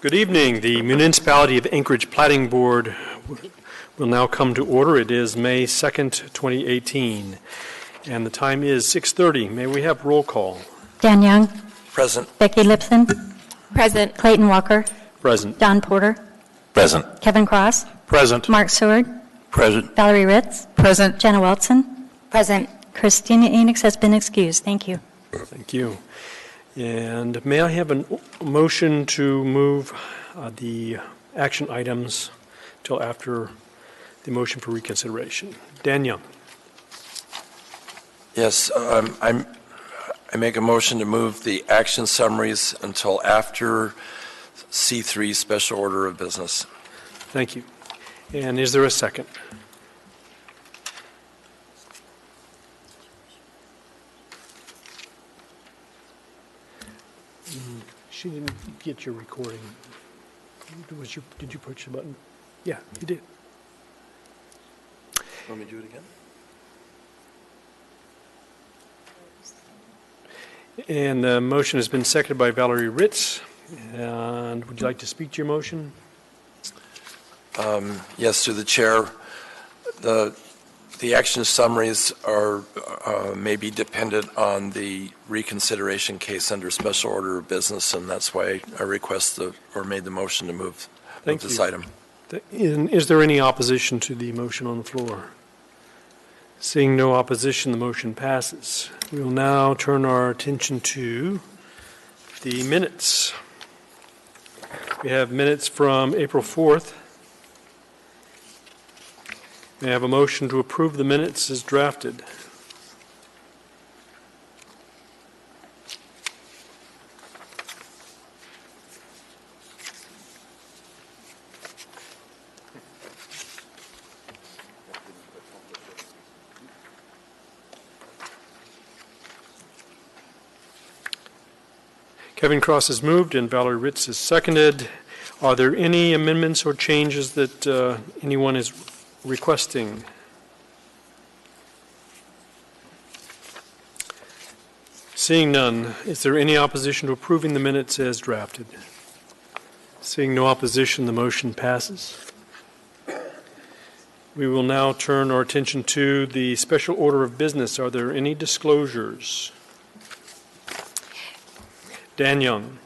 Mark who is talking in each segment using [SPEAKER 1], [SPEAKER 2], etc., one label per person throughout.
[SPEAKER 1] Good evening. The Municipality of Anchorage Platting Board will now come to order. It is May 2nd, 2018, and the time is 6:30. May we have roll call?
[SPEAKER 2] Dan Young.
[SPEAKER 3] Present.
[SPEAKER 2] Becky Lipson.
[SPEAKER 4] Present.
[SPEAKER 2] Clayton Walker.
[SPEAKER 1] Present.
[SPEAKER 2] Don Porter.
[SPEAKER 3] Present.
[SPEAKER 2] Kevin Cross.
[SPEAKER 3] Present.
[SPEAKER 2] Mark Seward.
[SPEAKER 3] Present.
[SPEAKER 2] Valerie Ritz.
[SPEAKER 4] Present.
[SPEAKER 2] Jenna Weltson.
[SPEAKER 4] Present.
[SPEAKER 2] Christina Enix has been excused. Thank you.
[SPEAKER 1] Thank you. And may I have a motion to move the action items till after the motion for reconsideration? Dan Young.
[SPEAKER 3] Yes, I make a motion to move the action summaries until after C3 special order of business.
[SPEAKER 1] Thank you. And is there a second? She didn't get your recording. Did you push the button? Yeah, you did.
[SPEAKER 3] Want me to do it again?
[SPEAKER 1] And the motion has been seconded by Valerie Ritz. And would you like to speak to your motion?
[SPEAKER 3] Yes, through the chair. The action summaries are may be dependent on the reconsideration case under special order of business, and that's why I made the motion to move this item.
[SPEAKER 1] And is there any opposition to the motion on the floor? Seeing no opposition, the motion passes. We will now turn our attention to the minutes. We have minutes from April 4th. May I have a motion to approve the minutes as drafted? Kevin Cross has moved and Valerie Ritz has seconded. Are there any amendments or changes that anyone is requesting? Seeing none, is there any opposition to approving the minutes as drafted? Seeing no opposition, the motion passes. We will now turn our attention to the special order of business. Are there any disclosures? Dan Young.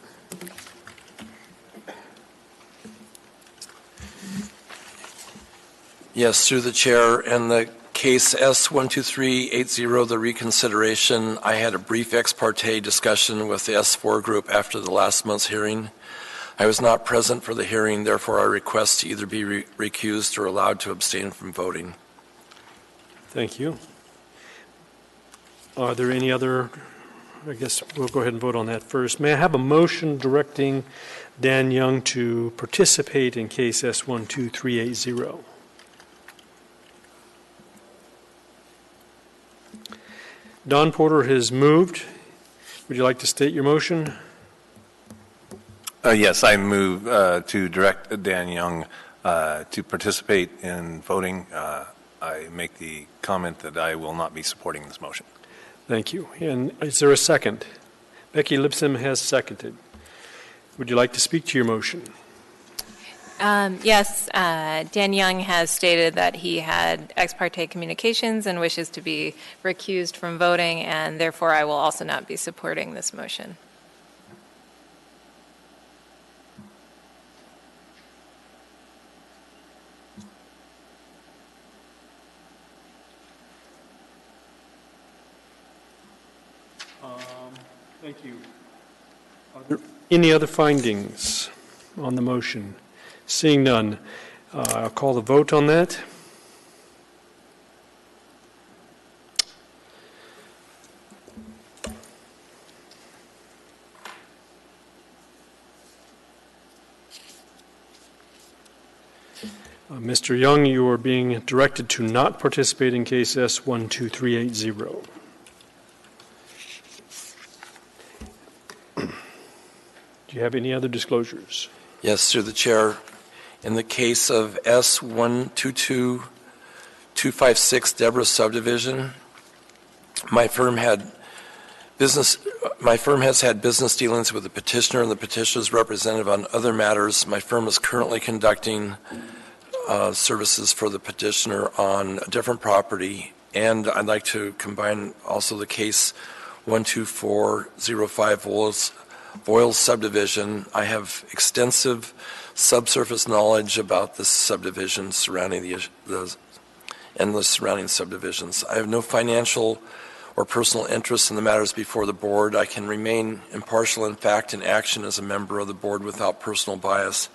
[SPEAKER 3] Yes, through the chair. In the case S12380, the reconsideration, I had a brief ex parte discussion with the S4 group after the last month's hearing. I was not present for the hearing, therefore I request to either be recused or allowed to abstain from voting.
[SPEAKER 1] Thank you. Are there any other? I guess we'll go ahead and vote on that first. May I have a motion directing Dan Young to participate in case S12380? Don Porter has moved. Would you like to state your motion?
[SPEAKER 5] Yes, I move to direct Dan Young to participate in voting. I make the comment that I will not be supporting this motion.
[SPEAKER 1] Thank you. And is there a second? Becky Lipson has seconded. Would you like to speak to your motion?
[SPEAKER 4] Yes, Dan Young has stated that he had ex parte communications and wishes to be recused from voting, and therefore I will also not be supporting this motion.
[SPEAKER 1] Thank you. Are there any other findings on the motion? Seeing none, I'll call the vote on that. Mr. Young, you are being directed to not participate in case S12380. Do you have any other disclosures?
[SPEAKER 3] Yes, through the chair. In the case of S122256 Deborah subdivision, my firm had My firm has had business dealings with the petitioner and the petitioner's representative on other matters. My firm is currently conducting services for the petitioner on a different property, and I'd like to combine also the case 12405 Voiles subdivision. I have extensive subsurface knowledge about this subdivision surrounding the endless surrounding subdivisions. I have no financial or personal interest in the matters before the board. I can remain impartial in fact and action as a member of the board without personal bias.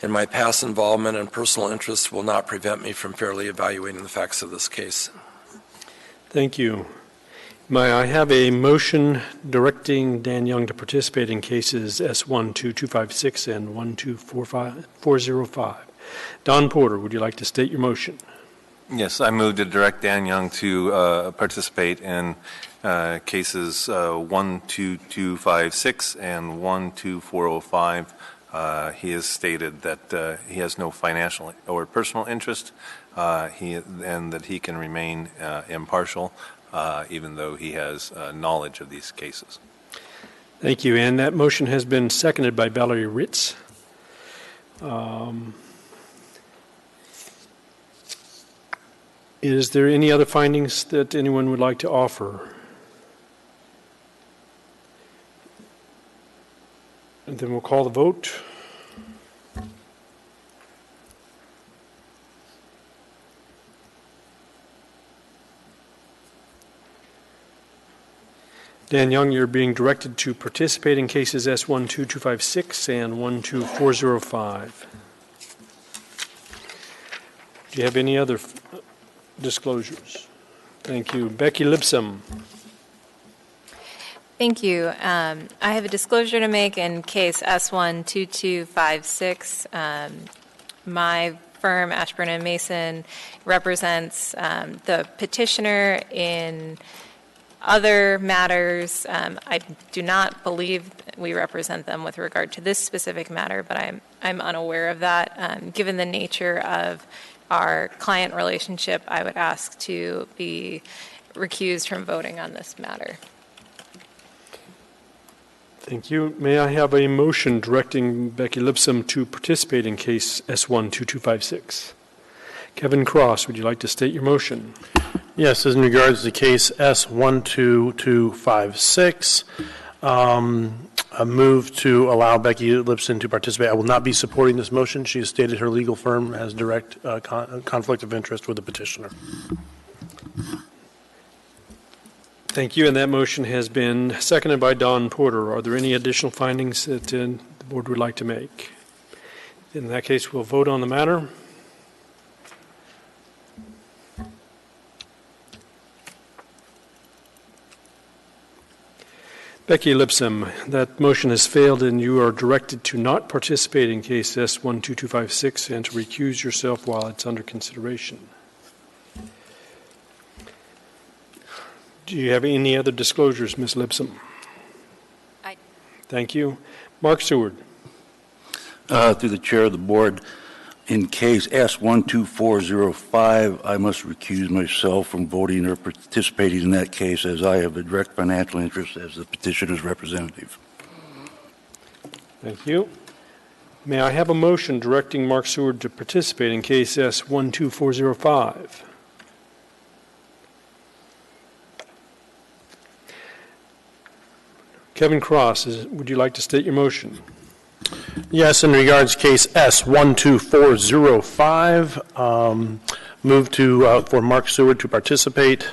[SPEAKER 3] And my past involvement and personal interest will not prevent me from fairly evaluating the facts of this case. Thank you.
[SPEAKER 1] May I have a motion directing Dan Young to participate in cases S12256 and 12405? Don Porter, would you like to state your motion?
[SPEAKER 5] Yes, I move to direct Dan Young to participate in cases 12256 and 12405. He has stated that he has no financial or personal interest, and that he can remain impartial, even though he has knowledge of these cases.
[SPEAKER 1] Thank you. And that motion has been seconded by Valerie Ritz. Is there any other findings that anyone would like to offer? And then we'll call the vote. Dan Young, you're being directed to participate in cases S12256 and 12405. Do you have any other disclosures? Thank you. Becky Lipsum.
[SPEAKER 4] Thank you. I have a disclosure to make in case S12256. My firm, Ashburn and Mason, represents the petitioner in other matters. I do not believe we represent them with regard to this specific matter, but I'm unaware of that. Given the nature of our client relationship, I would ask to be recused from voting on this matter.
[SPEAKER 1] Thank you. May I have a motion directing Becky Lipsum to participate in case S12256? Kevin Cross, would you like to state your motion?
[SPEAKER 6] Yes, as in regards to case S12256, a move to allow Becky Lipson to participate. I will not be supporting this motion. She has stated her legal firm has direct conflict of interest with the petitioner.
[SPEAKER 1] Thank you, and that motion has been seconded by Don Porter. Are there any additional findings that the board would like to make? In that case, we'll vote on the matter. Becky Lipsum, that motion has failed, and you are directed to not participate in case S12256 and to recuse yourself while it's under consideration. Do you have any other disclosures, Ms. Lipsum? Thank you. Mark Seward.
[SPEAKER 7] Through the chair of the board, in case S12405, I must recuse myself from voting or participating in that case, as I have a direct financial interest as the petitioner's representative.
[SPEAKER 1] Thank you. May I have a motion directing Mark Seward to participate in case S12405? Kevin Cross, would you like to state your motion?
[SPEAKER 6] Yes, in regards to case S12405, move to for Mark Seward to participate.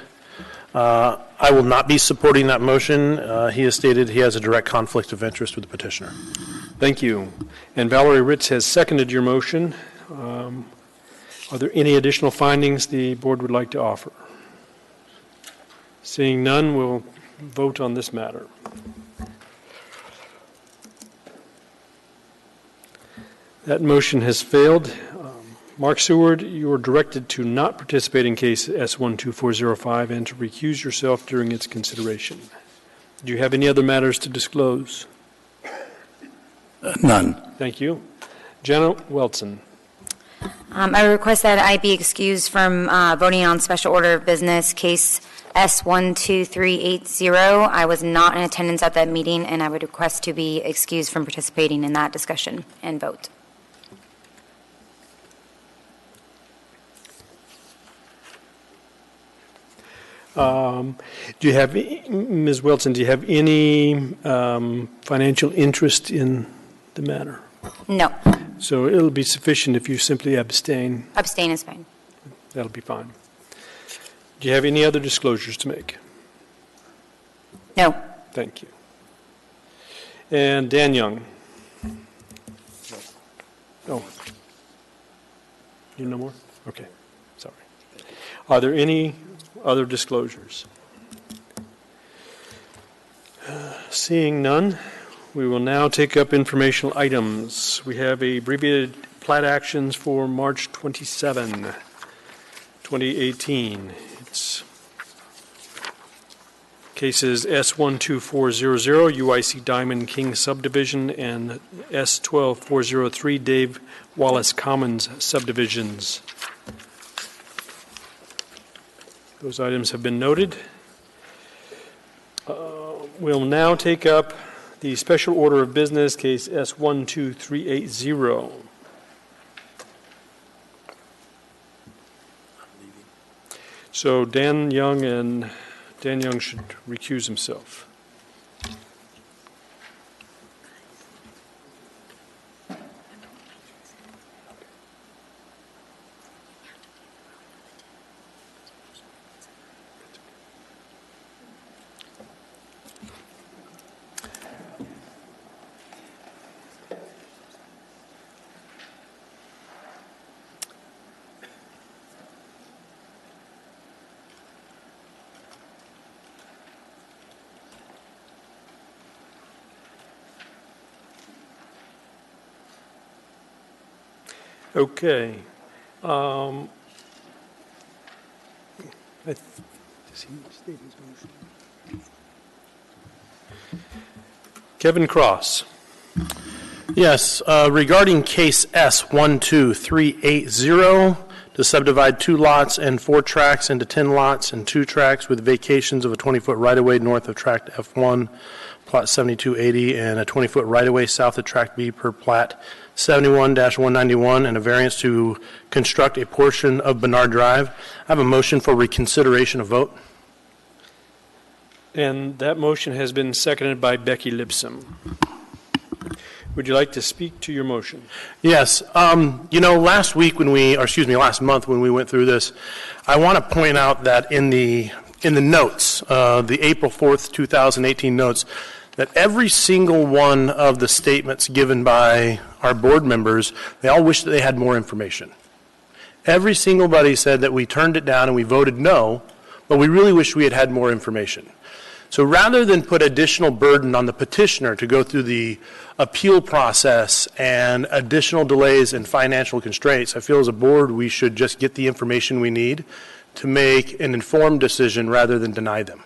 [SPEAKER 6] I will not be supporting that motion. He has stated he has a direct conflict of interest with the petitioner.
[SPEAKER 1] Thank you. And Valerie Ritz has seconded your motion. Are there any additional findings the board would like to offer? Seeing none, we'll vote on this matter. That motion has failed. Mark Seward, you are directed to not participate in case S12405 and to recuse yourself during its consideration. Do you have any other matters to disclose?
[SPEAKER 7] None.
[SPEAKER 1] Thank you. Jenna Welton.
[SPEAKER 8] I request that I be excused from voting on special order of business case S12380. I was not in attendance at that meeting, and I would request to be excused from participating in that discussion and vote.
[SPEAKER 1] Do you have, Ms. Wilson, do you have any financial interest in the matter?
[SPEAKER 8] No.
[SPEAKER 1] So it'll be sufficient if you simply abstain.
[SPEAKER 8] Abstain is fine.
[SPEAKER 1] That'll be fine. Do you have any other disclosures to make?
[SPEAKER 8] No.
[SPEAKER 1] Thank you. And Dan Young? Oh. You know more? Okay, sorry. Are there any other disclosures? Seeing none, we will now take up informational items. We have abbreviated plat actions for March 27, 2018. It's cases S12400, UIC Diamond King Subdivision, and S12403, Dave Wallace Commons Subdivisions. Those items have been noted. We'll now take up the special order of business, case S12380. So Dan Young should recuse himself. Okay. Does he state his motion? Kevin Cross.
[SPEAKER 6] Yes, regarding case S12380, to subdivide 2 lots and 4 tracts into 10 lots and 2 tracts with vacations of a 20-foot right-of-way north of tract F1, plot 7280, and a 20-foot right-of-way south of tract B per plat 71-191, and a variance to construct a portion of Bernard Drive. I have a motion for reconsideration of vote.
[SPEAKER 1] And that motion has been seconded by Becky Lipsum. Would you like to speak to your motion?
[SPEAKER 6] Yes. Last month when we went through this, I want to point out that in the notes, the April 4th, 2018 notes, that every single one of the statements given by our board members, they all wish that they had more information. Every single body said that we turned it down and we voted no, but we really wish we had had more information. So rather than put additional burden on the petitioner to go through the appeal process and additional delays and financial constraints, I feel as a board we should just get the information we need to make an informed decision rather than deny them.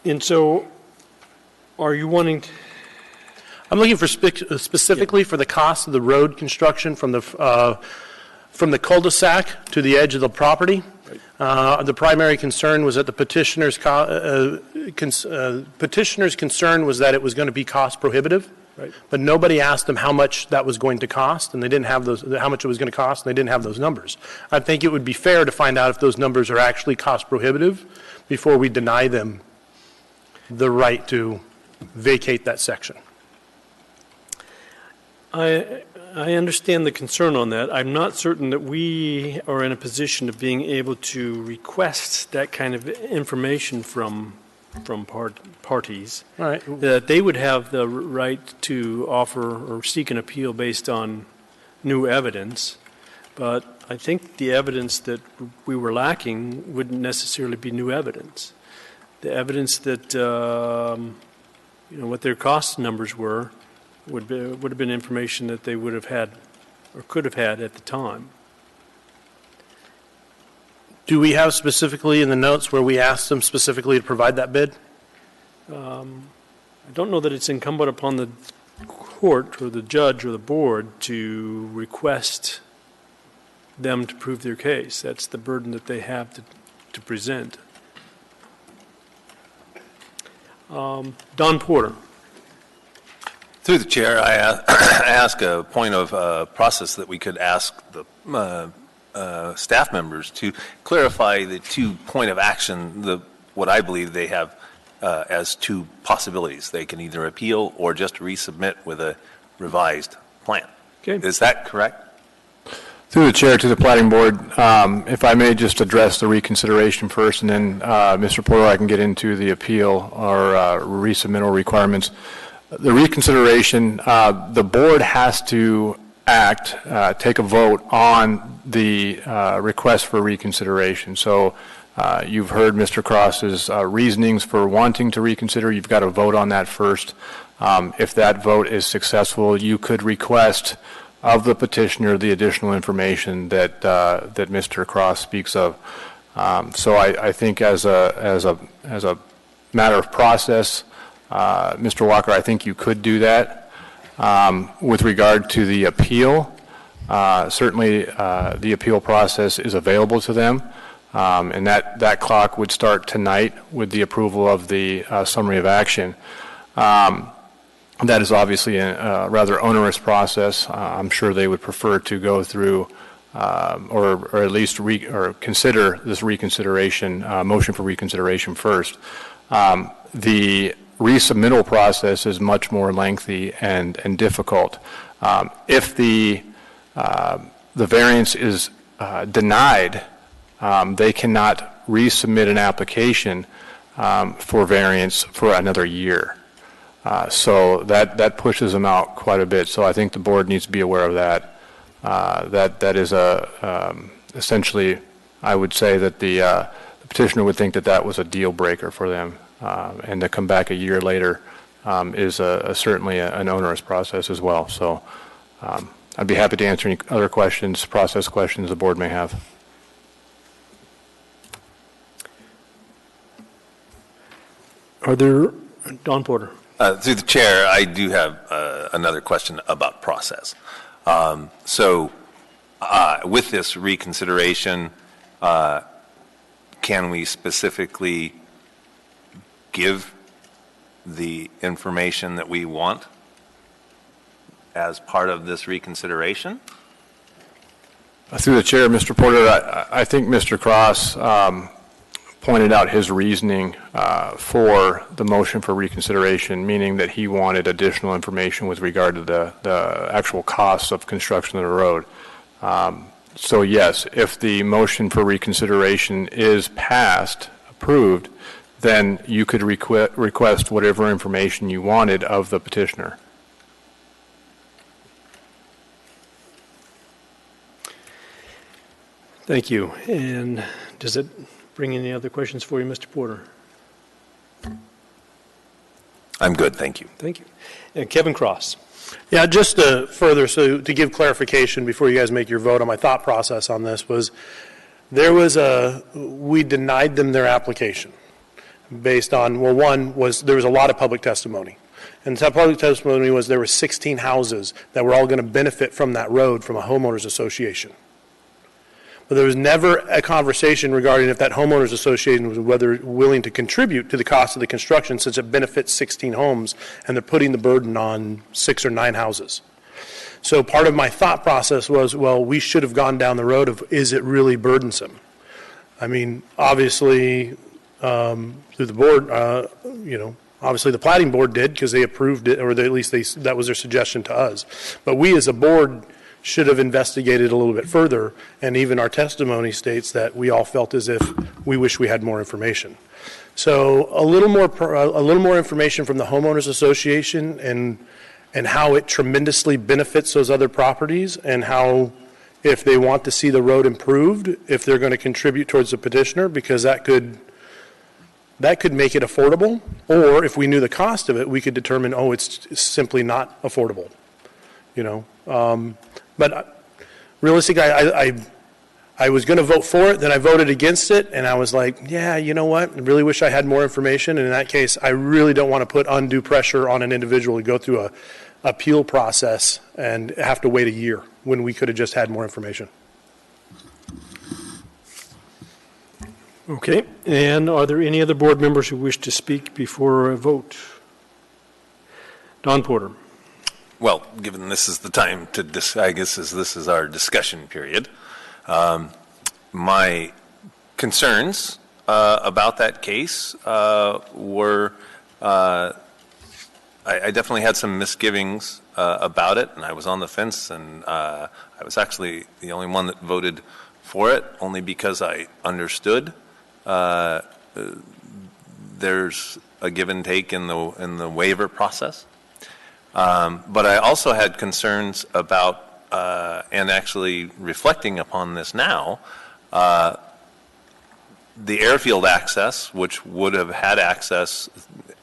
[SPEAKER 1] And so, are you wanting to...
[SPEAKER 6] I'm looking for specifically for the cost of the road construction from the cul-de-sac to the edge of the property. Right. The primary concern was that the petitioner's concern was that it was going to be cost prohibitive. Right. But nobody asked them how much that was going to cost, and they didn't have those. How much it was going to cost, and they didn't have those numbers. I think it would be fair to find out if those numbers are actually cost prohibitive before we deny them the right to vacate that section.
[SPEAKER 1] I understand the concern on that. I'm not certain that we are in a position of being able to request that kind of information from parties.
[SPEAKER 6] All right.
[SPEAKER 1] That they would have the right to offer or seek an appeal based on new evidence. But I think the evidence that we were lacking wouldn't necessarily be new evidence. The evidence that what their cost numbers were would have been information that they would have had or could have had at the time.
[SPEAKER 6] Do we have specifically in the notes where we asked them specifically to provide that bid?
[SPEAKER 1] I don't know that it's incumbent upon the court or the judge or the board to request them to prove their case. That's the burden that they have to present. Don Porter.
[SPEAKER 5] Through the chair, I ask a point of process that we could ask the staff members to clarify the 2 point of action, what I believe they have as 2 possibilities. They can either appeal or just resubmit with a revised plan.
[SPEAKER 1] Okay.
[SPEAKER 5] Is that correct?
[SPEAKER 9] Through the chair to the Platting Board, if I may just address the reconsideration first, and then, Mr. Porter, I can get into the appeal or resubmittal requirements. The reconsideration, the board has to act, take a vote on the request for reconsideration. So you've heard Mr. Cross's reasonings for wanting to reconsider. You've got to vote on that first. If that vote is successful, you could request of the petitioner the additional information that that Mr. Cross speaks of. So I think as a matter of process, Mr. Walker, I think you could do that. With regard to the appeal, certainly the appeal process is available to them, and that clock would start tonight with the approval of the summary of action. That is obviously a rather onerous process. I'm sure they would prefer to go through or at least consider this reconsideration, motion for reconsideration first. The resubmittal process is much more lengthy and difficult. If the variance is denied, they cannot resubmit an application for variance for another year. So that pushes them out quite a bit. So I think the board needs to be aware of that. That is essentially, I would say that the petitioner would think that was a deal breaker for them, and to come back a year later is certainly an onerous process as well. So I'd be happy to answer any other questions, process questions the board may have.
[SPEAKER 1] Are there, Don Porter?
[SPEAKER 5] Through the chair, I do have another question about process. So with this reconsideration, can we specifically give the information that we want as part of this reconsideration?
[SPEAKER 9] Through the chair, Mr. Porter, I think Mr. Cross pointed out his reasoning for the motion for reconsideration, meaning that he wanted additional information with regard to the actual costs of construction of the road. So yes, if the motion for reconsideration is passed, approved, then you could request whatever information you wanted of the petitioner.
[SPEAKER 1] Thank you. And does it bring any other questions for you, Mr. Porter?
[SPEAKER 5] I'm good, thank you.
[SPEAKER 1] Thank you. And Kevin Cross.
[SPEAKER 6] Yeah, just further, so to give clarification before you guys make your vote on my thought process on this was, we denied them their application based on, well, one was there was a lot of public testimony. And that public testimony was there were 16 houses that were all going to benefit from that road from a homeowners association. But there was never a conversation regarding if that homeowners association was willing to contribute to the cost of the construction, since it benefits 16 homes and they're putting the burden on 6 or 9 houses. So part of my thought process was, well, we should have gone down the road of, is it really burdensome? I mean, obviously, through the board, obviously the Platting Board did because they approved it, or at least that was their suggestion to us. But we as a board should have investigated a little bit further, and even our testimony states that we all felt as if we wish we had more information. So a little more information from the homeowners association and how it tremendously benefits those other properties, and how, if they want to see the road improved, if they're going to contribute towards the petitioner, because that could make it affordable, or if we knew the cost of it, we could determine, oh, it's simply not affordable, But realistically, I I was going to vote for it, then I voted against it, and I was like, yeah, you know what? I really wish I had more information. And in that case, I really don't want to put undue pressure on an individual to go through a appeal process and have to wait a year when we could have just had more information.
[SPEAKER 1] Okay, and are there any other board members who wish to speak before a vote? Don Porter.
[SPEAKER 5] Well, given this is the time to, I guess this is our discussion period, my concerns about that case were, I definitely had some misgivings about it, and I was on the fence, and I was actually the only one that voted for it, only because I understood there's a give and take in the waiver process. But I also had concerns about, and actually reflecting upon this now, the airfield access, which would have had access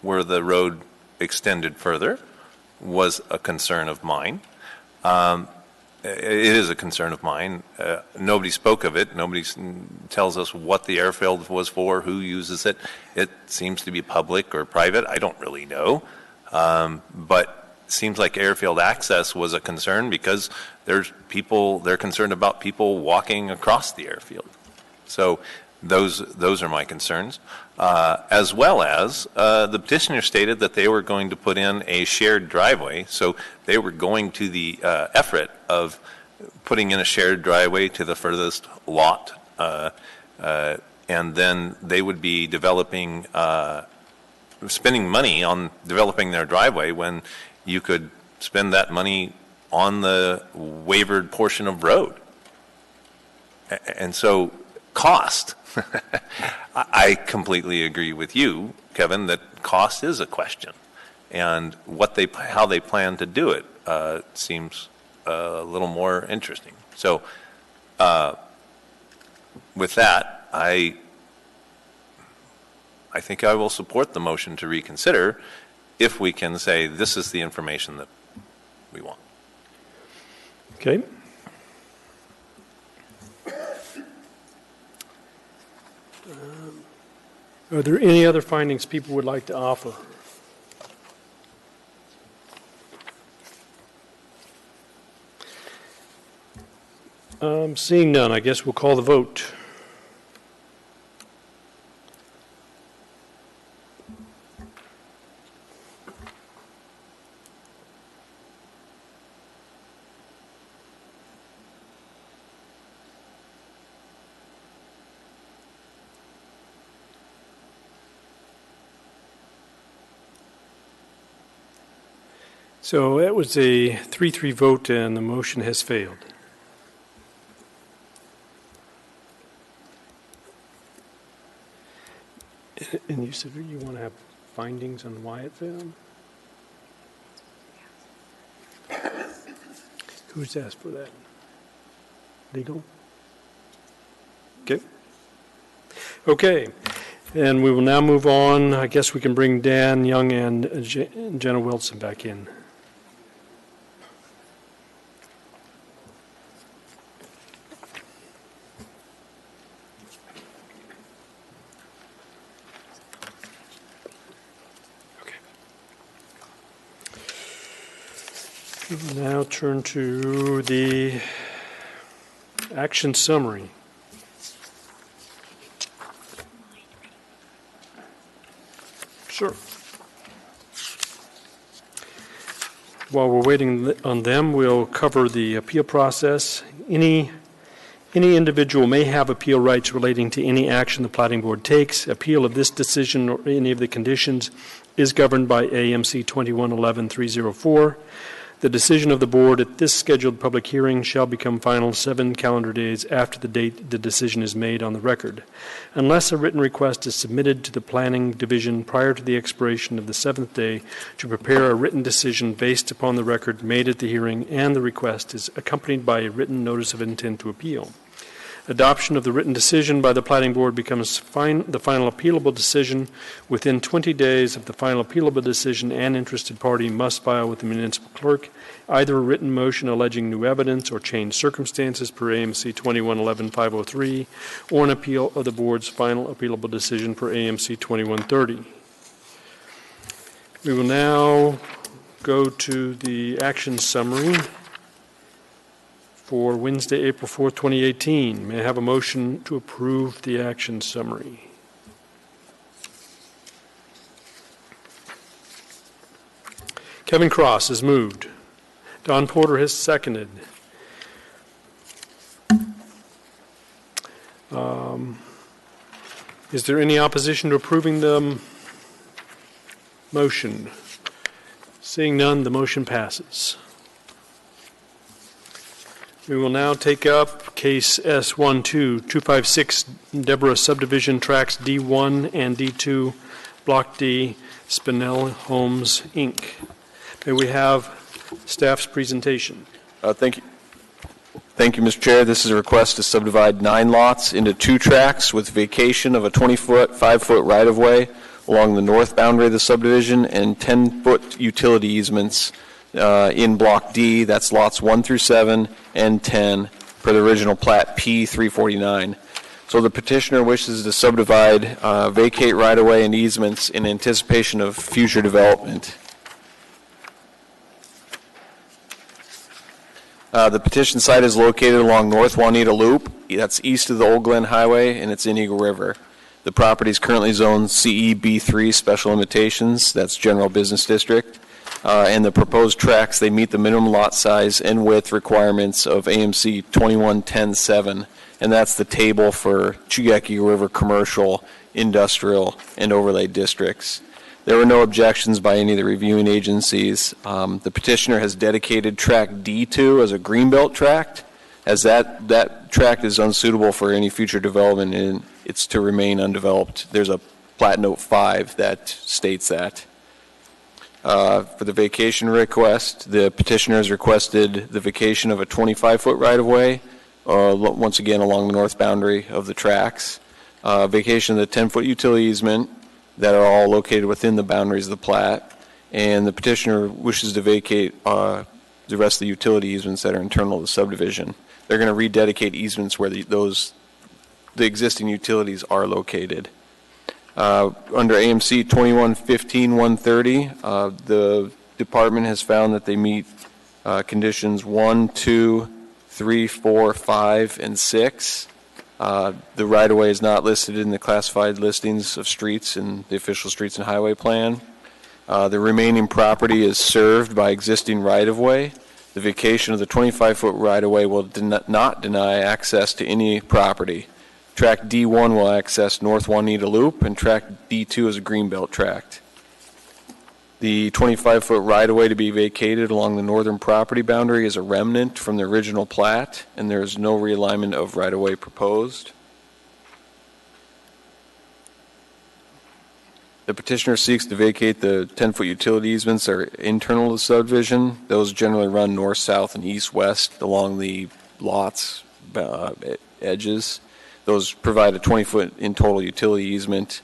[SPEAKER 5] where the road extended further, was a concern of mine. It is a concern of mine. Nobody spoke of it. Nobody tells us what the airfield was for, who uses it. It seems to be public or private. I don't really know. But it seems like airfield access was a concern because there's people, they're concerned about people walking across the airfield. So those are my concerns. As well as the petitioner stated that they were going to put in a shared driveway. So they were going to the effort of putting in a shared driveway to the furthest lot. And then they would be developing, spending money on developing their driveway when you could spend that money on the wavered portion of road. And so cost, I completely agree with you, Kevin, that cost is a question. And how they plan to do it seems a little more interesting. So with that, I think I will support the motion to reconsider if we can say this is the information that we want.
[SPEAKER 1] Okay. Are there any other findings people would like to offer? Seeing none, I guess we'll call the vote. So that was a 3-3 vote, and the motion has failed. And you said you want to have findings on why it failed? Who's asked for that? Legal? Okay. Okay. And we will now move on. I guess we can bring Dan Young and Jenna Wilson back in. We will now turn to the action summary. Sure. While we're waiting on them, we'll cover the appeal process. Any individual may have appeal rights relating to any action the Platting Board takes. Appeal of this decision or any of the conditions is governed by AMC 2111-304. The decision of the board at this scheduled public hearing shall become final 7 calendar days after the date the decision is made on the record, unless a written request is submitted to the Planning Division prior to the expiration of the 7th day to prepare a written decision based upon the record made at the hearing, and the request is accompanied by a written notice of intent to appeal. Adoption of the written decision by the Platting Board becomes the final appealable decision. Within 20 days of the final appealable decision, an interested party must file with the municipal clerk either a written motion alleging new evidence or changed circumstances per AMC 2111-503, or an appeal of the board's final appealable decision per AMC 2130. We will now go to the action summary for Wednesday, April 4th, 2018. May I have a motion to approve the action summary? Kevin Cross has moved. Don Porter has seconded. Is there any opposition to approving the motion? Seeing none, the motion passes. We will now take up case S12256, Deborah Subdivision Tracts D1 and D2, Block D, Spinell Homes, Inc. May we have staff's presentation?
[SPEAKER 10] Thank you. Thank you, Mr. Chair. This is a request to subdivide 9 lots into 2 tracts with vacation of a 20-foot, 5-foot right-of-way along the north boundary of the subdivision and 10-foot utility easements in Block D. That's lots 1 through 7 and 10 per the original plat P349. So the petitioner wishes to subdivide, vacate right-of-way and easements in anticipation of future development. The petition site is located along North Juanita Loop. That's east of the Old Glen Highway, and it's in Eagle River. The property is currently zoned CEB3 Special Limitations. That's General Business District. And the proposed tracts, they meet the minimum lot size and width requirements of AMC 2110-7, and that's the table for Chugach River commercial, industrial, and overlay districts. There were no objections by any of the reviewing agencies. The petitioner has dedicated tract D2 as a greenbelt tract, as that tract is unsuitable for any future development and it's to remain undeveloped. There's a plat note 5 that states that. For the vacation request, the petitioner has requested the vacation of a 25-foot right-of-way, once again along the north boundary of the tracts, vacation of the 10-foot utility easement that are all located within the boundaries of the plat, and the petitioner wishes to vacate the rest of the utility easements that are internal to the subdivision. They're going to rededicate easements where the existing utilities are located. Under AMC 2115-130, the department has found that they meet conditions 1, 2, 3, 4, 5, and 6. The right-of-way is not listed in the classified listings of streets in the official streets and highway plan. The remaining property is served by existing right-of-way. The vacation of the 25-foot right-of-way will not deny access to any property. Tract D1 will access North Juanita Loop, and Tract D2 is a greenbelt tract. The 25-foot right-of-way to be vacated along the northern property boundary is a remnant from the original plat, and there is no realignment of right-of-way proposed. The petitioner seeks to vacate the 10-foot utility easements that are internal to the subdivision. Those generally run north, south, and east-west along the lots edges. Those provide a 20-foot in total utility easement.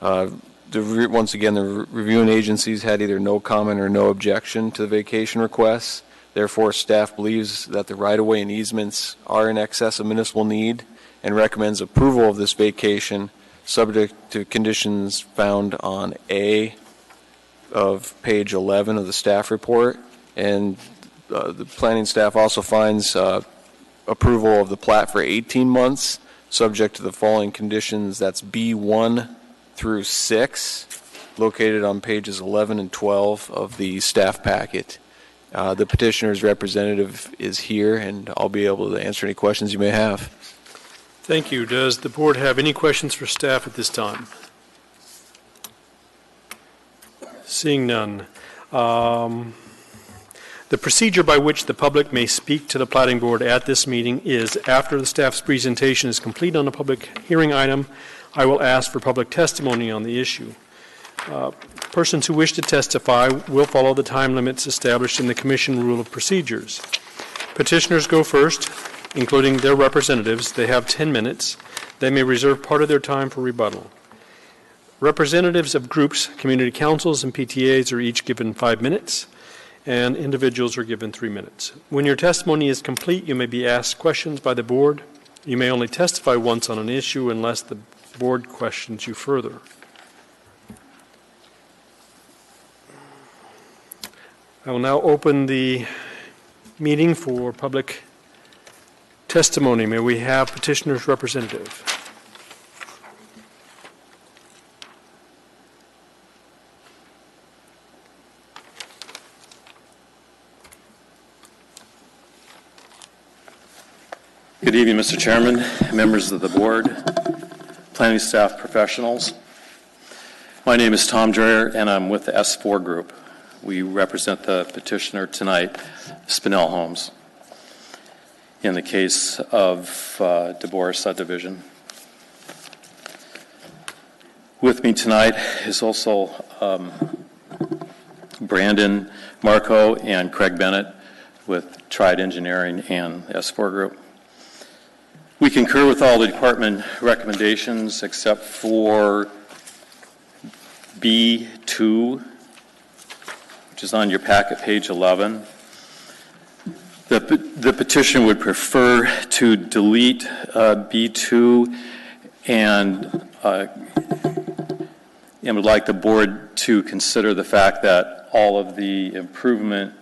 [SPEAKER 10] Once again, the reviewing agencies had either no comment or no objection to the vacation requests. Therefore, staff believes that the right-of-way and easements are in excess of municipal need and recommends approval of this vacation subject to conditions found on A of page 11 of the staff report. And the planning staff also finds approval of the plat for 18 months subject to the following conditions. That's B1 through 6, located on pages 11 and 12 of the staff packet. The petitioner's representative is here, and I'll be able to answer any questions you may have.
[SPEAKER 1] Thank you. Does the board have any questions for staff at this time? Seeing none. The procedure by which the public may speak to the Platting Board at this meeting is, after the staff's presentation is complete on a public hearing item, I will ask for public testimony on the issue. Persons who wish to testify will follow the time limits established in the Commission Rule of Procedures. Petitioners go first. including their representatives. They have 10 minutes. They may reserve part of their time for rebuttal. Representatives of groups, community councils, and PTAs are each given 5 minutes, and individuals are given 3 minutes. When your testimony is complete, you may be asked questions by the board. You may only testify once on an issue unless the board questions you further. I will now open the meeting for public testimony. May we have petitioner's representative?
[SPEAKER 11] Good evening, Mr. Chairman, members of the board, planning staff, professionals. My name is Tom Dreyer, and I'm with the S4 group. We represent the petitioner tonight, Spinell Homes, in the case of DeBoer subdivision. With me tonight is also Brandon Marco and Craig Bennett with Triad Engineering and S4 group. We concur with all the department recommendations except for B2, which is on your packet, page 11. The petition would prefer to delete B2 and would like the board to consider the fact that all of the improvement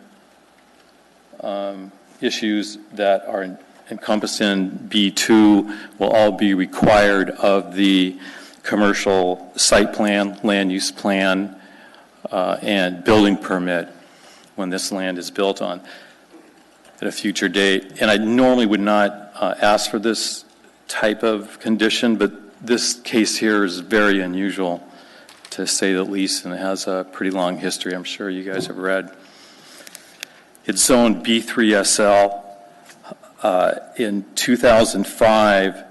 [SPEAKER 11] issues that are encompassed in B2 will all be required of the commercial site plan, land use plan, and building permit when this land is built on at a future date. And I normally would not ask for this type of condition, but this case here is very unusual, to say the least, and it has a pretty long history. I'm sure you guys have read. It's zoned B3SL. In 2005,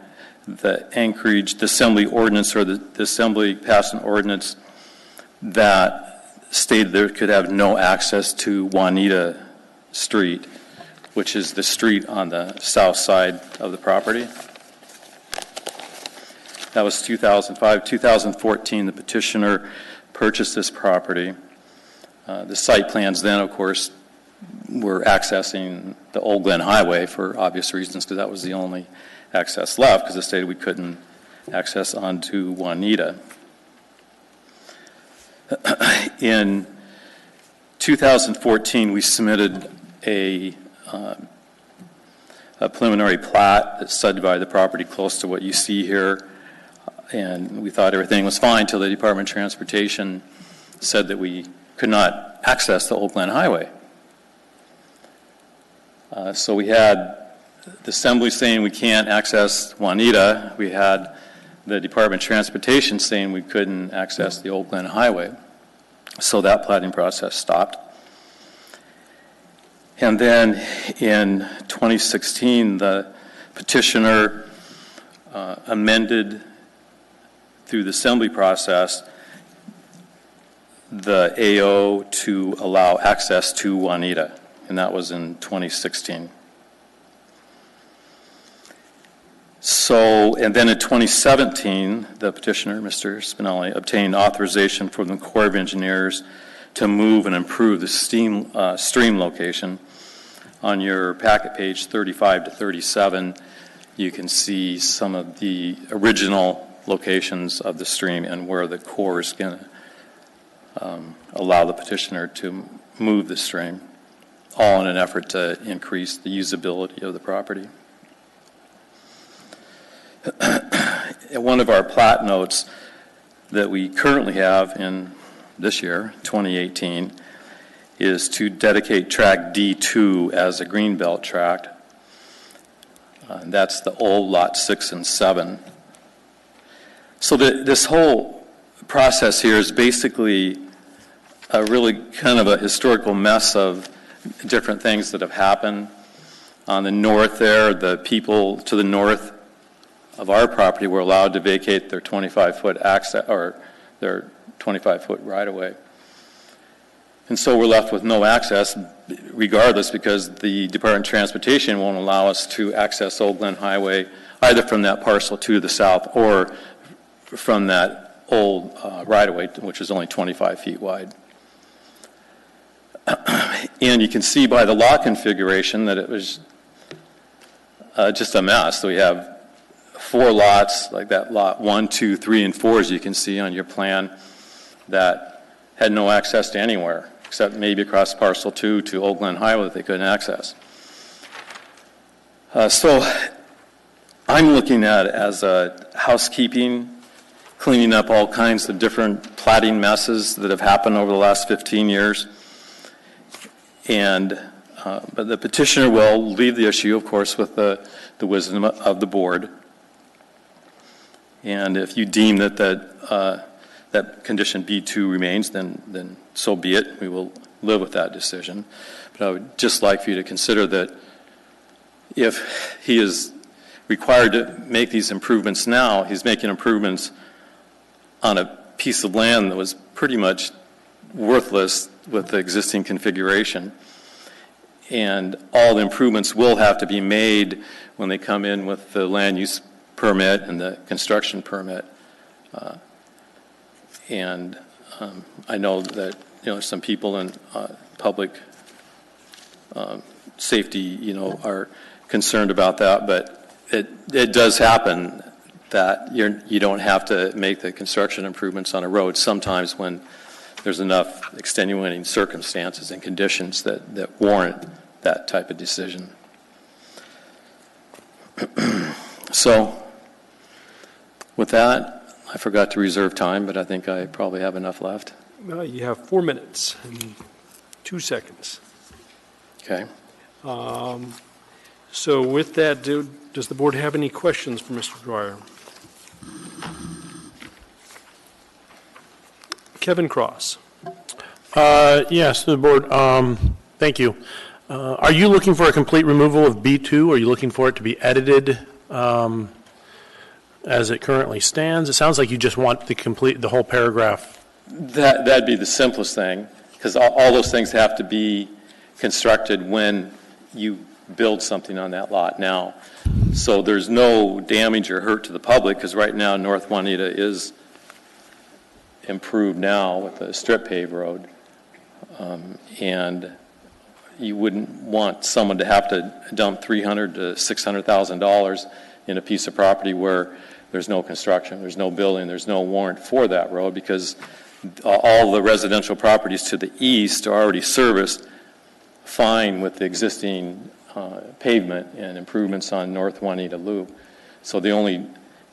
[SPEAKER 11] the Anchorage Assembly ordinance, or the Assembly passed an ordinance that stated there could have no access to Juanita Street, which is the street on the south side of the property. That was 2005. 2014, the petitioner purchased this property. The site plans then, of course, were accessing the Old Glen Highway for obvious reasons, because that was the only access left, because it stated we couldn't access onto Juanita. In 2014, we submitted a preliminary plat that subdivided the property close to what you see here, and we thought everything was fine until the Department of Transportation said that we could not access the Old Glen Highway. So we had the Assembly saying we can't access Juanita. We had the Department of Transportation saying we couldn't access the Old Glen Highway. So that platting process stopped. And then in 2016, the petitioner amended through the Assembly process the AO to allow access to Juanita, and that was in 2016. So, and then in 2017, the petitioner, Mr. Spinelli, obtained authorization from the Corps of Engineers to move and improve the stream location. On your packet page 35 to 37, you can see some of the original locations of the stream and where the Corps is going to allow the petitioner to move the stream, all in an effort to increase the usability of the property. One of our plat notes that we currently have in this year, 2018, is to dedicate tract D2 as a greenbelt tract. That's the old lot 6 and 7. So this whole process here is basically a really kind of a historical mess of different things that have happened. On the north there, the people to the north of our property were allowed to vacate their 25-foot access, or their 25-foot right-of-way. And so we're left with no access regardless, because the Department of Transportation won't allow us to access Old Glen Highway either from that parcel to the south or from that old right-of-way, which is only 25 feet wide. And you can see by the lot configuration that it was just a mess. So we have 4 lots, like that lot 1, 2, 3, and 4, as you can see on your plan, that had no access to anywhere, except maybe across parcel 2 to Old Glen Highway that they couldn't access. So I'm looking at it as a housekeeping, cleaning up all kinds of different platting messes that have happened over the last 15 years. And but the petitioner will leave the issue, of course, with the wisdom of the board. And if you deem that that condition B2 remains, then so be it. We will live with that decision. But I would just like for you to consider that if he is required to make these improvements now, he's making improvements on a piece of land that was pretty much worthless with the existing configuration. And all the improvements will have to be made when they come in with the land use permit and the construction permit. I know that some people in public safety are concerned about that, but it does happen that you don't have to make the construction improvements on a road sometimes when there's enough extenuating circumstances and conditions that warrant that type of decision. So with that, I forgot to reserve time, but I think I probably have enough left.
[SPEAKER 1] You have 4 minutes and 2 seconds.
[SPEAKER 11] Okay.
[SPEAKER 1] So with that, does the board have any questions for Mr. Dwyer? Kevin Cross.
[SPEAKER 6] Yes, the board, thank you. Are you looking for a complete removal of B2? Are you looking for it to be edited as it currently stands? It sounds like you just want the whole paragraph.
[SPEAKER 11] That'd be the simplest thing, because all those things have to be constructed when you build something on that lot now. So there's no damage or hurt to the public, because right now North Juanita is improved now with a strip pave road. And you wouldn't want someone to have to dump $300,000 to $600,000 in a piece of property where there's no construction, there's no building, there's no warrant for that road, because all the residential properties to the east are already serviced fine with the existing pavement and improvements on North Juanita Loop. So the only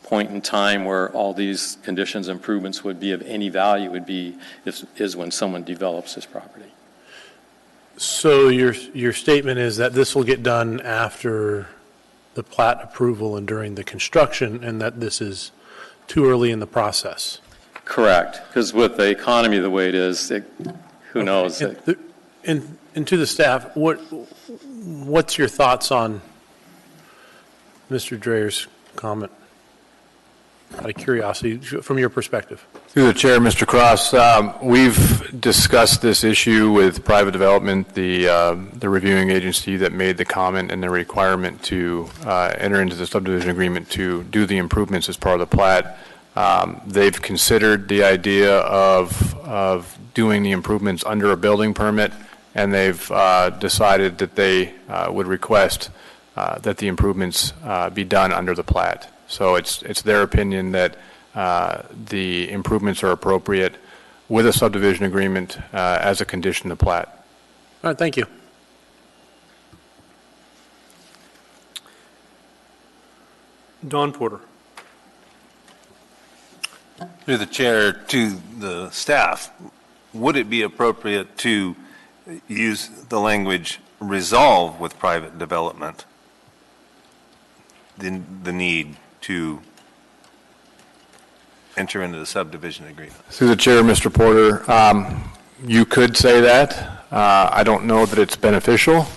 [SPEAKER 11] point in time where all these conditions improvements would be of any value would be is when someone develops this property.
[SPEAKER 6] So your statement is that this will get done after the plat approval and during the construction, and that this is too early in the process?
[SPEAKER 11] Correct, because with the economy the way it is, who knows?
[SPEAKER 6] And to the staff, what's your thoughts on Mr. Dreyer's comment? Out of curiosity, from your perspective.
[SPEAKER 9] Through the chair, Mr. Cross, we've discussed this issue with private development, the reviewing agency that made the comment and the requirement to enter into the subdivision agreement to do the improvements as part of the plat. They've considered the idea of doing the improvements under a building permit, and they've decided that they would request that the improvements be done under the plat. So it's their opinion that the improvements are appropriate with a subdivision agreement as a condition of plat.
[SPEAKER 6] All right, thank you.
[SPEAKER 1] Don Porter.
[SPEAKER 5] Through the chair to the staff, would it be appropriate to use the language resolve with private development the need to enter into the subdivision agreement?
[SPEAKER 9] Through the chair, Mr. Porter, you could say that. I don't know that it's beneficial.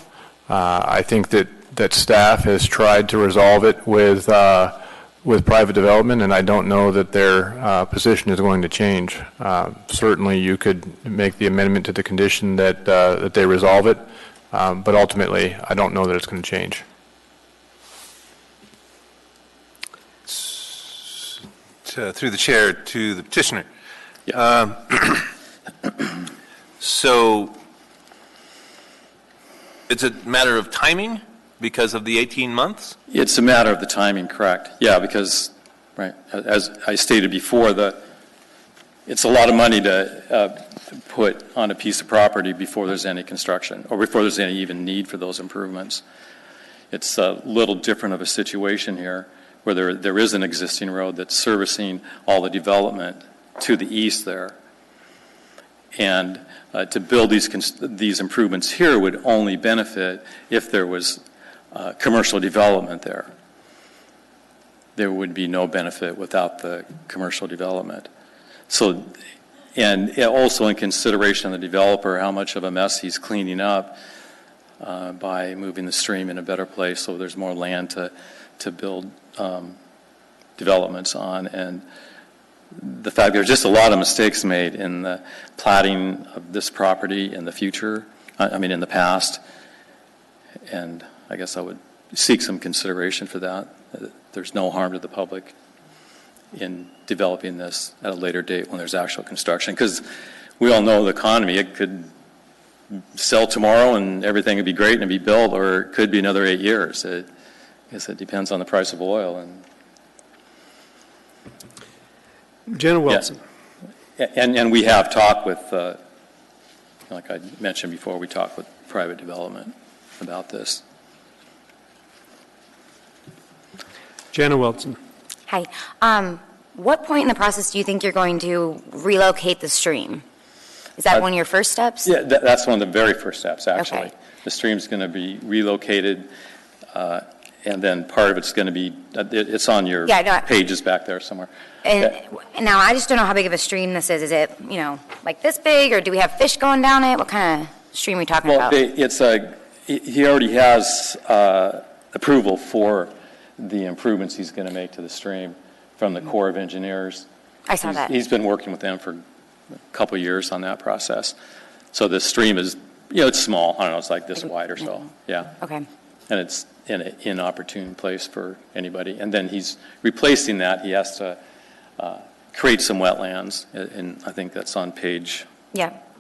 [SPEAKER 9] I think that staff has tried to resolve it with with private development, and I don't know that their position is going to change. Certainly, you could make the amendment to the condition that that they resolve it, but ultimately, I don't know that it's going to change.
[SPEAKER 5] Through the chair to the petitioner. So it's a matter of timing because of the 18 months?
[SPEAKER 11] It's a matter of the timing, correct. Yeah, because, right, as I stated before, it's a lot of money to put on a piece of property before there's any construction or before there's any even need for those improvements. It's a little different of a situation here where there is an existing road that's servicing all the development to the east there. And to build these improvements here would only benefit if there was commercial development there. There would be no benefit without the commercial development. So, and also in consideration of the developer, how much of a mess he's cleaning up by moving the stream in a better place so there's more land to build developments on. And the fact there's just a lot of mistakes made in the platting of this property in the future, in the past. And I guess I would seek some consideration for that. There's no harm to the public in developing this at a later date when there's actual construction. Because we all know the economy, it could sell tomorrow and everything would be great and it'd be built, or it could be another 8 years. I guess it depends on the price of oil. And
[SPEAKER 1] Jenna Wilson.
[SPEAKER 11] Yeah. And we have talked with, like I mentioned before, we talked with private development about this.
[SPEAKER 1] Jenna Wilson.
[SPEAKER 8] Hi. What point in the process do you think you're going to relocate the stream? Is that one of your first steps?
[SPEAKER 11] Yeah, that's one of the very first steps, actually.
[SPEAKER 8] Okay.
[SPEAKER 11] The stream's going to be relocated, and then part of it's going to be, it's on your pages back there somewhere.
[SPEAKER 8] And now I just don't know how big of a stream this is. Is it, like this big, or do we have fish going down it? What kind of stream are we talking about?
[SPEAKER 11] He already has approval for the improvements he's going to make to the stream from the Corps of Engineers.
[SPEAKER 8] I saw that.
[SPEAKER 11] He's been working with them for a couple of years on that process. So the stream is, it's small. I don't know, it's like this wide or so. Yeah.
[SPEAKER 8] Okay.
[SPEAKER 11] And it's in an inopportune place for anybody. And then he's replacing that. He has to create some wetlands, and I think that's on page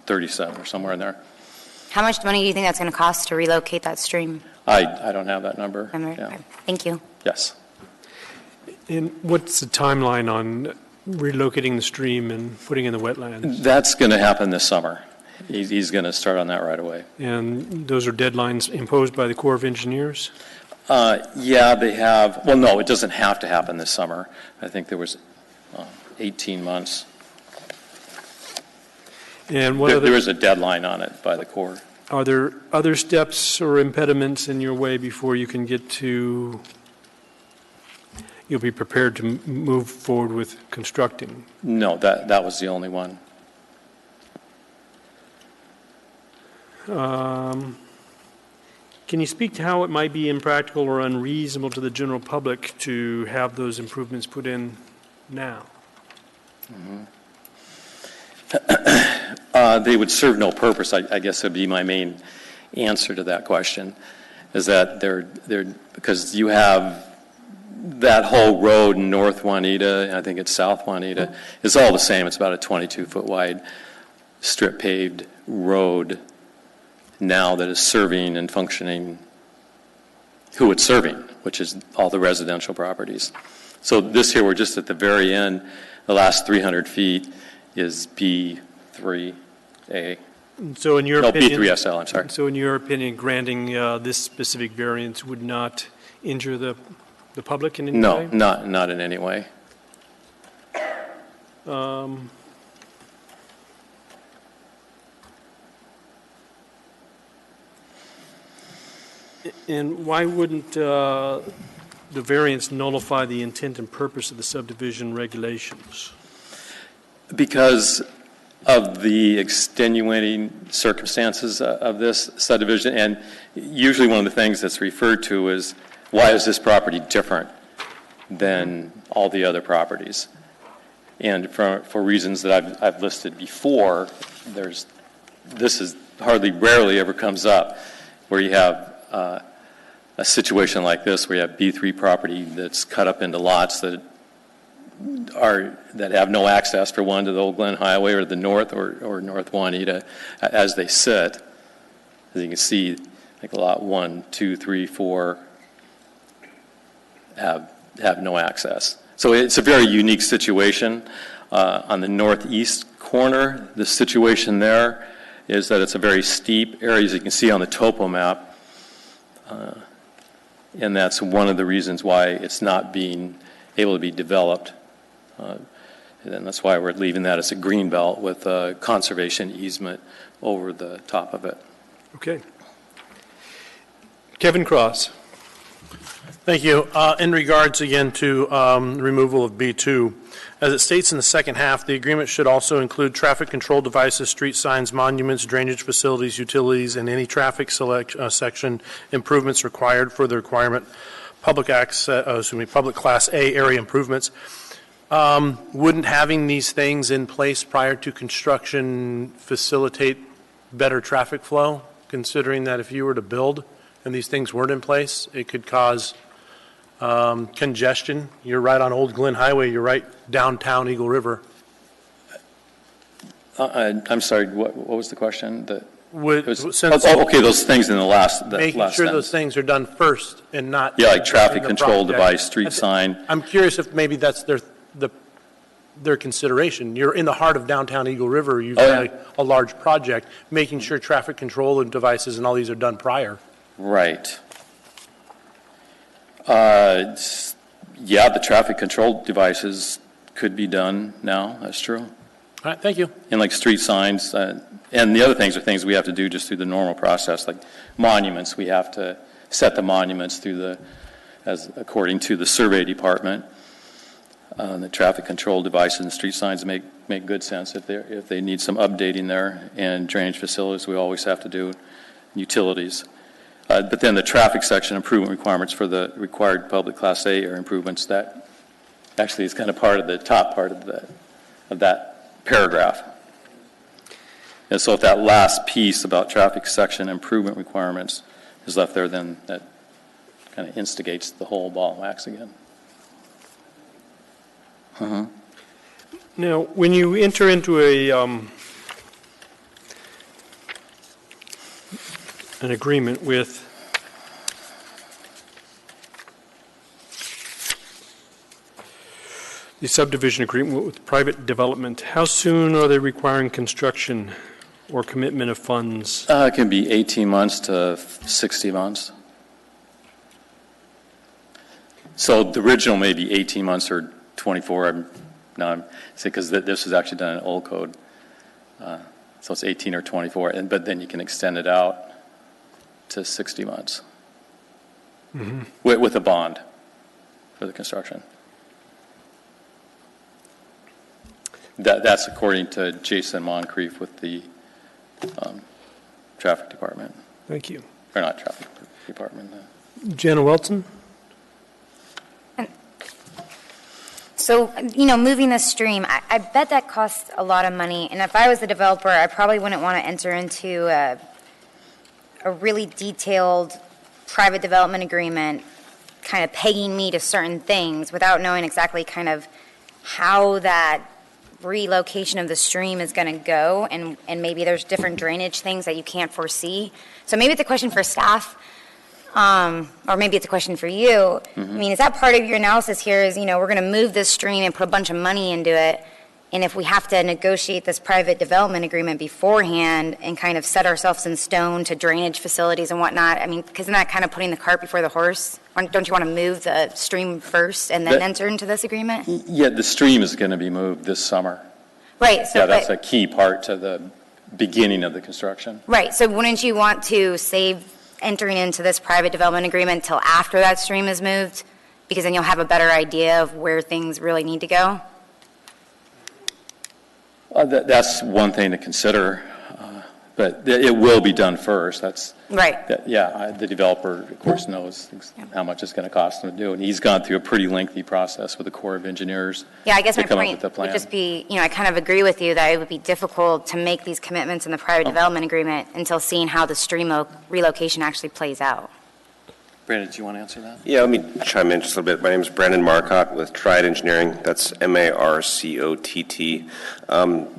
[SPEAKER 11] 37 or somewhere in there.
[SPEAKER 8] How much money do you think that's going to cost to relocate that stream?
[SPEAKER 11] I don't have that number. Yeah.
[SPEAKER 8] Okay. Thank you.
[SPEAKER 11] Yes.
[SPEAKER 1] And what's the timeline on relocating the stream and putting in the wetlands?
[SPEAKER 11] That's going to happen this summer. He's going to start on that right away.
[SPEAKER 1] And those are deadlines imposed by the Corps of Engineers?
[SPEAKER 11] Yeah, they have. Well, no, it doesn't have to happen this summer. I think there was 18 months.
[SPEAKER 1] And
[SPEAKER 11] there is a deadline on it by the Corps.
[SPEAKER 1] Are there other steps or impediments in your way before you can get to, you'll be prepared to move forward with constructing?
[SPEAKER 11] No, that was the only one.
[SPEAKER 1] Can you speak to how it might be impractical or unreasonable to the general public to have those improvements put in now?
[SPEAKER 11] They would serve no purpose, I guess would be my main answer to that question, is that they're because you have that whole road in North Juanita, and I think it's South Juanita, it's all the same. It's about a 22-foot wide strip paved road now that is serving and functioning who it's serving, which is all the residential properties. So this here, we're just at the very end. The last 300 feet is B3A.
[SPEAKER 1] So in your opinion,
[SPEAKER 11] B3SL, I'm sorry.
[SPEAKER 1] So in your opinion, granting this specific variance would not injure the public in any way?
[SPEAKER 11] No, not in any way.
[SPEAKER 1] And why wouldn't the variance nullify the intent and purpose of the subdivision regulations?
[SPEAKER 11] Because of the extenuating circumstances of this subdivision, and usually one of the things that's referred to is, why is this property different than all the other properties. And for reasons that I've listed before, this is rarely ever comes up where you have a situation like this where you have B3 property that's cut up into lots that have no access, for one, to the Old Glen Highway or the north or North Juanita as they sit. As you can see, like lot 1, 2, 3, 4 have no access. So it's a very unique situation. On the northeast corner, the situation there is that it's a very steep area, as you can see on the topo map. And that's one of the reasons why it's not being able to be developed. And that's why we're leaving that as a green belt with a conservation easement over the top of it.
[SPEAKER 1] Okay. Kevin Cross.
[SPEAKER 6] Thank you. In regards, again, to removal of B2, as it states in the second half, the agreement should also include traffic control devices, street signs, monuments, drainage facilities, utilities, and any traffic section improvements required for the requirement public Class A area improvements. Wouldn't having these things in place prior to construction facilitate better traffic flow, considering that if you were to build and these things weren't in place, it could cause congestion? You're right on Old Glen Highway. You're right downtown Eagle River.
[SPEAKER 11] I'm sorry, what was the question?
[SPEAKER 6] Okay,
[SPEAKER 11] those things in the last
[SPEAKER 6] making
[SPEAKER 11] last
[SPEAKER 6] sure
[SPEAKER 11] sentence.
[SPEAKER 6] those things are done first and not.
[SPEAKER 11] Yeah, like traffic control
[SPEAKER 6] project.
[SPEAKER 11] device, street sign.
[SPEAKER 6] I'm curious if maybe that's their consideration. You're in the heart of downtown Eagle River. You've got a large project, making sure traffic control and devices and all these are done prior.
[SPEAKER 11] Right. Yeah, the traffic control devices could be done now. That's true.
[SPEAKER 6] All right, thank you.
[SPEAKER 11] And like street signs, and the other things are things we have to do just through the normal process, like monuments. We have to set the monuments according to the survey department. The traffic control devices and street signs make good sense if they need some updating there. And drainage facilities, we always have to do utilities. But then the traffic section improvement requirements for the required public Class A area improvements, that actually is kind of part of the top part of that paragraph. And so if that last piece about traffic section improvement requirements is left there, then that kind of instigates the whole ball and wax again.
[SPEAKER 1] Now, when you enter into an agreement with the subdivision agreement with private development, how soon are they requiring construction or commitment of funds?
[SPEAKER 11] It can be 18 months to 60 months. So the original may be 18 months or 24. Because this was actually done in old code. So it's 18 or 24, but then you can extend it out to 60 months with a bond for the construction. That's according to Jason Moncrief with the traffic department.
[SPEAKER 1] Thank you.
[SPEAKER 11] Or not traffic department.
[SPEAKER 1] Jana Welton?
[SPEAKER 8] So, moving the stream, I bet that costs a lot of money. And if I was the developer, I probably wouldn't want to enter into a really detailed private development agreement kind of pegging me to certain things without knowing exactly kind of how that relocation of the stream is going to go. And maybe there's different drainage things that you can't foresee. So maybe it's a question for staff. Or maybe it's a question for you. I mean, is that part of your analysis here is, we're going to move this stream and put a bunch of money into it, and if we have to negotiate this private development agreement beforehand and kind of set ourselves in stone to drainage facilities and whatnot, I mean, isn't that kind of putting the cart before the horse? Don't you want to move the stream first and then enter into this agreement?
[SPEAKER 11] Yeah, the stream is going to be moved this summer.
[SPEAKER 8] Right. So,
[SPEAKER 11] yeah, that's a key part to the beginning of the construction.
[SPEAKER 8] Right. So wouldn't you want to save entering into this private development agreement until after that stream is moved, because then you'll have a better idea of where things really need to go?
[SPEAKER 11] That's one thing to consider. But it will be done first. That's
[SPEAKER 8] Right.
[SPEAKER 11] the developer, of course, knows how much it's going to cost him to do, and he's gone through a pretty lengthy process with the Corps of Engineers.
[SPEAKER 8] Yeah, I guess
[SPEAKER 11] to
[SPEAKER 8] my
[SPEAKER 11] come up
[SPEAKER 8] point
[SPEAKER 11] with the plan.
[SPEAKER 8] would just be, I kind of agree with you that it would be difficult to make these commitments in the private development agreement until seeing how the stream relocation actually plays out.
[SPEAKER 11] Brandon, do you want to answer that?
[SPEAKER 12] Yeah, let me chime in just a little bit. My name is Brandon Marcotte with Triad Engineering. That's Marcott.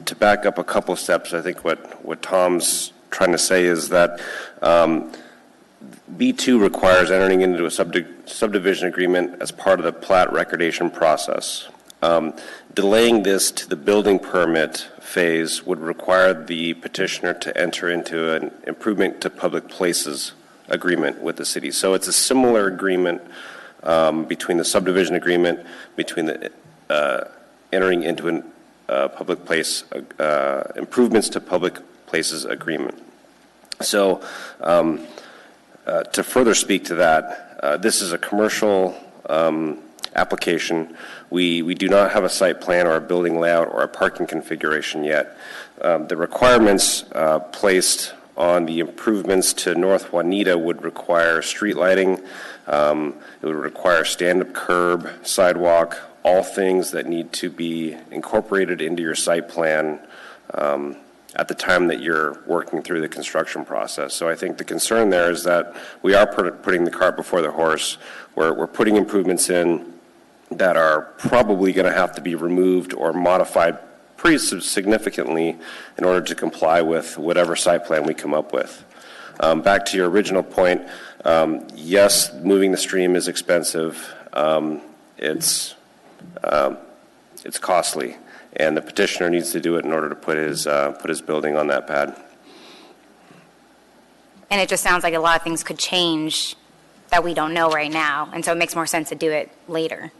[SPEAKER 12] To back up a couple of steps, I think what Tom's trying to say is that B2 requires entering into a subdivision agreement as part of the plat recordation process. Delaying this to the building permit phase would require the petitioner to enter into an improvement to public places agreement with the city. So it's a similar agreement between the subdivision agreement, between the entering into a public place improvements to public places agreement. So to further speak to that, this is a commercial application. We do not have a site plan or a building layout or a parking configuration yet. The requirements placed on the improvements to North Juanita would require street lighting. It would require stand-up curb, sidewalk, all things that need to be incorporated into your site plan at the time that you're working through the construction process. So I think the concern there is that we are putting the cart before the horse. We're putting improvements in that are probably going to have to be removed or modified pretty significantly in order to comply with whatever site plan we come up with. Back to your original point, yes, moving the stream is expensive. It's costly, and the petitioner needs to do it in order to put his building on that pad.
[SPEAKER 8] And it just sounds like a lot of things could change that we don't know right now, and so it makes more sense to do it later.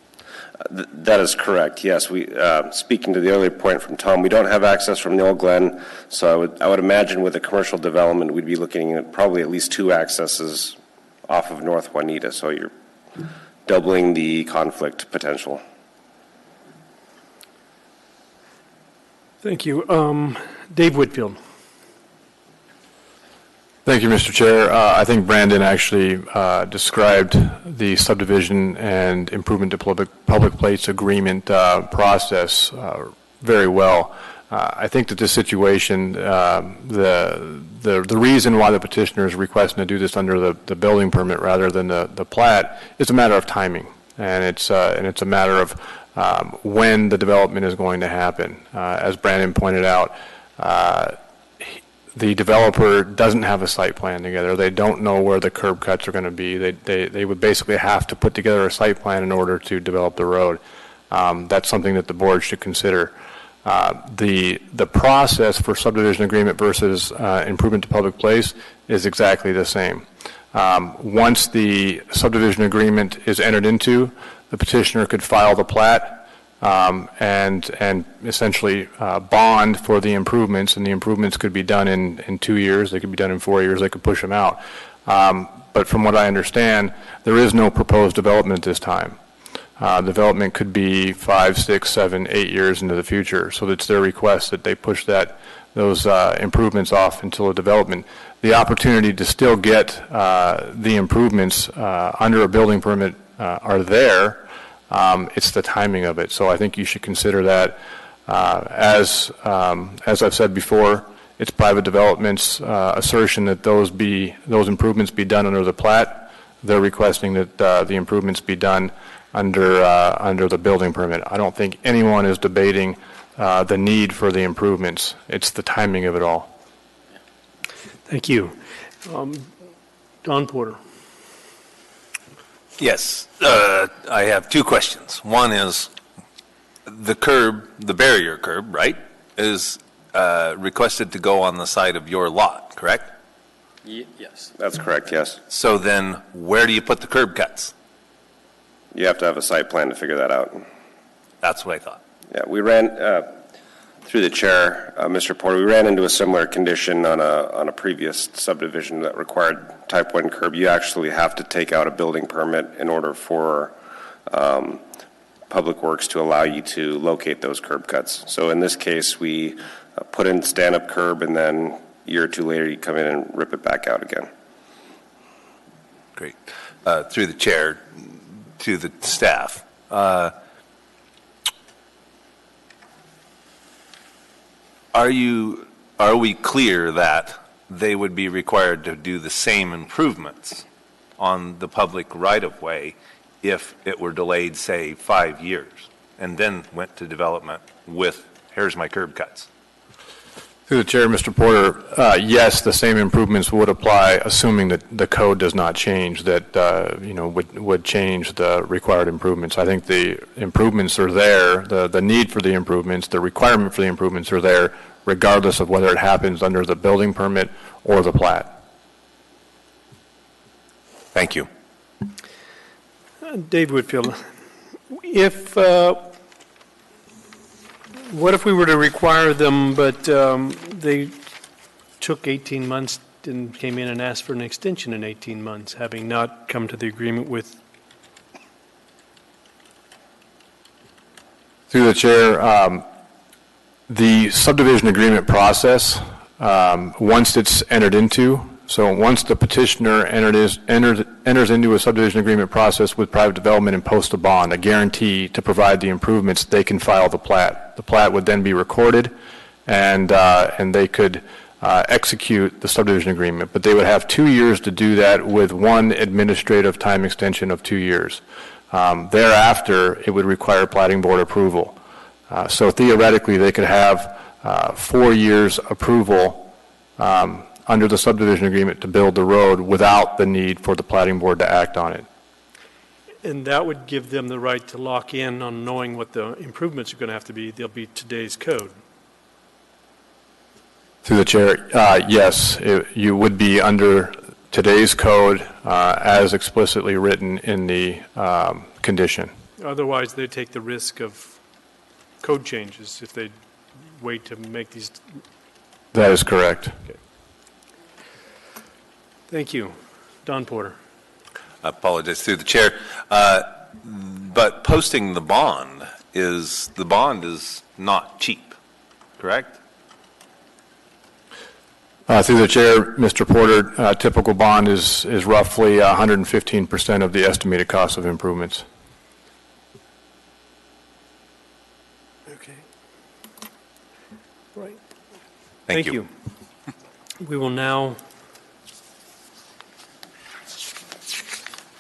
[SPEAKER 12] That is correct, yes. We, speaking to the earlier point from Tom, we don't have access from the Old Glen, so I would imagine with a commercial development, we'd be looking at probably at least 2 accesses off of North Juanita, so you're doubling the conflict potential.
[SPEAKER 1] Thank you. Dave Whitfield.
[SPEAKER 9] Thank you, Mr. Chair. I think Brandon actually described the subdivision and improvement to public place agreement process very well. I think that this situation, the reason why the petitioner is requesting to do this under the building permit rather than the plat is a matter of timing, and it's a matter of when the development is going to happen. As Brandon pointed out, the developer doesn't have a site plan together. They don't know where the curb cuts are going to be. They would basically have to put together a site plan in order to develop the road. That's something that the board should consider. The process for subdivision agreement versus improvement to public place is exactly the same. Once the subdivision agreement is entered into, the petitioner could file the plat and essentially bond for the improvements, and the improvements could be done in 2 years, they could be done in 4 years, they could push them out. But from what I understand, there is no proposed development at this time. Development could be 5, 6, 7, 8 years into the future, so it's their request that they push those improvements off until a development. The opportunity to still get the improvements under a building permit are there. It's the timing of it. So I think you should consider that. As I've said before, it's private development's assertion that those improvements be done under the plat. They're requesting that the improvements be done under the building permit. I don't think anyone is debating the need for the improvements. It's the timing of it all.
[SPEAKER 1] Thank you. Don Porter.
[SPEAKER 5] Yes, I have 2 questions. One is the barrier curb, right, is requested to go on the side of your lot, correct?
[SPEAKER 12] Yes. That's correct, yes.
[SPEAKER 5] So then where do you put the curb cuts?
[SPEAKER 12] You have to have a site plan to figure that out.
[SPEAKER 5] That's what I thought.
[SPEAKER 12] Yeah, we ran, through the chair, Mr. Porter, we ran into a similar condition on a previous subdivision that required type 1 curb. You actually have to take out a building permit in order for Public Works to allow you to locate those curb cuts. So in this case, we put in stand-up curb and then year or two later, you come in and rip it back out again.
[SPEAKER 5] Great. Through the chair to the staff. Are we clear that they would be required to do the same improvements on the public right-of-way if it were delayed, say, 5 years, and then went to development with, here's my curb cuts?
[SPEAKER 9] Through the chair, Mr. Porter, yes, the same improvements would apply, assuming that the code does not change, that, would change the required improvements. I think the improvements are there, the need for the improvements, the requirement for the improvements are there, regardless of whether it happens under the building permit or the plat.
[SPEAKER 5] Thank you.
[SPEAKER 1] Dave Whitfield, what if we were to require them, but they took 18 months and came in and asked for an extension in 18 months, having not come to the agreement with?
[SPEAKER 9] Through the chair, the subdivision agreement process, once it's entered into, so once the petitioner enters into a subdivision agreement process with private development and posts a bond, a guarantee to provide the improvements, they can file the plat. The plat would then be recorded, and they could execute the subdivision agreement. But they would have 2 years to do that with one administrative time extension of 2 years. Thereafter, it would require Platting Board approval. So theoretically, they could have 4 years approval under the subdivision agreement to build the road without the need for the Platting Board to act on it.
[SPEAKER 1] And that would give them the right to lock in on knowing what the improvements are going to have to be. They'll be today's code.
[SPEAKER 9] Through the chair, yes, you would be under today's code as explicitly written in the condition.
[SPEAKER 1] Otherwise, they take the risk of code changes if they wait to make these.
[SPEAKER 9] That is correct.
[SPEAKER 1] Okay. Thank you. Don Porter.
[SPEAKER 5] I apologize through the chair. But posting the bond is not cheap, correct?
[SPEAKER 9] Through the chair, Mr. Porter, typical bond is roughly 115% of the estimated cost of improvements.
[SPEAKER 1] Okay. Right.
[SPEAKER 5] Thank you.
[SPEAKER 1] We will now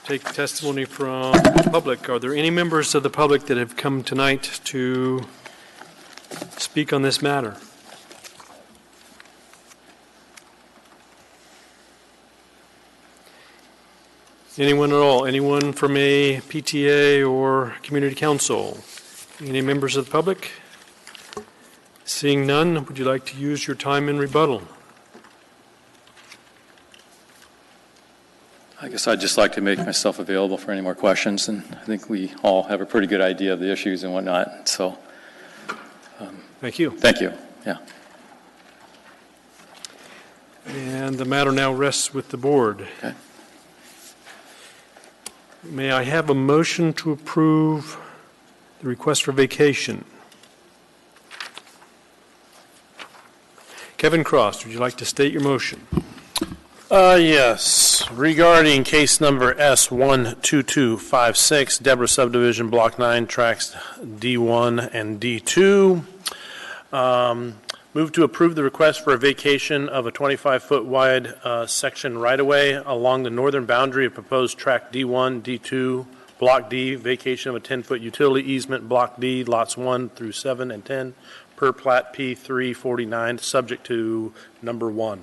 [SPEAKER 1] take testimony from the public. Are there any members of the public that have come tonight to speak on this matter? Anyone at all? Anyone from a PTA or community council? Any members of the public? Seeing none, would you like to use your time in rebuttal?
[SPEAKER 11] I guess I'd just like to make myself available for any more questions, and I think we all have a pretty good idea of the issues and whatnot, so.
[SPEAKER 1] Thank you.
[SPEAKER 11] Thank you, yeah.
[SPEAKER 1] And the matter now rests with the board.
[SPEAKER 11] Okay.
[SPEAKER 1] May I have a motion to approve the request for vacation? Kevin Cross, would you like to state your motion?
[SPEAKER 6] Yes. Regarding case number S12256, Deborah Subdivision, Block 9, Tracks D1 and D2. Move to approve the request for a vacation of a 25-foot wide section right-of-way along the northern boundary of proposed Track D1, D2, Block D, vacation of a 10-foot utility easement, Block D, lots 1 through 7 and 10, per plat P349, subject to number 1.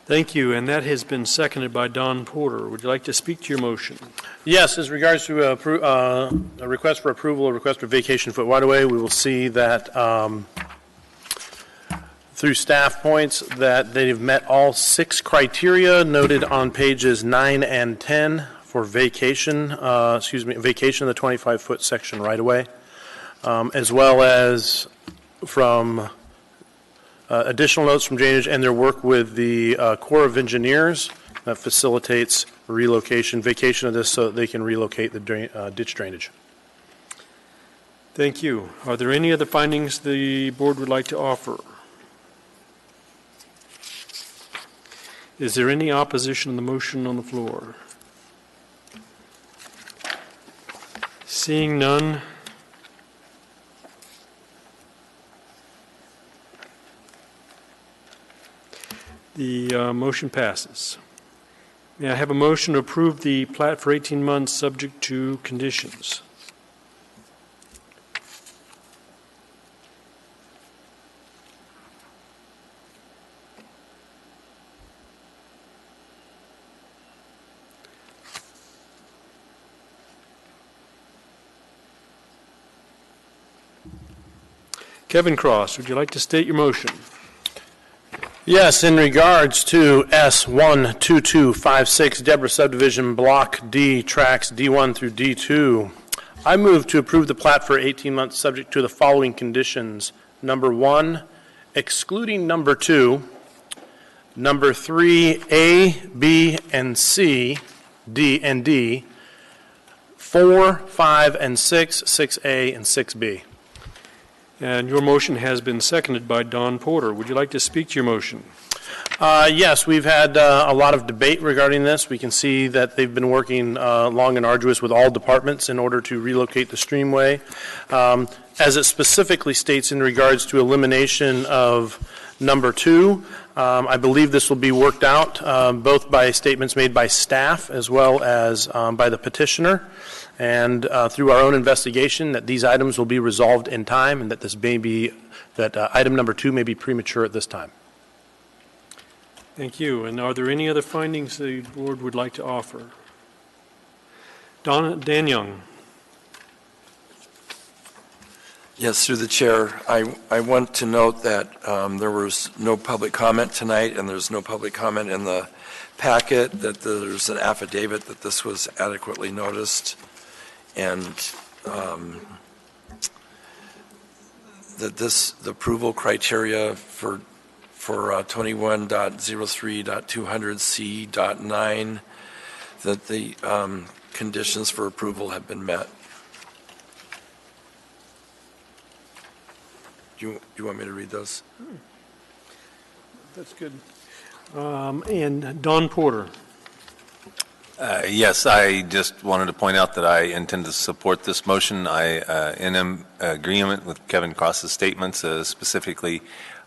[SPEAKER 1] Thank you, and that has been seconded by Don Porter. Would you like to speak to your motion?
[SPEAKER 6] Yes, as regards to a request for approval, a request for vacation foot right-of-way, we will see that through staff points that they've met all 6 criteria noted on pages 9 and 10 for vacation, vacation of the 25-foot section right-of-way, as well as from additional notes from drainage and their work with the Corps of Engineers that facilitates vacation of this so that they can relocate the ditch drainage.
[SPEAKER 1] Thank you. Are there any other findings the board would like to offer? Is there any opposition to the motion on the floor? Seeing none, the motion passes. May I have a motion to approve the plat for 18 months subject to conditions? Kevin Cross, would you like to state your motion?
[SPEAKER 6] Yes, in regards to S12256 Deborah Subdivision Block D, Tracks D1 through D2, I move to approve the plat for 18 months subject to the following conditions. Number 1, excluding number 2, number 3, A, B, and C, D, and D, 4, 5, and 6, 6A, and 6B.
[SPEAKER 1] And your motion has been seconded by Don Porter. Would you like to speak to your motion?
[SPEAKER 6] Yes, we've had a lot of debate regarding this. We can see that they've been working long and arduous with all departments in order to relocate the streamway. As it specifically states in regards to elimination of number 2, I believe this will be worked out both by statements made by staff as well as by the petitioner, and through our own investigation that these items will be resolved in time, and that this may be, that item number 2 may be premature at this time.
[SPEAKER 1] Thank you. And are there any other findings the board would like to offer? Dan Young.
[SPEAKER 3] Yes, through the chair, I want to note that there was no public comment tonight, and there's no public comment in the packet, that there's an affidavit that this was adequately noticed, and that the approval criteria for 21.03.200C.9, that the conditions for approval have been met. Do you want me to read those?
[SPEAKER 1] That's good. And Don Porter.
[SPEAKER 5] Yes, I just wanted to point out that I intend to support this motion. I am in agreement with Kevin Cross's statements, specifically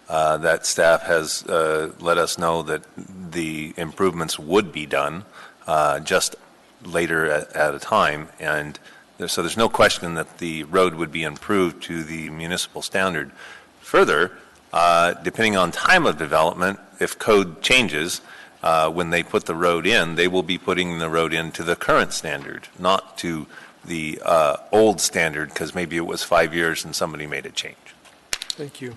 [SPEAKER 5] that staff has let us know that the improvements would be done just later at a time, and so there's no question that the road would be improved to the municipal standard. Further, depending on time of development, if code changes, when they put the road in, they will be putting the road into the current standard, not to the old standard, because maybe it was 5 years and somebody made a change.
[SPEAKER 1] Thank you.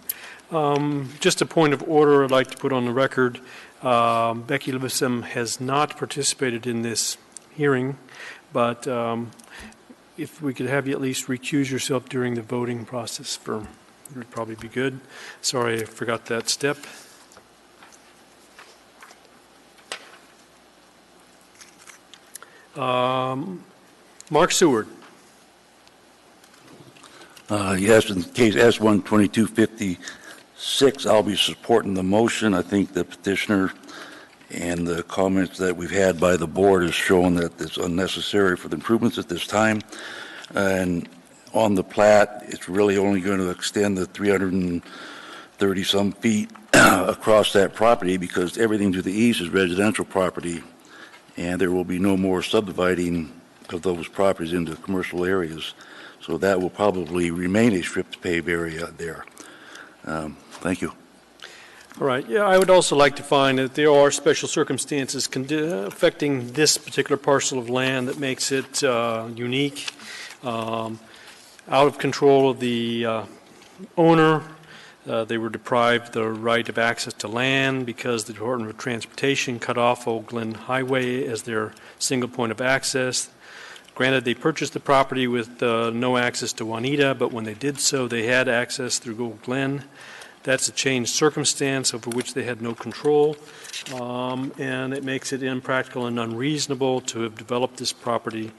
[SPEAKER 1] Just a point of order I'd like to put on the record. Becky Levison has not participated in this hearing, but if we could have you at least recuse yourself during the voting process, it would probably be good. Sorry, I forgot that step. Mark Seward.
[SPEAKER 7] Yes, in case S12256, I'll be supporting the motion. I think the petitioner and the comments that we've had by the board has shown that it's unnecessary for the improvements at this time. And on the plat, it's really only going to extend the 330 some feet across that property, because everything to the east is residential property, and there will be no more subdividing of those properties into commercial areas. So that will probably remain a strip pave area there. Thank you.
[SPEAKER 1] All right. Yeah, I would also like to find that there are special circumstances affecting this particular parcel of land that makes it unique, out of control of the owner. They were deprived the right of access to land because the Department of Transportation cut off Old Glen Highway as their single point of access. Granted, they purchased the property with no access to Juanita, but when they did so, they had access through Old Glen. That's a changed circumstance over which they had no control, and it makes it impractical and unreasonable to have developed this property.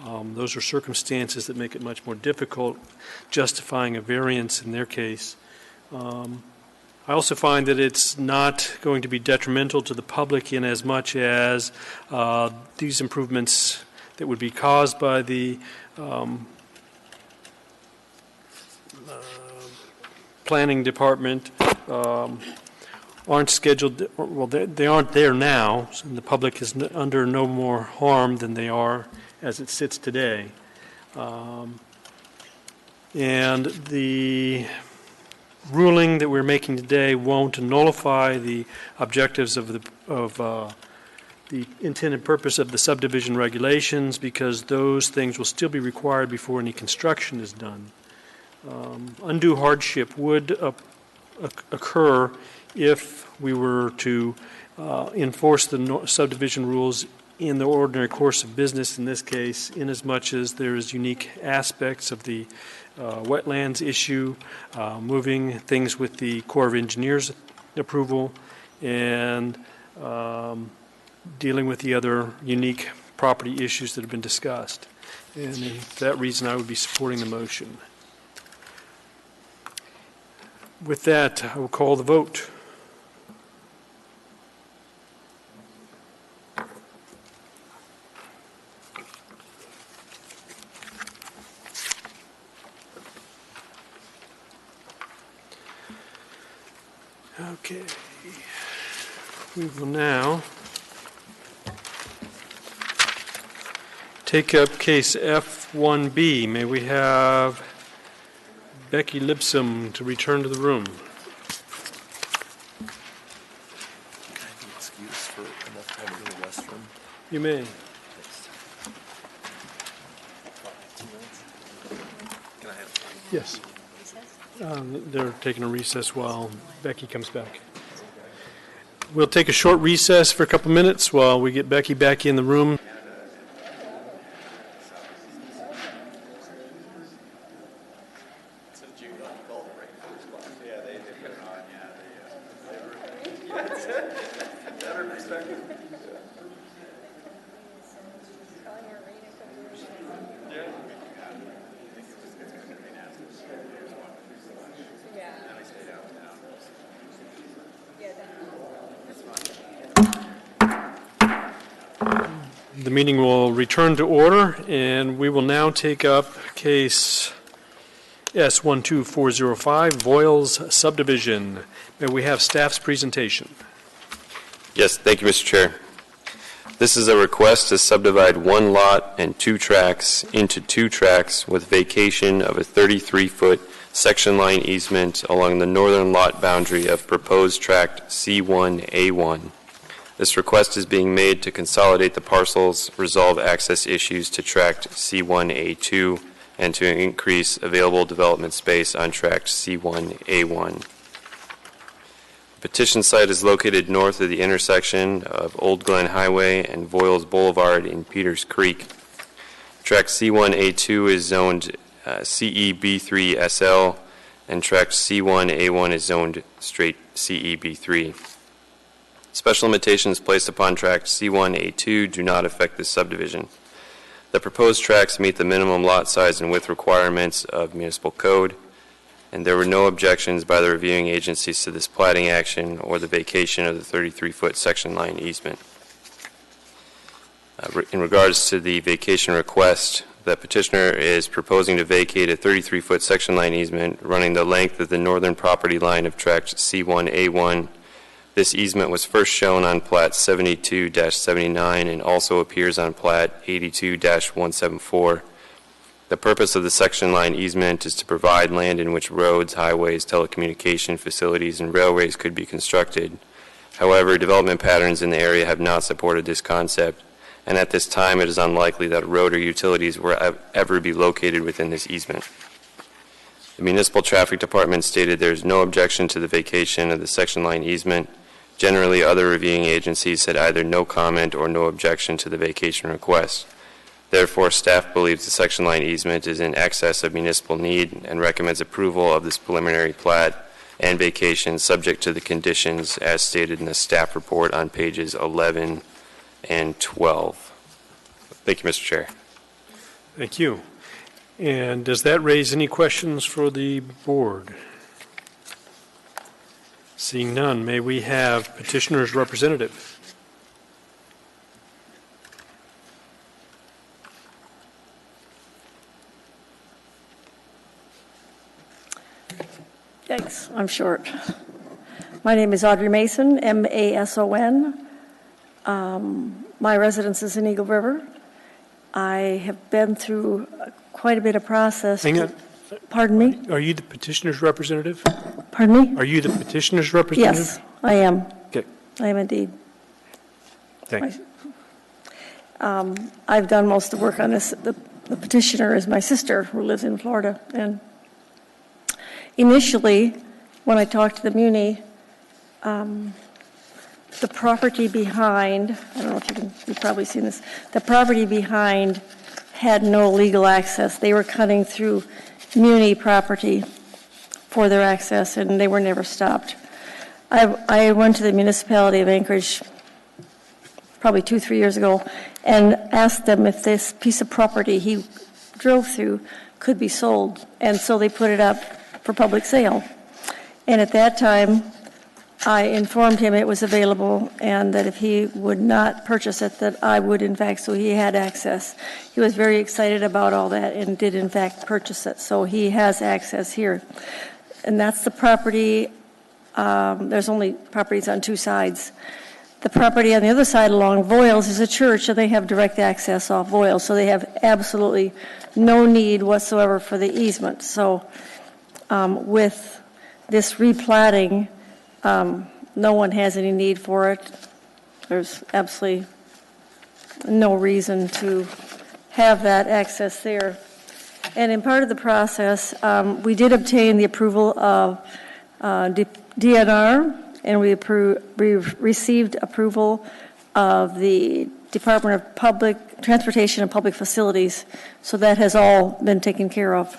[SPEAKER 1] Those are circumstances that make it much more difficult, justifying a variance in their case. I I also find that it's not going to be detrimental to the public in as much as these improvements that would be caused by the planning department aren't scheduled, well, they aren't there now, and the public is under no more harm than they are as it sits today. And the ruling that we're making today won't nullify the objectives of the intended purpose of the subdivision regulations, because those things will still be required before any construction is done. Undue hardship would occur if we were to enforce the subdivision rules in the ordinary course of business, in this case, in as much as there is unique aspects of the wetlands issue, moving things with the Corps of Engineers approval, and dealing with the other unique property issues that have been discussed. And for that reason, I would be supporting the motion. With that, I will call the vote. Okay. We will now take up case F1B. May we have Becky Lipsum to return to the room.
[SPEAKER 3] Can I be excused for enough time to go to the restroom?
[SPEAKER 1] You may.
[SPEAKER 3] Can I have
[SPEAKER 1] Yes. They're taking a recess while Becky comes back. We'll take a short recess for a couple minutes while we get Becky back in the room. The meeting will return to order, and we will now take up case S12405, Voiles subdivision. May we have staff's presentation?
[SPEAKER 13] Yes, thank you, Mr. Chair. This is a request to subdivide one lot and 2 tracts into 2 tracts with vacation of a 33-foot section line easement along the northern lot boundary of proposed tract C1A1. This request is being made to consolidate the parcels, resolve access issues to tract C1A2, and to increase available development space on tract C1A1. The petition site is located north of the intersection of Old Glen Highway and Voiles Boulevard in Peters Creek. Tract C1A2 is zoned CEB3SL, and tract C1A1 is zoned straight CEB3. Special limitations placed upon tract C1A2 do not affect this subdivision. The proposed tracts meet the minimum lot size and width requirements of municipal code, and there were no objections by the reviewing agencies to this platting action or the vacation of the 33-foot section line easement. In regards to the vacation request, the petitioner is proposing to vacate a 33-foot section line easement running the length of the northern property line of tract C1A1. This easement was first shown on Plat 72-79 and also appears on Plat 82-174. The purpose of the section line easement is to provide land in which roads, highways, telecommunication facilities, and railways could be constructed. However, development patterns in the area have not supported this concept, and at this time it is unlikely that road or utilities will ever be located within this easement. The Municipal Traffic Department stated there is no objection to the vacation of the section line easement. Generally, other reviewing agencies said either no comment or no objection to the vacation request. Therefore, staff believes the section line easement is in excess of municipal need and recommends approval of this preliminary plat and vacation subject to the conditions as stated in the staff report on pages 11 and 12. Thank you, Mr. Chair.
[SPEAKER 1] Thank you. And does that raise any questions for the board? Seeing none, may we have petitioner's representative?
[SPEAKER 14] Yikes, I'm short. My name is Audrey Mason, M-A-S-O-N. My residence is in Eagle River. I have been through quite a bit of process.
[SPEAKER 1] Hang on.
[SPEAKER 14] Pardon me?
[SPEAKER 1] Are you the petitioner's representative?
[SPEAKER 14] Pardon me?
[SPEAKER 1] Are you the petitioner's representative?
[SPEAKER 14] Yes, I am.
[SPEAKER 1] Okay.
[SPEAKER 14] I am indeed.
[SPEAKER 1] Thanks.
[SPEAKER 14] I've done most of the work on this. The petitioner is my sister who lives in Florida. And initially, when I talked to the Muni, the property behind, I don't know if you've probably seen this, the property behind had no legal access. They were cutting through Muni property for their access, and they were never stopped. I went to the municipality of Anchorage probably 2-3 years ago and asked them if this piece of property he drove through could be sold, and so they put it up for public sale. And at that time, I informed him it was available and that if he would not purchase it, that I would, in fact, so he had access. He was very excited about all that and did, in fact, purchase it. So he has access here. And that's the property. There's only properties on two sides. The property on the other side along Voiles is a church, and they have direct access off Voiles. So they have absolutely no need whatsoever for the easement. So with this replatting, no one has any need for it. There's absolutely no reason to have that access there. And in part of the process, we did obtain the approval of DNR, and we received approval of the Department of Public Transportation and Public Facilities. So that has all been taken care of.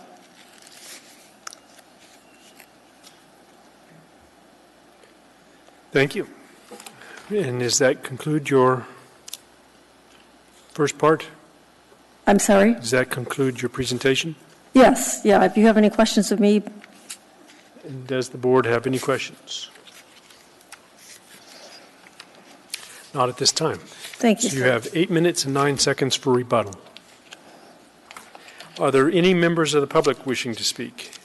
[SPEAKER 1] Thank you. And does that conclude your first part?
[SPEAKER 14] I'm sorry?
[SPEAKER 1] Does that conclude your presentation?
[SPEAKER 14] Yes, yeah, if you have any questions of me.
[SPEAKER 1] And does the board have any questions? Not at this time.
[SPEAKER 14] Thank you,
[SPEAKER 1] So you
[SPEAKER 14] sir.
[SPEAKER 1] have 8 minutes and 9 seconds for rebuttal. Are there any members of the public wishing to speak?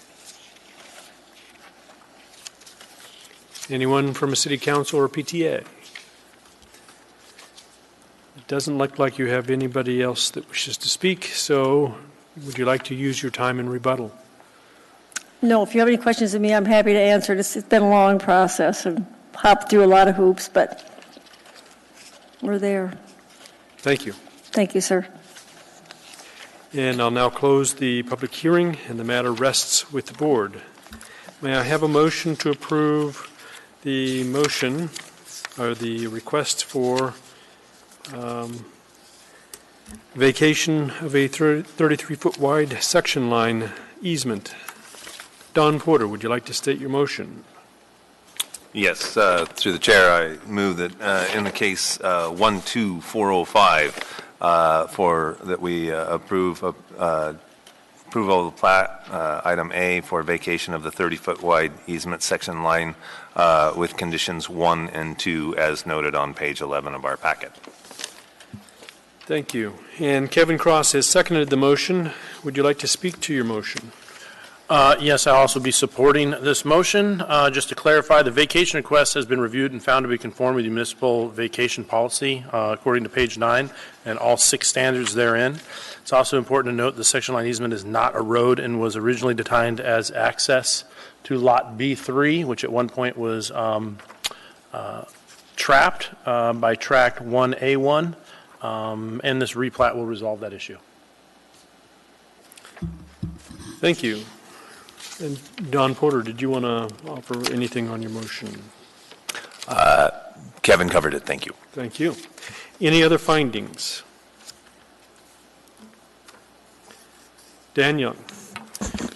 [SPEAKER 1] Anyone from a city council or PTA? It doesn't look like you have anybody else that wishes to speak, so would you like to use your time in rebuttal?
[SPEAKER 14] No, if you have any questions of me, I'm happy to answer. It's been a long process and hopped through a lot of hoops, but we're there.
[SPEAKER 1] Thank you.
[SPEAKER 14] Thank you, sir.
[SPEAKER 1] And I'll now close the public hearing, and the matter rests with the board. May I have a motion to approve the motion, or the request for vacation of a 33-foot wide section line easement? Don Porter, would you like to state your motion?
[SPEAKER 5] Yes, through the chair, I move that in the case 12405, that we approve approval of the plat, item A, for vacation of the 30-foot wide easement section line with conditions 1 and 2 as noted on page 11 of our packet.
[SPEAKER 1] Thank you. And Kevin Cross has seconded the motion. Would you like to speak to your motion?
[SPEAKER 6] Yes, I'll also be supporting this motion. Just to clarify, the vacation request has been reviewed and found to be conform with the municipal vacation policy, according to page 9, and all 6 standards therein. It's also important to note the section line easement is not a road and was originally designed as access to Lot B3, which at one point was trapped by Tract 1A1, and this replat will resolve that issue.
[SPEAKER 1] Thank you. And Don Porter, did you want to offer anything on your motion?
[SPEAKER 5] Kevin covered it. Thank you.
[SPEAKER 1] Thank you. Any other findings? Dan Young.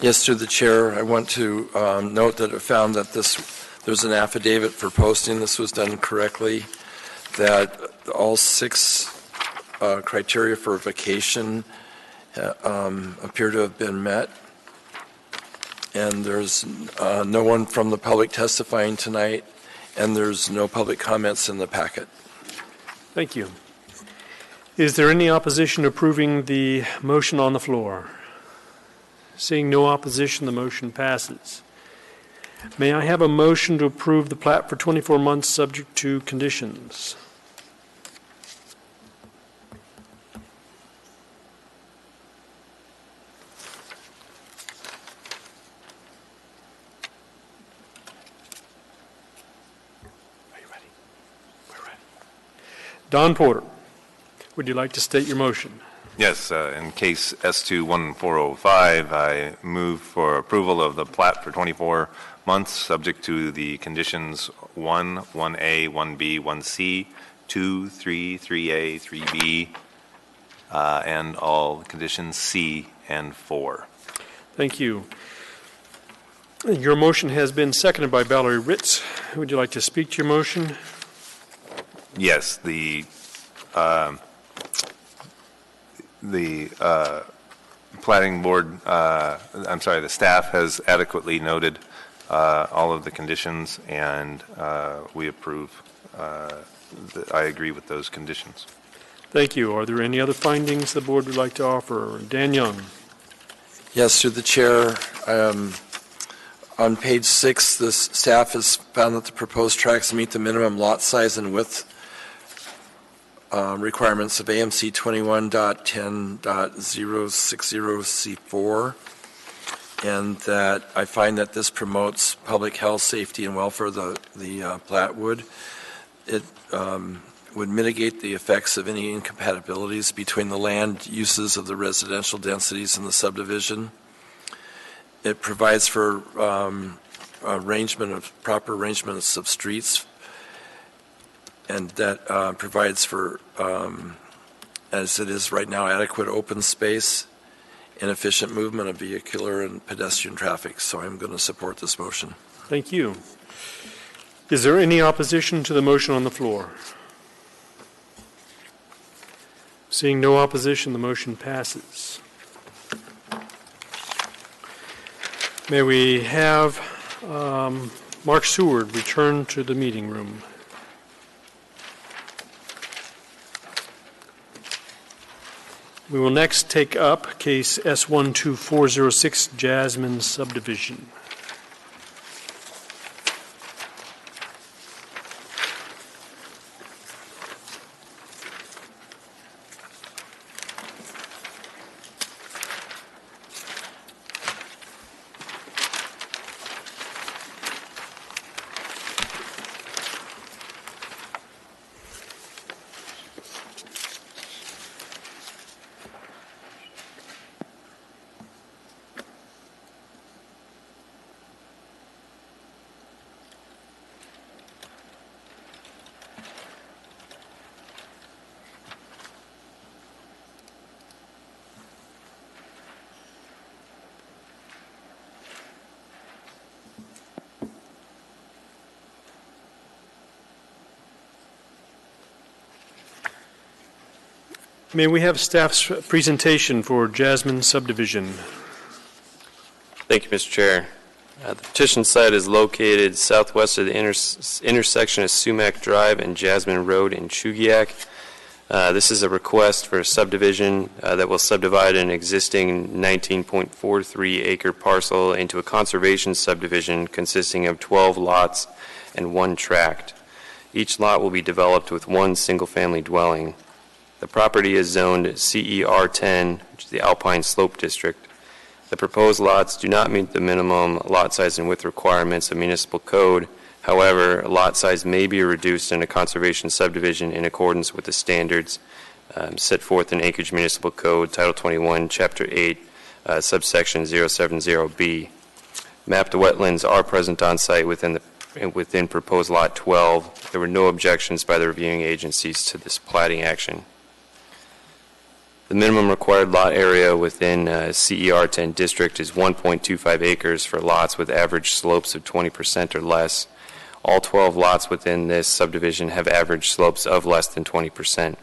[SPEAKER 3] Yes, through the chair, I want to note that I found that there's an affidavit for posting. This was done correctly, that all 6 criteria for vacation appear to have been met. And there's no one from the public testifying tonight. And there's no public comments in the packet.
[SPEAKER 1] Thank you. Is there any opposition to approving the motion on the floor? Seeing no opposition, the motion passes. May I have a motion to approve the plat for 24 months subject to conditions? Are you ready? We're ready. Don Porter, would you like to state your motion?
[SPEAKER 5] Yes, in case S21405, I move for approval of the plat for 24 months, subject to the conditions 1, 1A, 1B, 1C, 2, 3, 3A, 3B, and all conditions C and 4.
[SPEAKER 1] Thank you. Your motion has been seconded by Valerie Ritz. Would you like to speak to your motion?
[SPEAKER 5] Yes, the Platting Board, the staff has adequately noted all of the conditions, and we approve. I agree with those conditions.
[SPEAKER 1] Thank you. Are there any other findings the board would like to offer? Dan Young.
[SPEAKER 3] Yes, through the chair. On page 6, the staff has found that the proposed tracts meet the minimum lot size and width requirements of AMC 21.10.060C4, and that I find that this promotes public health, safety, and welfare of the plat would. It would mitigate the effects of any incompatibilities between the land uses of the residential densities in the subdivision. It provides for proper arrangements of streets, and that provides for, as it is right now, adequate open space and efficient movement of vehicular and pedestrian traffic. So I'm going to support this motion.
[SPEAKER 1] Thank you. Is there any opposition to the motion on the floor? Seeing no opposition, the motion passes. May we have Mark Seward return to the meeting room. We will next take up case S12406, Jasmine Subdivision. May we have staff's presentation for Jasmine Subdivision?
[SPEAKER 13] Thank you, Mr. Chair. The petition site is located southwest of the intersection of Sumac Drive and Jasmine Road in Chugiak. This is a request for a subdivision that will subdivide an existing 19.43 acre parcel into a conservation subdivision consisting of 12 lots and 1 tract. Each lot will be developed with 1 single-family dwelling. The property is zoned CER10, which is the Alpine Slope District. The proposed lots do not meet the minimum lot size and width requirements of municipal code. However, lot size may be reduced in a conservation subdivision in accordance with the standards set forth in Acreage Municipal Code, Title 21, Chapter 8, subsection 070B. Mapped wetlands are present on site within proposed Lot 12. There were no objections by the reviewing agencies to this platting action. The minimum required lot area within CER10 district is 1.25 acres for lots with average slopes of 20% or less. All 12 lots within this subdivision have average slopes of less than 20%.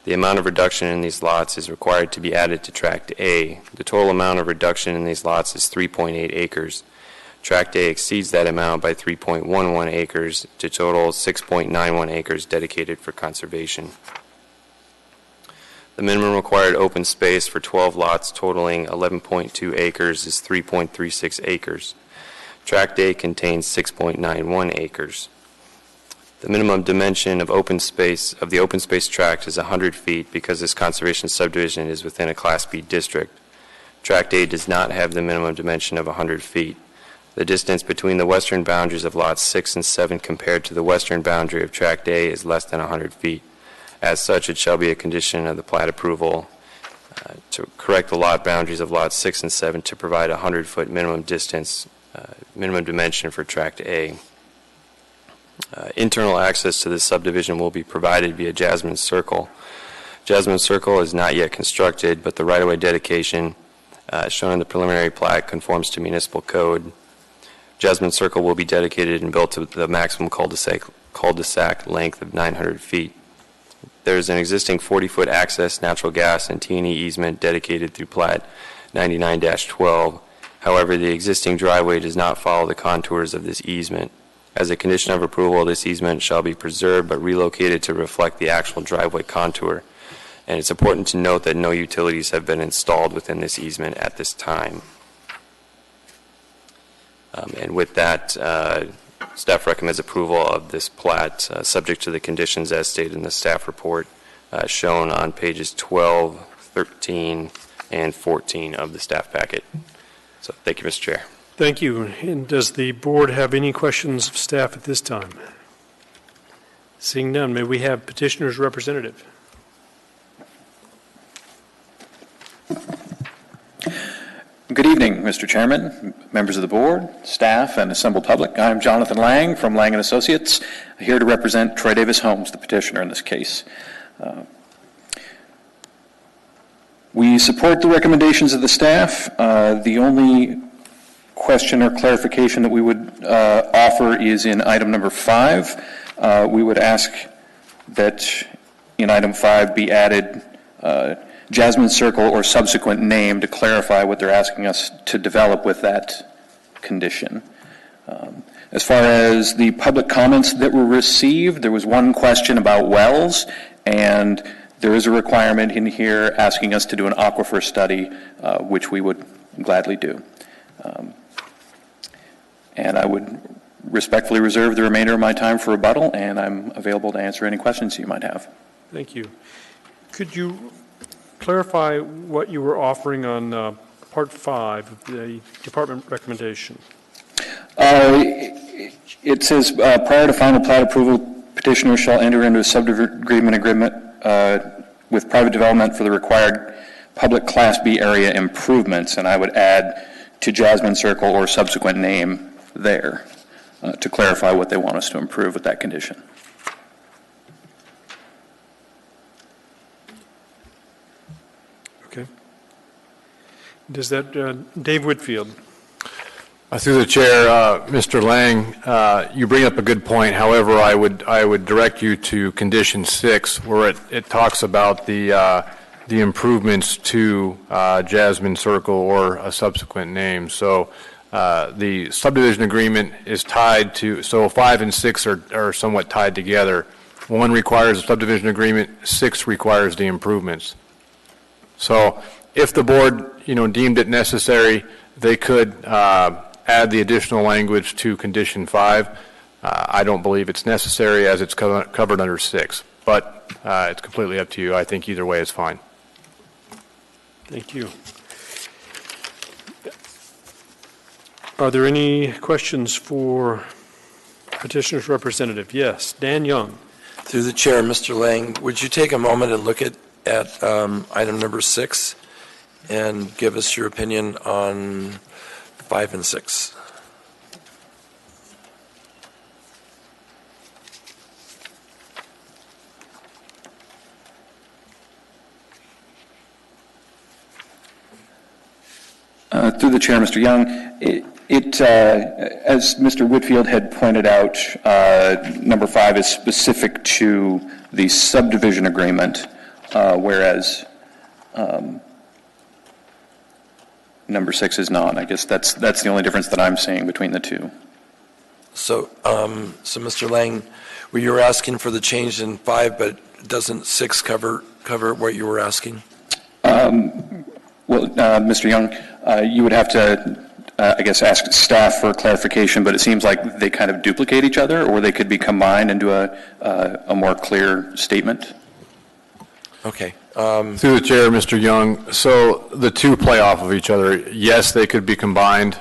[SPEAKER 13] The amount of reduction in these lots is required to be added to Tract A. The total amount of reduction in these lots is 3.8 acres. Tract A exceeds that amount by 3.11 acres to total 6.91 acres dedicated for conservation. The minimum required open space for 12 lots totaling 11.2 acres is 3.36 acres. Tract A contains 6.91 acres. The minimum dimension of the open space tract is 100 feet because this conservation subdivision is within a Class B district. Tract A does not have the minimum dimension of 100 feet. The distance between the western boundaries of lots 6 and 7 compared to the western boundary of Tract A is less than 100 feet. As such, it shall be a condition of the plat approval to correct the lot boundaries of lots 6 and 7 to provide a 100-foot minimum dimension for Tract A. Internal access to this subdivision will be provided via Jasmine Circle. Jasmine Circle is not yet constructed, but the right-of-way dedication shown in the preliminary plat conforms to municipal code. Jasmine Circle will be dedicated and built to the maximum cul-de-sac length of 900 feet. There is an existing 40-foot access natural gas and T&E easement dedicated through Plat 99-12. However, the existing driveway does not follow the contours of this easement. As a condition of approval, this easement shall be preserved but relocated to reflect the actual driveway contour. And it's important to note that no utilities have been installed within this easement at this time. And with that, staff recommends approval of this plat, subject to the conditions as stated in the staff report shown on pages 12, 13, and 14 of the staff packet. So thank you, Mr. Chair.
[SPEAKER 1] Thank you. And does the board have any questions of staff at this time? Seeing none, may we have petitioner's representative?
[SPEAKER 11] Good evening, Mr. Chairman, members of the board, staff, and assembled public. I'm Jonathan Lang from Lang & Associates, here to represent Troy Davis Homes, the petitioner in this case. We support the recommendations of the staff. The only question or clarification that we would offer is in item number 5. We would ask that in item 5 be added Jasmine Circle or subsequent name to clarify what they're asking us to develop with that condition. As far as the public comments that were received, there was one question about wells, and there is a requirement in here asking us to do an aquifer study, which we would gladly do. And I would respectfully reserve the remainder of my time for rebuttal, and I'm available to answer any questions you might have.
[SPEAKER 1] Thank you. Could you clarify what you were offering on Part 5 of the department recommendation?
[SPEAKER 11] It says, prior to final plat approval, petitioner shall enter into a subdivision agreement with private development for the required public Class B area improvements, and I would add to Jasmine Circle or subsequent name there to clarify what they want us to improve with that condition.
[SPEAKER 1] Okay. Does that, Dave Whitfield?
[SPEAKER 9] Through the chair, Mr. Lang, you bring up a good point. However, I would direct you to condition 6, where it talks about the improvements to Jasmine Circle or a subsequent name. So the subdivision agreement is tied to, so 5 and 6 are somewhat tied together. 1 requires a subdivision agreement, 6 requires the improvements. So if the board, deemed it necessary, they could add the additional language to condition 5. I don't believe it's necessary as it's covered under 6, but it's completely up to you. I think either way is fine.
[SPEAKER 1] Thank you. Are there any questions for petitioner's representative? Yes, Dan Young.
[SPEAKER 3] Through the chair, Mr. Lang, would you take a moment and look at item number 6 and give us your opinion on 5 and 6?
[SPEAKER 11] Through the chair, Mr. Young, as Mr. Whitfield had pointed out, number 5 is specific to the subdivision agreement, whereas number 6 is not. I guess that's the only difference that I'm seeing between the two.
[SPEAKER 3] So, Mr. Lang, you were asking for the change in 5, but doesn't 6 cover what you were asking?
[SPEAKER 11] Well, Mr. Young, you would have to, I guess, ask staff for clarification, but it seems like they kind of duplicate each other, or they could be combined into a more clear statement.
[SPEAKER 3] Okay.
[SPEAKER 9] Through the chair, Mr. Young, so the two play off of each other. Yes, they could be combined.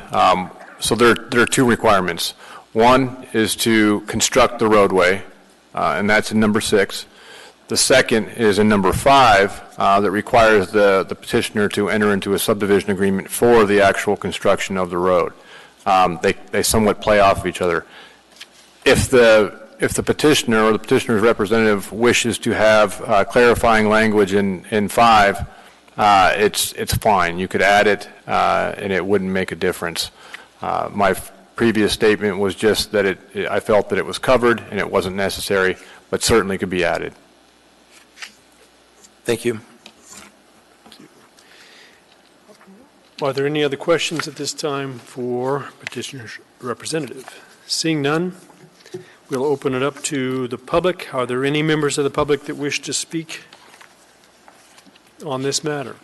[SPEAKER 9] So there are two requirements. One is to construct the roadway, and that's in number 6. The second is in number 5 that requires the petitioner to enter into a subdivision agreement for the actual construction of the road. They somewhat play off of each other. If the petitioner or the petitioner's representative wishes to have clarifying language in 5, it's fine. You could add it, and it wouldn't make a difference. My previous statement was just that I felt that it was covered and it wasn't necessary, but certainly could be added.
[SPEAKER 3] Thank you.
[SPEAKER 1] Are there any other questions at this time for petitioner's representative? Seeing none, we'll open it up to the public. Are there any members of the public that wish to speak on this matter?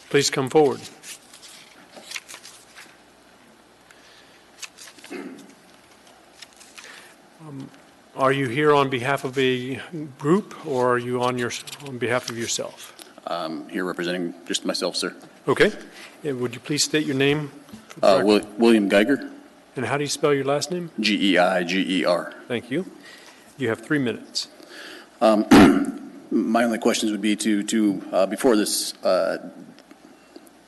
[SPEAKER 1] Please come forward. Are you here on behalf of a group, or are you on behalf of yourself?
[SPEAKER 15] Here representing just myself, sir.
[SPEAKER 1] Okay. Would you please state your name?
[SPEAKER 15] William Geiger.
[SPEAKER 1] And how do you spell your last name?
[SPEAKER 15] Geiger.
[SPEAKER 1] Thank you. You have 3 minutes.
[SPEAKER 15] My only questions would be to before this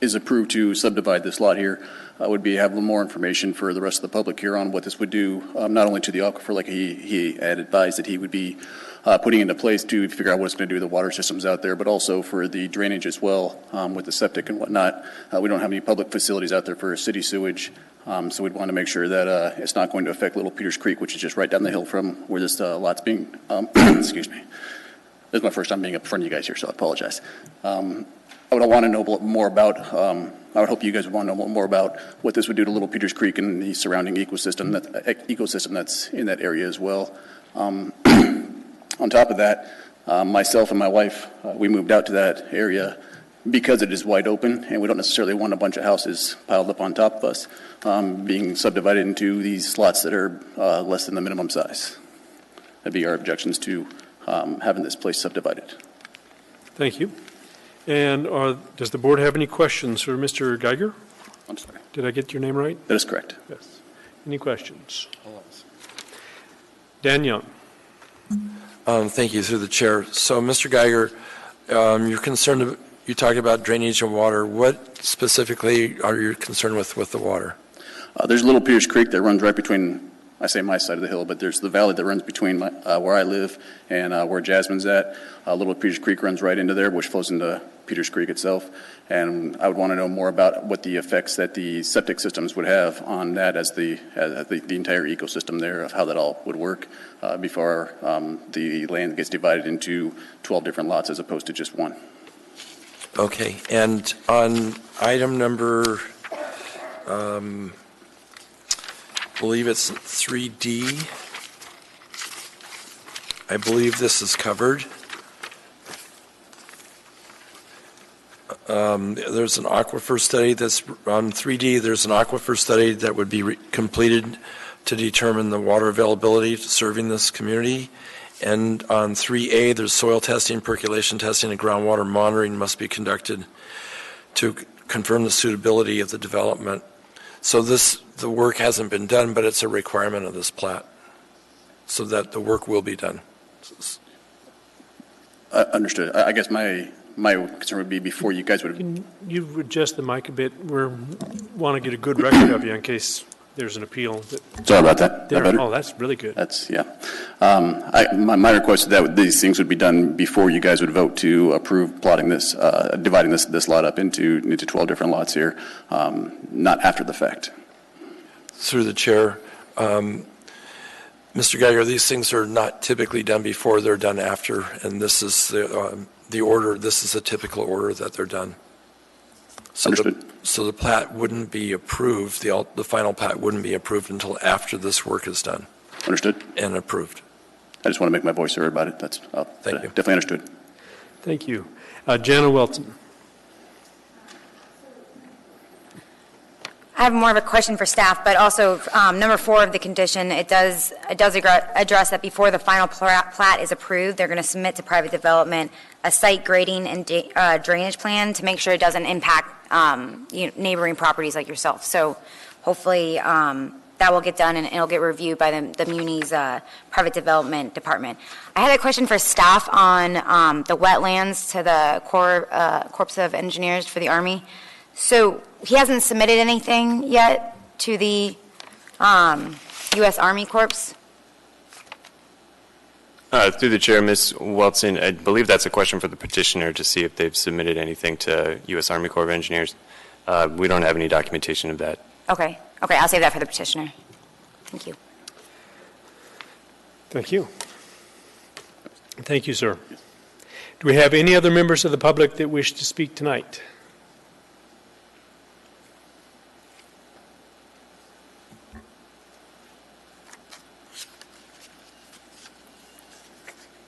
[SPEAKER 15] is approved to subdivide this lot here, would be have a little more information for the rest of the public here on what this would do, not only to the aquifer, like he had advised that he would be putting into place to figure out what it's going to do to the water systems out there, but also for the drainage as well with the septic and whatnot. We don't have any public facilities out there for city sewage, so we'd want to make sure that it's not going to affect Little Peters Creek, which is just right down the hill from where this lot's being, excuse me. This is my first time being up in front of you guys here, so I apologize. I would want to know more about, I would hope you guys would want to know more about what this would do to Little Peters Creek and the surrounding ecosystem that's in that area as well. On top of that, myself and my wife, we moved out to that area because it is wide open, and we don't necessarily want a bunch of houses piled up on top of us being subdivided into these lots that are less than the minimum size. That'd be our objections to having this place subdivided.
[SPEAKER 1] Thank you. And does the board have any questions for Mr. Geiger?
[SPEAKER 15] I'm sorry.
[SPEAKER 1] Did I get your name right?
[SPEAKER 15] That is correct.
[SPEAKER 1] Yes. Any questions? Dan Young.
[SPEAKER 3] Thank you, through the chair. So, Mr. Geiger, you're concerned, you talked about drainage and water. What specifically are you concerned with the water?
[SPEAKER 15] There's Little Peters Creek that runs right between, I say my side of the hill, but there's the valley that runs between where I live and where Jasmine's at. Little Peters Creek runs right into there, which flows into Peters Creek itself. And I would want to know more about what the effects that the septic systems would have on that as the entire ecosystem there, of how that all would work before the land gets divided into 12 different lots as opposed to just one.
[SPEAKER 3] Okay. And on item number, I believe it's 3D. I believe this is covered. There's an aquifer study that's on 3D. There's an aquifer study that would be completed to determine the water availability to serving this community. And on 3A, there's soil testing, percolation testing, and groundwater monitoring must be conducted to confirm the suitability of the development. So the work hasn't been done, but it's a requirement of this plat, so that the work will be done.
[SPEAKER 15] Understood. I guess my concern would be before you guys would.
[SPEAKER 1] Can you adjust the mic a bit? We want to get a good record of you in case there's an appeal.
[SPEAKER 15] Sorry about that. That better?
[SPEAKER 1] Oh, that's really good.
[SPEAKER 15] That's, yeah. My request is that these things would be done before you guys would vote to approve plotting this, dividing this lot up into 12 different lots here, not after the fact.
[SPEAKER 3] Through the chair, Mr. Geiger, these things are not typically done before, they're done after, and this is the order, this is a typical order that they're done. So
[SPEAKER 15] Understood.
[SPEAKER 3] So the plat wouldn't be approved, the final plat wouldn't be approved until after this work is done.
[SPEAKER 15] Understood.
[SPEAKER 3] And approved.
[SPEAKER 15] I just want to make my voice heard about it.
[SPEAKER 3] Thank you.
[SPEAKER 15] Definitely understood.
[SPEAKER 1] Thank you. Jana Welton.
[SPEAKER 8] I have more of a question for staff, but also number 4 of the condition, it does address that before the final plat is approved, they're going to submit to private development a site grading and drainage plan to make sure it doesn't impact neighboring properties like yourself. So hopefully that will get done and it'll get reviewed by the Muni's private development department. I had a question for staff on the wetlands to the Corps of Engineers for the Army. So he hasn't submitted anything yet to the U.S. Army Corps?
[SPEAKER 13] Through the chair, Ms. Welton, I believe that's a question for the petitioner to see if they've submitted anything to U.S. Army Corps of Engineers. We don't have any documentation of that.
[SPEAKER 8] Okay, I'll save that for the petitioner. Thank you.
[SPEAKER 1] Thank you. Thank you, sir. Do we have any other members of the public that wish to speak tonight?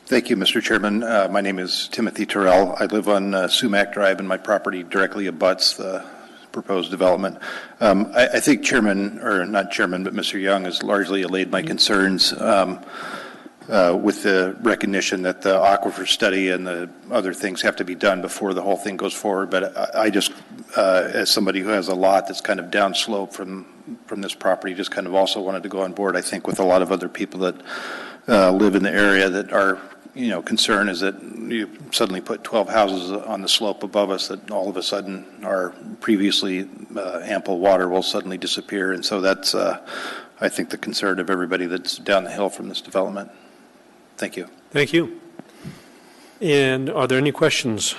[SPEAKER 16] Thank you, Mr. Chairman. My name is Timothy Terrell. I live on Sumac Drive, and my property directly abuts the proposed development. I think Chairman, or not Chairman, but Mr. Young has largely allayed my concerns with the recognition that the aquifer study and the other things have to be done before the whole thing goes forward. But I just, as somebody who has a lot that's kind of downslope from this property, just kind of also wanted to go on board, I think, with a lot of other people that live in the area that are, concern is that you suddenly put 12 houses on the slope above us, that all of a sudden our previously ample water will suddenly disappear. And so that's, I think, the concern of everybody that's down the hill from this development. Thank you.
[SPEAKER 1] Thank you. And are there any questions?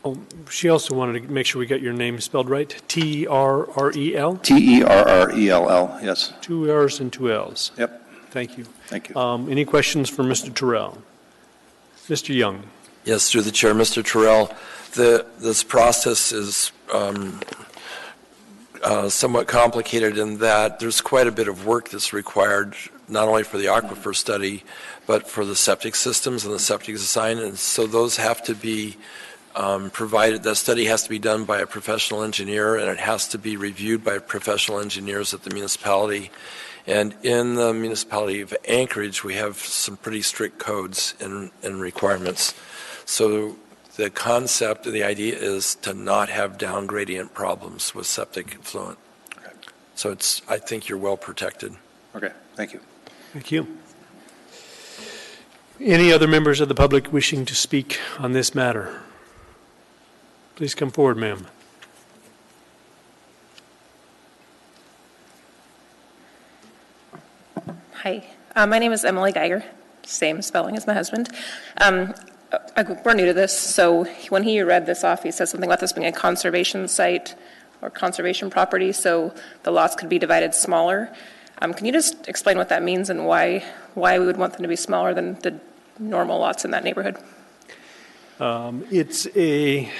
[SPEAKER 1] Oh, she also wanted to make sure we got your name spelled right. T-E-R-R-E-L?
[SPEAKER 16] T-E-R-R-E-L-L, yes.
[SPEAKER 1] 2 R's and 2 L's.
[SPEAKER 16] Yep.
[SPEAKER 1] Thank you.
[SPEAKER 16] Thank you.
[SPEAKER 1] Any questions for Mr. Terrell? Mr. Young.
[SPEAKER 3] Yes, through the chair, Mr. Terrell. This process is somewhat complicated in that there's quite a bit of work that's required, not only for the aquifer study, but for the septic systems and the septic design. And so those have to be provided. That study has to be done by a professional engineer, and it has to be reviewed by professional engineers at the municipality. And in the municipality of Anchorage, we have some pretty strict codes and requirements. So the concept, the idea is to not have down gradient problems with septic effluent. Okay. So I think you're well protected.
[SPEAKER 16] Okay, thank you.
[SPEAKER 1] Thank you. Any other members of the public wishing to speak on this matter? Please come forward, ma'am.
[SPEAKER 17] Hi, my name is Emily Geiger, same spelling as my husband. We're new to this, so when he read this off, he said something about this being a conservation site or conservation property, so the lots could be divided smaller. Can you just explain what that means and why we would want them to be smaller than the normal lots in that neighborhood?
[SPEAKER 1] The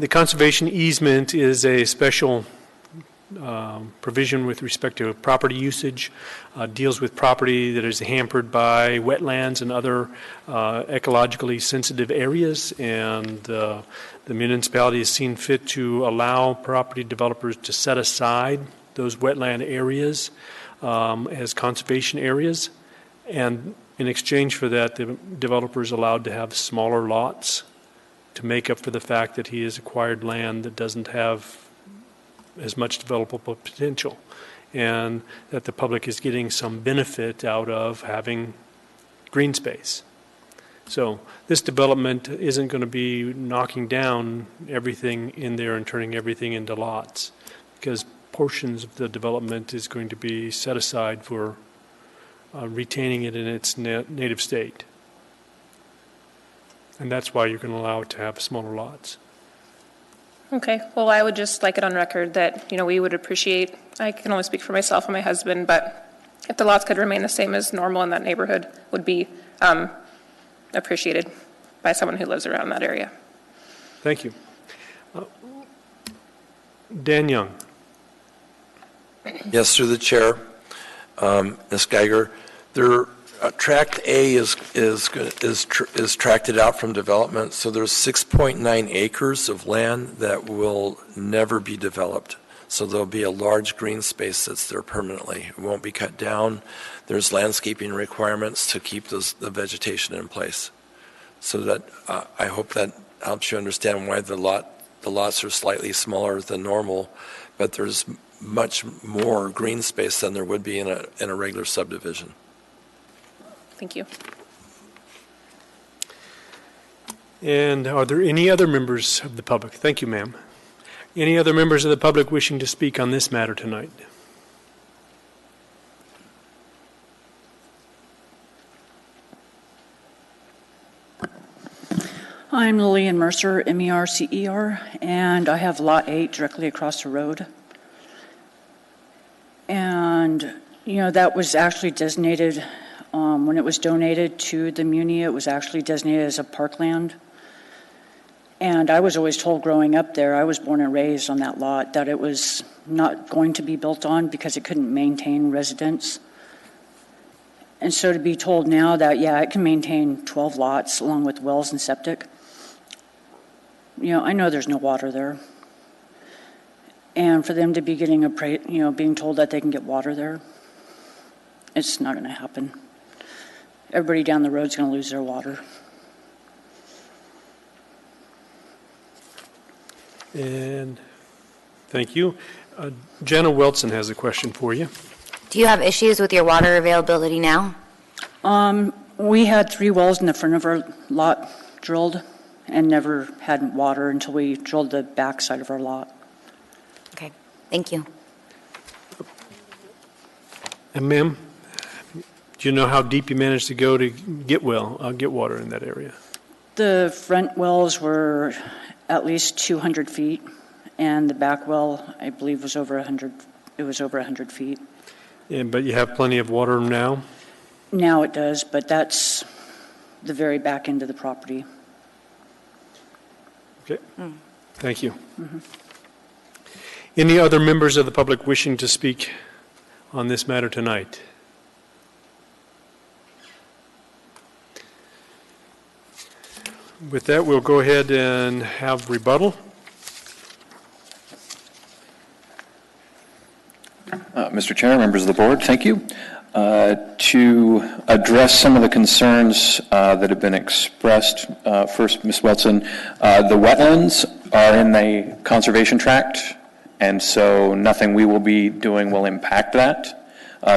[SPEAKER 1] conservation easement is a special provision with respect to property usage, deals with property that is hampered by wetlands and other ecologically sensitive areas, and the municipality has seen fit to allow property developers to set aside those wetland areas as conservation areas, and in exchange for that, the developer is allowed to have smaller lots to make up for the fact that he has acquired land that doesn't have as much developable potential, and that the public is getting some benefit out of having green space. So this development isn't going to be knocking down everything in there and turning everything into lots, because portions of the development is going to be set aside for retaining it in its native state. And that's why you're going to allow it to have smaller lots.
[SPEAKER 17] Okay, well, I would just like it on record that, we would appreciate, I can only speak for myself and my husband, but if the lots could remain the same as normal in that neighborhood, would be appreciated by someone who lives around that area.
[SPEAKER 1] Thank you. Dan Young.
[SPEAKER 3] Yes, through the chair. Ms. Geiger, Tract A is tracted out from development, so there's 6.9 acres of land that will never be developed. So there'll be a large green space that's there permanently. It won't be cut down. There's landscaping requirements to keep the vegetation in place. So that I hope that helps you understand why the lots are slightly smaller than normal, but there's much more green space than there would be in a regular subdivision.
[SPEAKER 17] Thank you.
[SPEAKER 1] And are there any other members of the public? Thank you, ma'am. Any other members of the public wishing to speak on this matter tonight?
[SPEAKER 18] I'm Lillian Mercer, MERCER, and I have Lot 8 directly across the road. And, you know, that was actually designated, when it was donated to the Muni, it was actually designated as a parkland. And I was always told growing up there, I was born and raised on that lot, that it was not going to be built on because it couldn't maintain residents. And so to be told now that, yeah, it can maintain 12 lots along with wells and septic, you know, I know there's no water there. And for them to be getting being told that they can get water there, it's not going to happen. Everybody down the road's going to lose their water.
[SPEAKER 1] And thank you. Jenna Wilson has a question for you.
[SPEAKER 8] Do you have issues with your water availability now?
[SPEAKER 18] We had 3 wells in the front of our lot drilled and never had water until we drilled the back side of our lot.
[SPEAKER 8] Okay, thank you.
[SPEAKER 1] And ma'am, do you know how deep you managed to go to get water in that area?
[SPEAKER 18] The front wells were at least 200 feet, and the back well, I believe, was over 100. It was over 100 feet.
[SPEAKER 1] Yeah, but you have plenty of water now?
[SPEAKER 18] Now it does, but that's the very back end of the property.
[SPEAKER 1] Okay, thank you.
[SPEAKER 18] Mm-hmm.
[SPEAKER 1] Any other members of the public wishing to speak on this matter tonight? With that, we'll go ahead and have rebuttal.
[SPEAKER 11] Mr. Chair, members of the board, thank you. To address some of the concerns that have been expressed, first, Ms. Wilson, the wetlands are in the conservation tract, and so nothing we will be doing will impact that.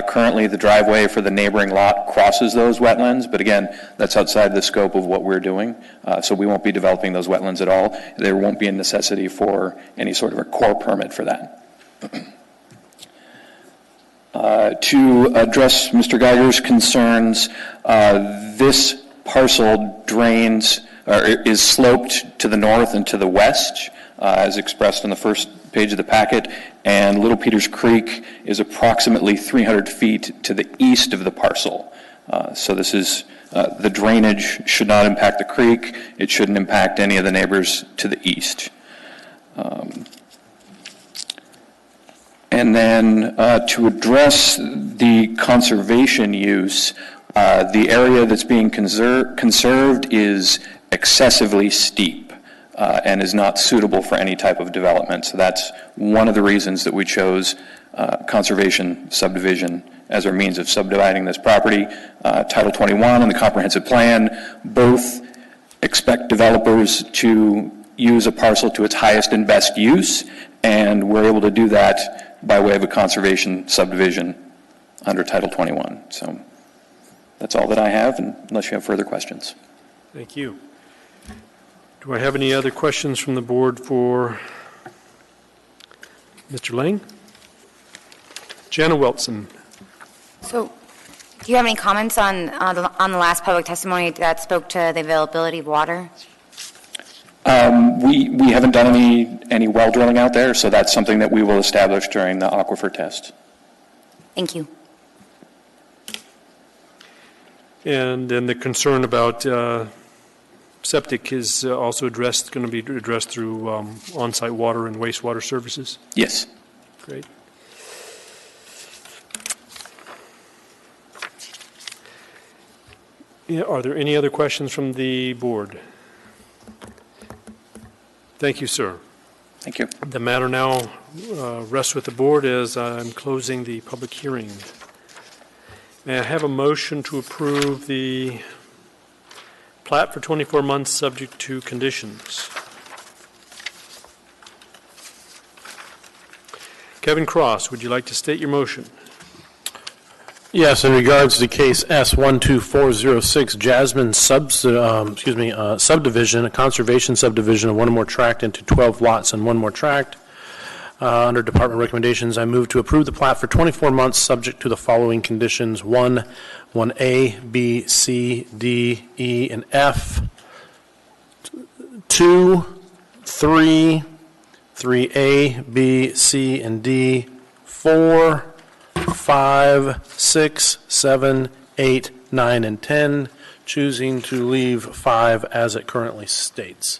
[SPEAKER 11] Currently, the driveway for the neighboring lot crosses those wetlands, but again, that's outside the scope of what we're doing, so we won't be developing those wetlands at all. There won't be a necessity for any sort of a core permit for that. To address Mr. Geiger's concerns, this parcel drains, or is sloped to the north and to the west, as expressed on the first page of the packet, and Little Peters Creek is approximately 300 feet to the east of the parcel. So this is, the drainage should not impact the creek. It shouldn't impact any of the neighbors to the east. And then to address the conservation use, the area that's being conserved is excessively steep and is not suitable for any type of development. So that's one of the reasons that we chose conservation subdivision as our means of subdividing this property. Title 21 and the comprehensive plan both expect developers to use a parcel to its highest and best use, and we're able to do that by way of a conservation subdivision under Title 21. So that's all that I have, unless you have further questions.
[SPEAKER 1] Thank you. Do I have any other questions from the board for Mr. Lang? Jana Wilson.
[SPEAKER 8] So, do you have any comments on the last public testimony that spoke to the availability of water?
[SPEAKER 11] We haven't done any well drilling out there, so that's something that we will establish during the aquifer test.
[SPEAKER 8] Thank you.
[SPEAKER 1] And then the concern about septic is also going to be addressed through on-site water and wastewater services?
[SPEAKER 11] Yes.
[SPEAKER 1] Great. Yeah, are there any other questions from the board? Thank you, sir.
[SPEAKER 11] Thank you.
[SPEAKER 1] The matter now rests with the board as I'm closing the public hearing. May I have a motion to approve the plat for 24 months subject to conditions? Kevin Cross, would you like to state your motion?
[SPEAKER 6] Yes, in regards to case S12406, Jasmine subdivision, a conservation subdivision of one or more tract into 12 lots and one more tract. Under department recommendations, I move to approve the plat for 24 months subject to the following conditions: 1A, B, C, D, E, and F. 2, 3, 3A, B, C, and D. 4, 5, 6, 7, 8, 9, and 10, choosing to leave 5 as it currently states.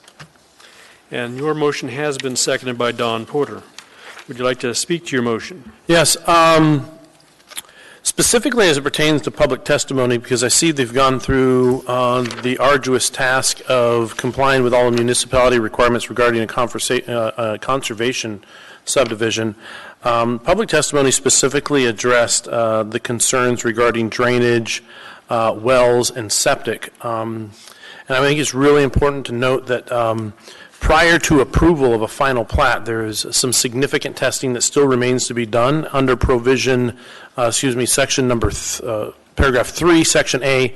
[SPEAKER 1] And your motion has been seconded by Don Porter. Would you like to speak to your motion?
[SPEAKER 6] Yes. Specifically as it pertains to public testimony, because I see they've gone through the arduous task of complying with all the municipality requirements regarding a conservation subdivision. Public testimony specifically addressed the concerns regarding drainage, wells, and septic. And I think it's really important to note that prior to approval of a final plat, there is some significant testing that still remains to be done under provision, section number, paragraph 3, section A,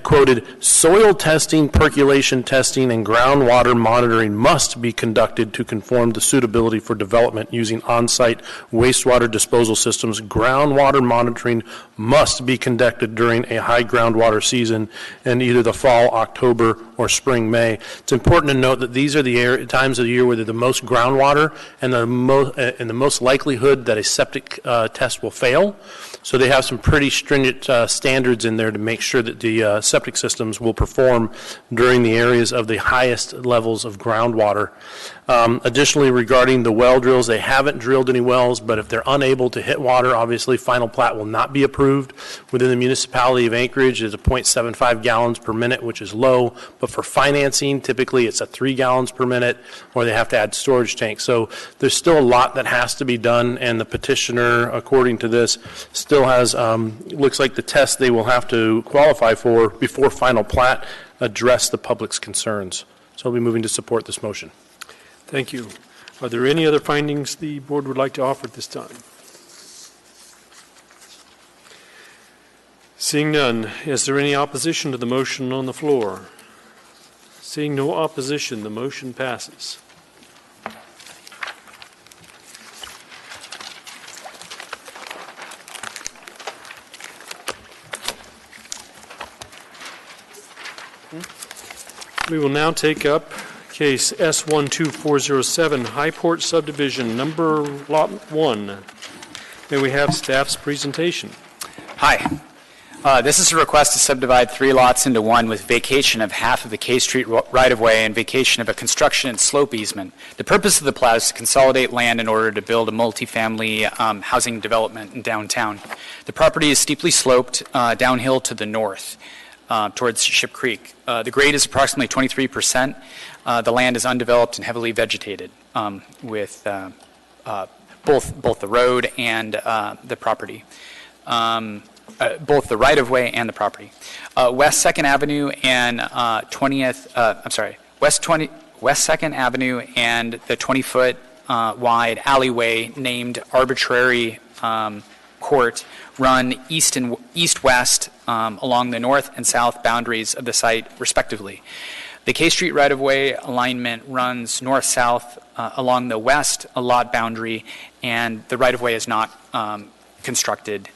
[SPEAKER 6] quoted, soil testing, percolation testing, and groundwater monitoring must be conducted to conform to suitability for development using on-site wastewater disposal systems. Groundwater monitoring must be conducted during a high groundwater season in either the fall, October, or spring, May. It's important to note that these are the times of the year where there's the most groundwater and the most likelihood that a septic test will fail. So they have some pretty stringent standards in there to make sure that the septic systems will perform during the areas of the highest levels of groundwater. Additionally, regarding the well drills, they haven't drilled any wells, but if they're unable to hit water, obviously final plat will not be approved. Within the municipality of Anchorage, it's a 0.75 gallons per minute, which is low, but for financing, typically it's a 3 gallons per minute, or they have to add storage tanks. So there's still a lot that has to be done, and the petitioner, according to this, still has, looks like the test they will have to qualify for before final plat address the public's concerns. So I'll be moving to support this motion.
[SPEAKER 1] Thank you. Are there any other findings the board would like to offer at this time? Seeing none, is there any opposition to the motion on the floor? Seeing no opposition, the motion passes. We will now take up case S12407, Highport Subdivision, number Lot 1. May we have staff's presentation?
[SPEAKER 19] Hi. This is a request to subdivide 3 lots into one with vacation of half of the K Street right-of-way and vacation of a construction and slope easement. The purpose of the plat is to consolidate land in order to build a multifamily housing development in downtown. The property is steeply sloped downhill to the north towards Ship Creek. The grade is approximately 23%. The land is undeveloped and heavily vegetated with both the road and the property. Both the right-of-way and the property. West 2nd Avenue and West 2nd Avenue and the 20-foot wide alleyway named Arbitrary Court run east-west along the north and south boundaries of the site, respectively. The K Street right-of-way alignment runs north-south along the west lot boundary, and the right-of-way is not constructed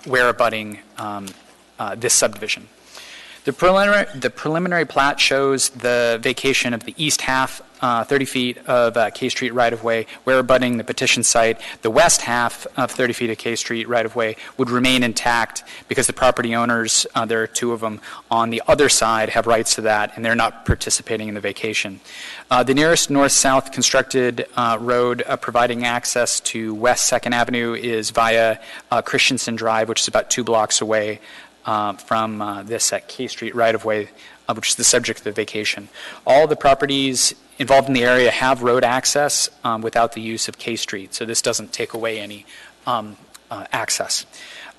[SPEAKER 19] where abutting this subdivision. The preliminary plat shows the vacation of the east half, 30 feet of K Street right-of-way, where abutting the petition site. The west half of 30 feet of K Street right-of-way would remain intact because the property owners, there are two of them, on the other side have rights to that, and they're not participating in the vacation. The nearest north-south constructed road providing access to West 2nd Avenue is via Christensen Drive, which is about 2 blocks away from this K Street right-of-way, which is the subject of the vacation. All the properties involved in the area have road access without the use of K Street, so this doesn't take away any access.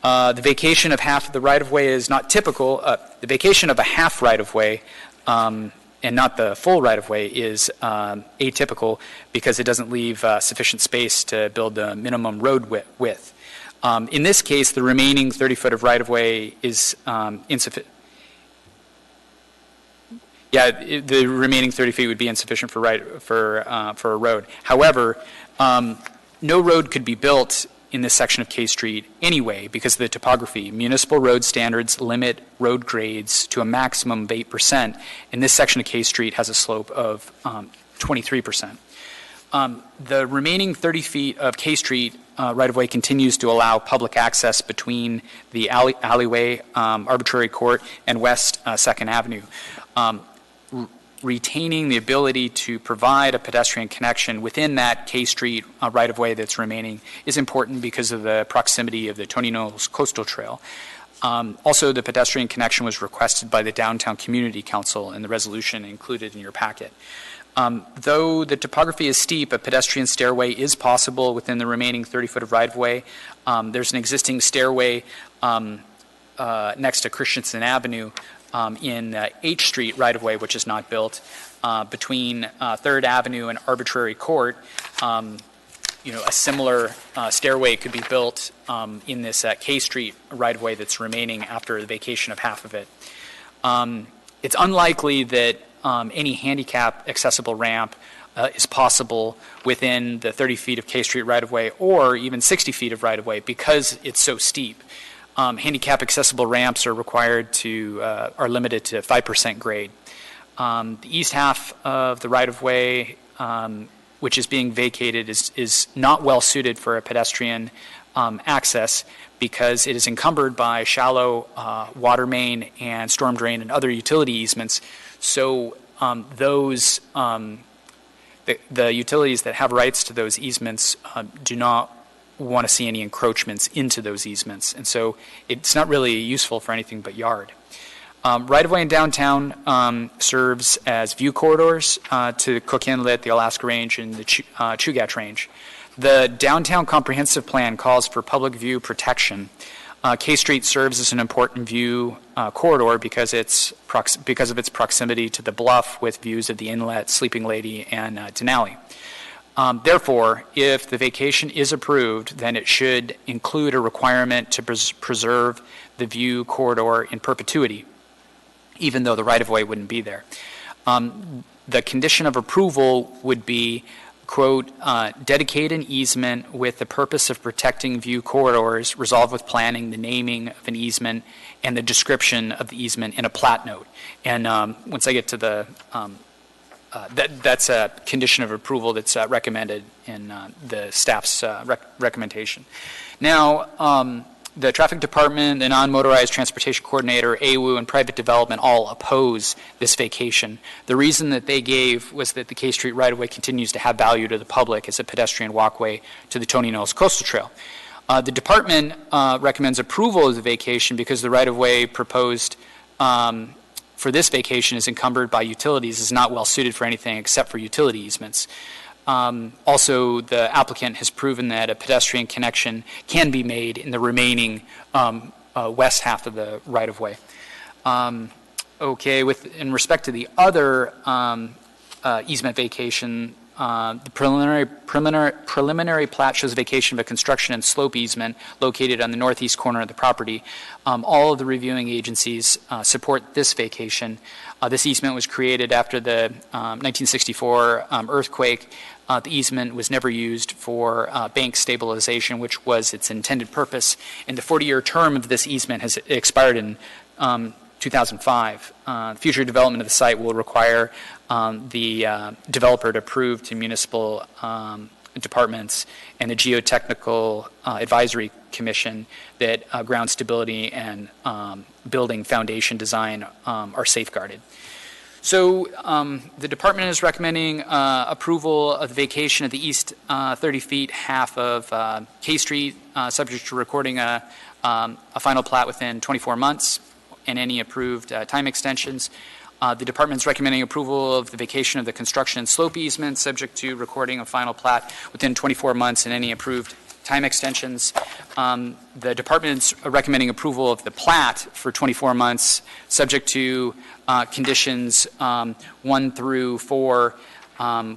[SPEAKER 19] The vacation of half of the right-of-way is not typical. The vacation of a half right-of-way and not the full right-of-way is atypical because it doesn't leave sufficient space to build the minimum road width. In this case, the remaining 30-foot of right-of-way is insufficient. Yeah, the remaining 30 feet would be insufficient for a road. However, no road could be built in this section of K Street anyway because of the topography. Municipal road standards limit road grades to a maximum of 8%, and this section of K Street has a slope of 23%. The remaining 30 feet of K Street right-of-way continues to allow public access between the alleyway, Arbitrary Court, and West 2nd Avenue. Retaining the ability to provide a pedestrian connection within that K Street right-of-way that's remaining is important because of the proximity of the Tony Knowles Coastal Trail. Also, the pedestrian connection was requested by the Downtown Community Council in the resolution included in your packet. Though the topography is steep, a pedestrian stairway is possible within the remaining 30-foot of right-of-way. There's an existing stairway next to Christensen Avenue in H Street right-of-way, which is not built, between 3rd Avenue and Arbitrary Court. A similar stairway could be built in this K Street right-of-way that's remaining after the vacation of half of it. It's unlikely that any handicap accessible ramp is possible within the 30 feet of K Street right-of-way or even 60 feet of right-of-way because it's so steep. Handicap accessible ramps are required are limited to 5% grade. The east half of the right-of-way, which is being vacated, is not well suited for a pedestrian access because it is encumbered by shallow water main and storm drain and other utility easements. So the utilities that have rights to those easements do not want to see any encroachments into those easements. And so it's not really useful for anything but yard. Right-of-way in downtown serves as view corridors to Cook Inlet, the Alaska Range, and the Chugach Range. The Downtown Comprehensive Plan calls for public view protection. K Street serves as an important view corridor because of its proximity to the bluff with views of the Inlet, Sleeping Lady, and Denali. Therefore, if the vacation is approved, then it should include a requirement to preserve the view corridor in perpetuity, even though the right-of-way wouldn't be there. The condition of approval would be, quote, dedicate an easement with the purpose of protecting view corridors, resolved with planning, the naming of an easement, and the description of the easement in a plat note. And once I get to the that's a condition of approval that's recommended in the staff's recommendation. Now, the Traffic Department, the Non-Motorized Transportation Coordinator, AWU, and Private Development all oppose this vacation. The reason that they gave was that the K Street right-of-way continues to have value to the public as a pedestrian walkway to the Tony Knowles Coastal Trail. The department recommends approval of the vacation because the right-of-way proposed for this vacation is encumbered by utilities, is not well suited for anything except for utility easements. Also, the applicant has proven that a pedestrian connection can be made in the remaining west half of the right-of-way. In respect to the other easement vacation, the preliminary plat shows vacation of a construction and slope easement located on the northeast corner of the property. All of the reviewing agencies support this vacation. This easement was created after the 1964 earthquake. The easement was never used for bank stabilization, which was its intended purpose. And the 40-year term of this easement has expired in 2005. Future development of the site will require the developer to approve to municipal departments and the Geotechnical Advisory Commission that ground stability and building foundation design are safeguarded. So the department is recommending approval of the vacation of the east 30 feet half of K Street, subject to recording a final plat within 24 months and any approved time extensions. The department is recommending approval of the vacation of the construction and slope easement, subject to recording a final plat within 24 months and any approved time extensions. The department is recommending approval of the plat for 24 months, subject to conditions 1 through 4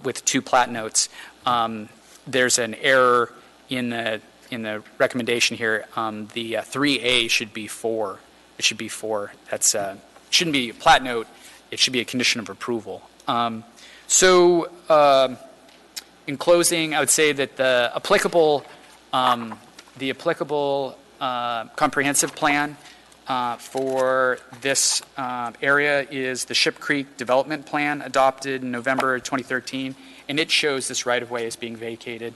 [SPEAKER 19] with 2 plat notes. There's an error in the recommendation here. The 3A should be 4. It should be 4. That's shouldn't be a plat note. It should be a condition of approval. In closing, I would say that the applicable comprehensive plan for this area is the Ship Creek Development Plan adopted in November 2013, and it shows this right-of-way is being vacated.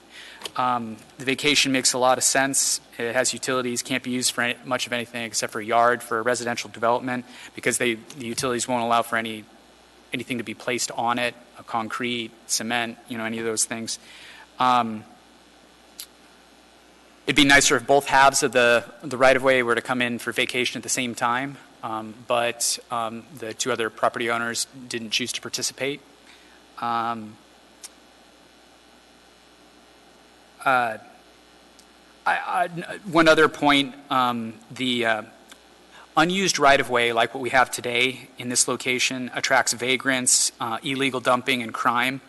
[SPEAKER 19] The vacation makes a lot of sense. It has utilities, can't be used for much of anything except for a yard for residential development because the utilities won't allow for anything to be placed on it, concrete, cement, any of those things. It'd be nicer if both halves of the right-of-way were to come in for vacation at the same time, but the 2 other property owners didn't choose to participate. One other point, the unused right-of-way, like what we have today in this location, attracts vagrants, illegal dumping, and crime.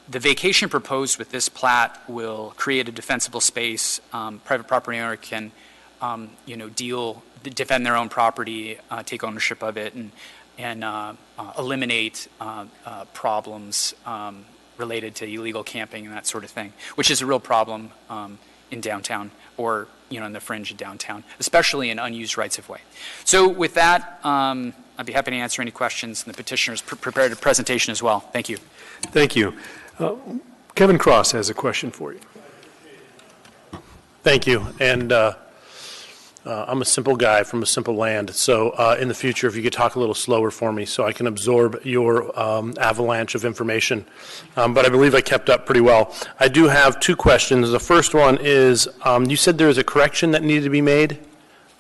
[SPEAKER 19] The vacation proposed with this plat will create a defensible space. Private property owner can, defend their own property, take ownership of it, and eliminate problems related to illegal camping and that sort of thing, which is a real problem in downtown or in the fringe of downtown, especially in unused rights-of-way. So with that, I'd be happy to answer any questions, and the petitioner's prepared a presentation as well. Thank you.
[SPEAKER 1] Thank you. Kevin Cross has a question for you.
[SPEAKER 6] Thank you. And I'm a simple guy from a simple land, so in the future, if you could talk a little slower for me so I can absorb your avalanche of information. But I believe I kept up pretty well. I do have 2 questions. The first one is, you said there was a correction that needed to be made.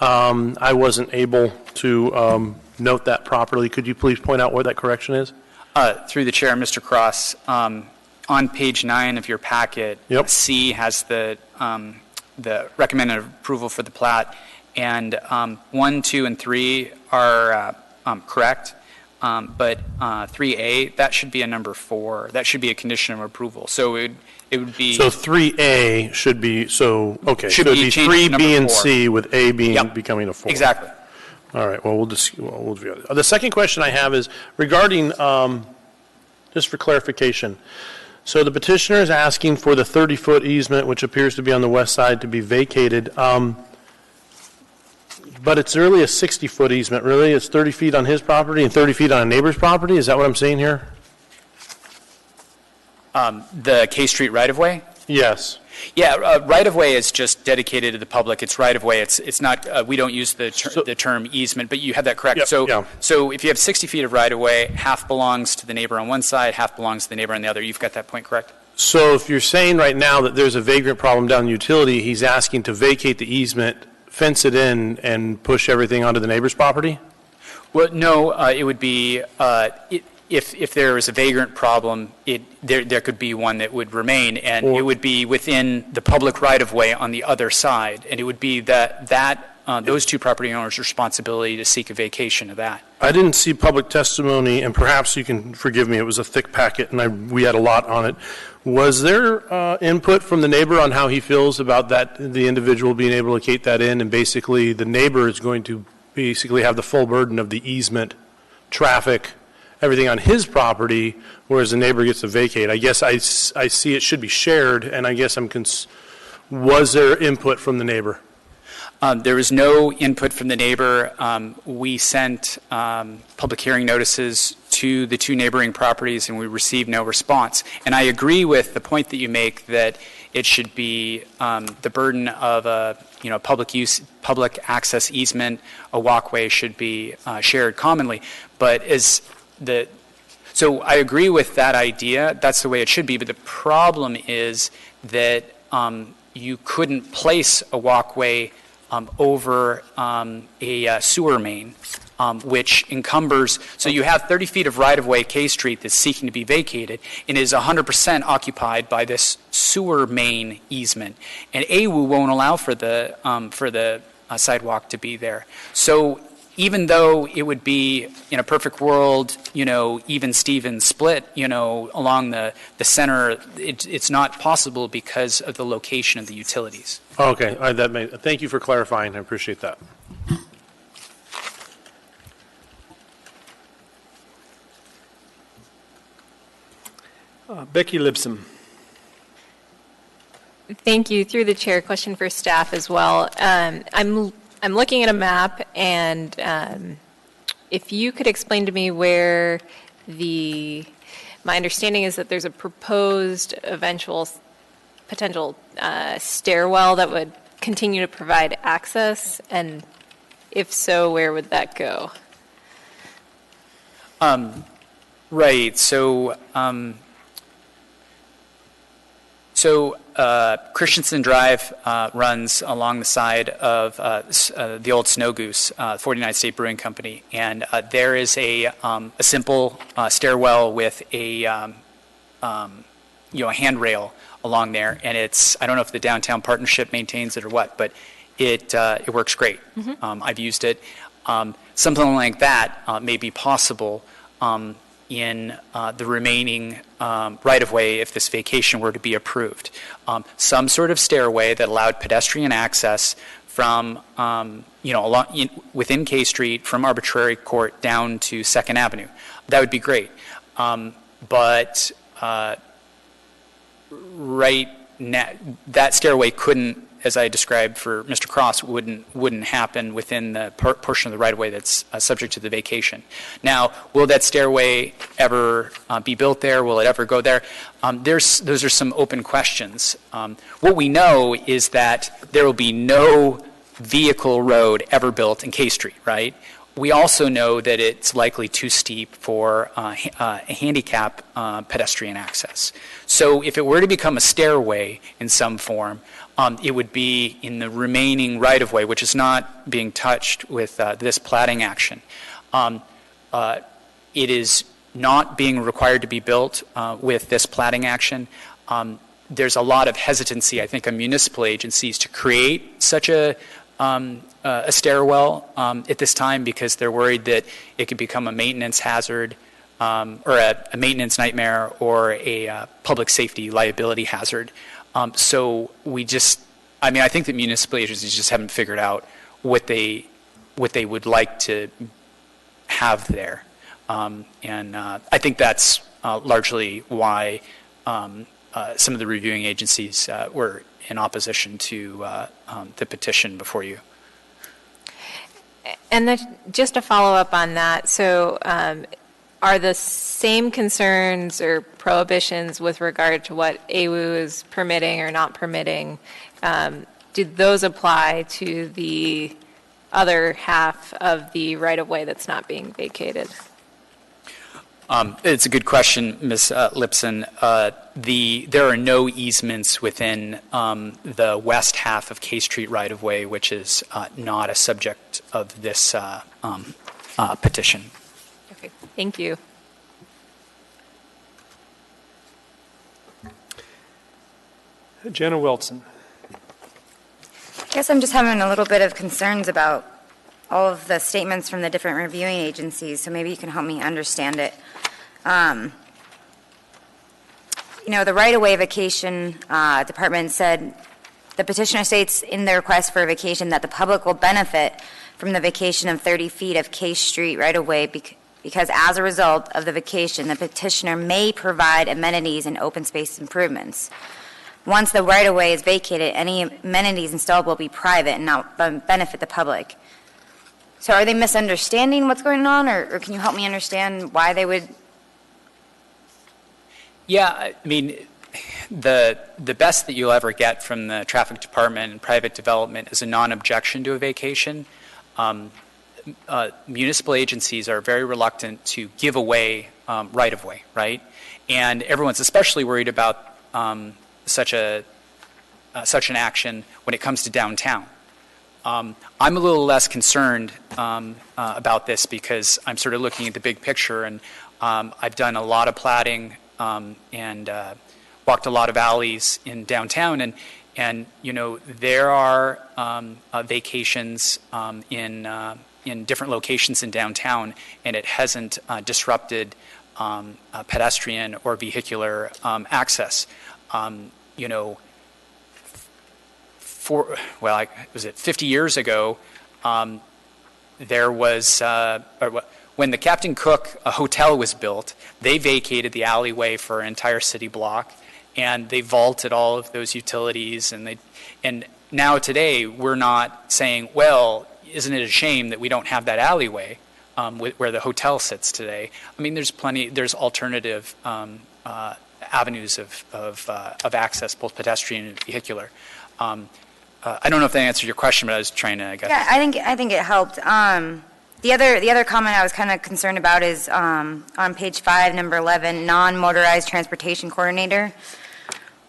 [SPEAKER 6] I wasn't able to note that properly. Could you please point out where that correction is?
[SPEAKER 19] Through the chair, Mr. Cross, on page 9 of your packet, C has the recommended approval for the plat, and 1, 2, and 3 are correct, but 3A, that should be a number 4. That should be a condition of approval. So it would be.
[SPEAKER 6] So 3A should be, okay.
[SPEAKER 19] Should
[SPEAKER 6] so it'd be 3, B, and
[SPEAKER 19] 4.
[SPEAKER 6] C with A being becoming a 4.
[SPEAKER 19] Exactly.
[SPEAKER 6] All right, well, we'll view it. The second question I have is regarding, just for clarification, so the petitioner is asking for the 30-foot easement, which appears to be on the west side, to be vacated, but it's really a 60-foot easement, really? It's 30 feet on his property and 30 feet on a neighbor's property? Is that what I'm saying here?
[SPEAKER 19] The K Street right-of-way?
[SPEAKER 6] Yes.
[SPEAKER 19] Yeah, right-of-way is just dedicated to the public. It's right-of-way. It's not. We don't use the term easement, but you have that correct. So if you have 60 feet of right-of-way, half belongs to the neighbor on one side, half belongs to the neighbor on the other. You've got that point correct.
[SPEAKER 6] So if you're saying right now that there's a vagrant problem down the utility, he's asking to vacate the easement, fence it in, and push everything onto the neighbor's property?
[SPEAKER 19] Well, no. It would be if there is a vagrant problem, there could be one that would remain, and it would be within the public right-of-way on the other side, and it would be those 2 property owners' responsibility to seek a vacation of that.
[SPEAKER 6] I didn't see public testimony, and perhaps you can forgive me, it was a thick packet, and we had a lot on it. Was there input from the neighbor on how he feels about the individual being able to locate that in, and basically the neighbor is going to basically have the full burden of the easement, traffic, everything on his property, whereas the neighbor gets to vacate? I guess I see it should be shared, and I guess was there input from the neighbor?
[SPEAKER 19] There was no input from the neighbor. We sent public hearing notices to the two neighboring properties, and we received no response. And I agree with the point that you make that it should be the burden of a public access easement, a walkway should be shared commonly. But so I agree with that idea. That's the way it should be. But the problem is that you couldn't place a walkway over a sewer main, which encumbers. So you have 30 feet of right-of-way K Street that's seeking to be vacated and is 100% occupied by this sewer main easement. And AWU won't allow for the sidewalk to be there. So even though it would be, in a perfect world, even Steven split, along the center, it's not possible because of the location of the utilities.
[SPEAKER 6] Okay, thank you for clarifying. I appreciate that.
[SPEAKER 1] Becky Lipson.
[SPEAKER 4] Thank you. Through the chair, question for staff as well. I'm looking at a map, and if you could explain to me where my understanding is that there's a proposed eventual potential stairwell that would continue to provide access, and if so, where would that go?
[SPEAKER 19] Right. So Christensen Drive runs along the side of the old Snow Goose, 49th State Brewing Company, and there is a simple stairwell with a handrail along there, and I don't know if the downtown partnership maintains it or what, but it works great.
[SPEAKER 4] Mm-hmm.
[SPEAKER 19] I've used it. Something like that may be possible in the remaining right-of-way if this vacation were to be approved. Some sort of stairway that allowed pedestrian access from, within K Street from Arbitrary Court down to 2nd Avenue. That would be great. But right now, that stairway couldn't, as I described for Mr. Cross, wouldn't happen within the portion of the right-of-way that's subject to the vacation. Now, will that stairway ever be built there? Will it ever go there? Those are some open questions. What we know is that there will be no vehicle road ever built in K Street, right? We also know that it's likely too steep for a handicap pedestrian access. So if it were to become a stairway in some form, it would be in the remaining right-of-way, which is not being touched with this platting action. It is not being required to be built with this platting action. There's a lot of hesitancy, I think, on municipal agencies to create such a stairwell at this time because they're worried that it could become a maintenance hazard or a maintenance nightmare or a public safety liability hazard. So I think that municipal agencies just haven't figured out what they would like to have there. And I think that's largely why some of the reviewing agencies were in opposition to the petition before you.
[SPEAKER 4] And then just to follow up on that, so are the same concerns or prohibitions with regard to what AWU is permitting or not permitting, do those apply to the other half of the right-of-way that's not being vacated?
[SPEAKER 19] It's a good question, Ms. Lipson. There are no easements within the west half of K Street right-of-way, which is not a subject of this petition.
[SPEAKER 4] Okay, thank you.
[SPEAKER 1] Jenna Wilson.
[SPEAKER 8] I guess I'm just having a little bit of concerns about all of the statements from the different reviewing agencies, so maybe you can help me understand it. The right-of-way vacation department said the petitioner states in their request for a vacation that the public will benefit from the vacation of 30 feet of K Street right-of-way because as a result of the vacation, the petitioner may provide amenities and open space improvements. once the right-of-way is vacated, any amenities installed will be private and not benefit the public. So are they misunderstanding what's going on, or can you help me understand why they would?
[SPEAKER 19] Yeah, I mean, the best that you'll ever get from the traffic department and private development is a non-objection to a vacation. Municipal agencies are very reluctant to give away right-of-way, right? And everyone's especially worried about such an action when it comes to downtown. I'm a little less concerned about this because I'm sort of looking at the big picture, and I've done a lot of platting and walked a lot of alleys in downtown, and you know, there are vacations in different locations in downtown, and it hasn't disrupted pedestrian or vehicular access. You know, was it 50 years ago, there was, when the Captain Cook Hotel was built, they vacated the alleyway for an entire city block, and they vaulted all of those utilities, and now today we're not saying, well, isn't it a shame that we don't have that alleyway where the hotel sits today? I mean, there's alternative avenues of access, both pedestrian and vehicular. I don't know if that answered your question, but I was trying to, I guess.
[SPEAKER 8] Yeah, I think it helped. The other comment I was kind of concerned about is on page 5, number 11, non-motorized transportation coordinator,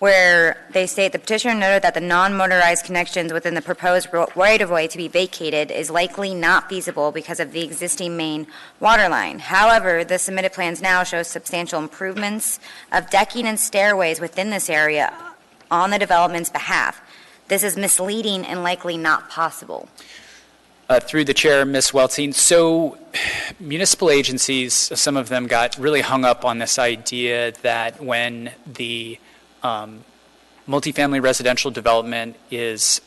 [SPEAKER 8] where they state the petitioner noted that the non-motorized connections within the proposed right-of-way to be vacated is likely not feasible because of the existing main water line. However, the submitted plans now show substantial improvements of decking and stairways within this area on the development's behalf. This is misleading and likely not possible.
[SPEAKER 19] Through the chair, Ms. Weltine. So municipal agencies, some of them got really hung up on this idea that when the multifamily residential development is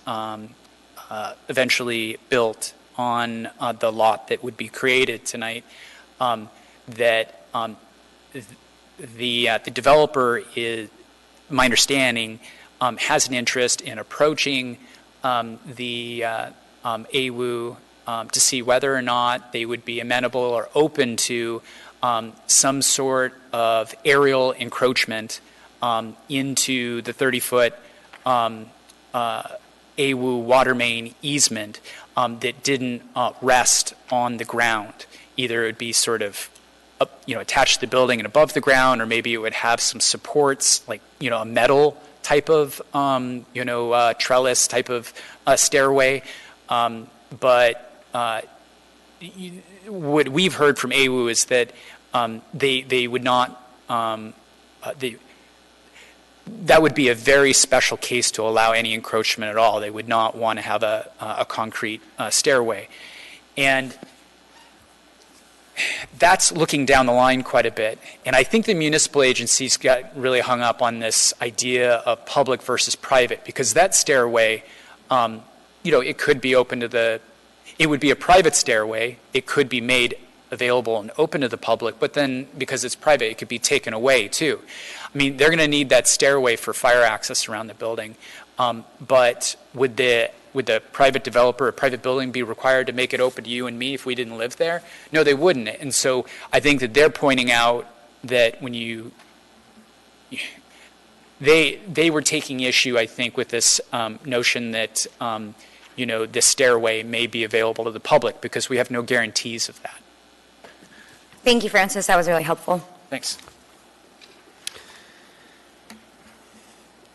[SPEAKER 19] eventually built on the lot that would be created tonight, that the developer is, my understanding, has an interest in approaching the AWU to see whether or not they would be amenable or open to some sort of aerial encroachment into the 30-foot AWU water main easement that didn't rest on the ground. Either it would be sort of attached to the building and above the ground, or maybe it would have some supports, like a metal type of trellis type of stairway. But what we've heard from AWU is that they would not. That would be a very special case to allow any encroachment at all. They would not want to have a concrete stairway. And that's looking down the line quite a bit. And I think the municipal agencies got really hung up on this idea of public versus private, because that stairway, it could be open to it would be a private stairway. It could be made available and open to the public, but then because it's private, it could be taken away too. I mean, they're going to need that stairway for fire access around the building. But would the private developer or private building be required to make it open to you and me if we didn't live there? No, they wouldn't. And so I think that they're pointing out that when they were taking issue, I think, with this notion that this stairway may be available to the public, because we have no guarantees of that.
[SPEAKER 8] Thank you, Francis. That was really helpful.
[SPEAKER 19] Thanks.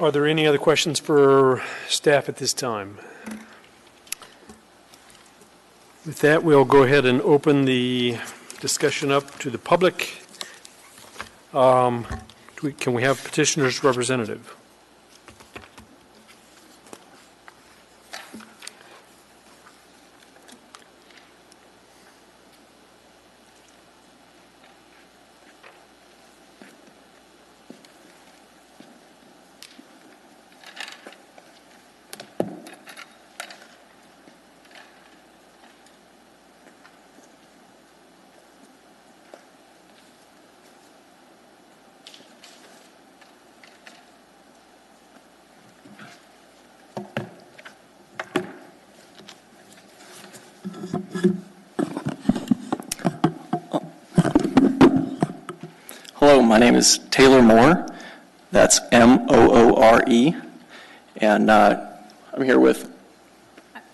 [SPEAKER 1] Are there any other questions for staff at this time? With that, we'll go ahead and open the discussion up to the public. Can we have petitioner's representative?
[SPEAKER 20] Hello, my name is Taylor Moore. That's Moore. And I'm here with...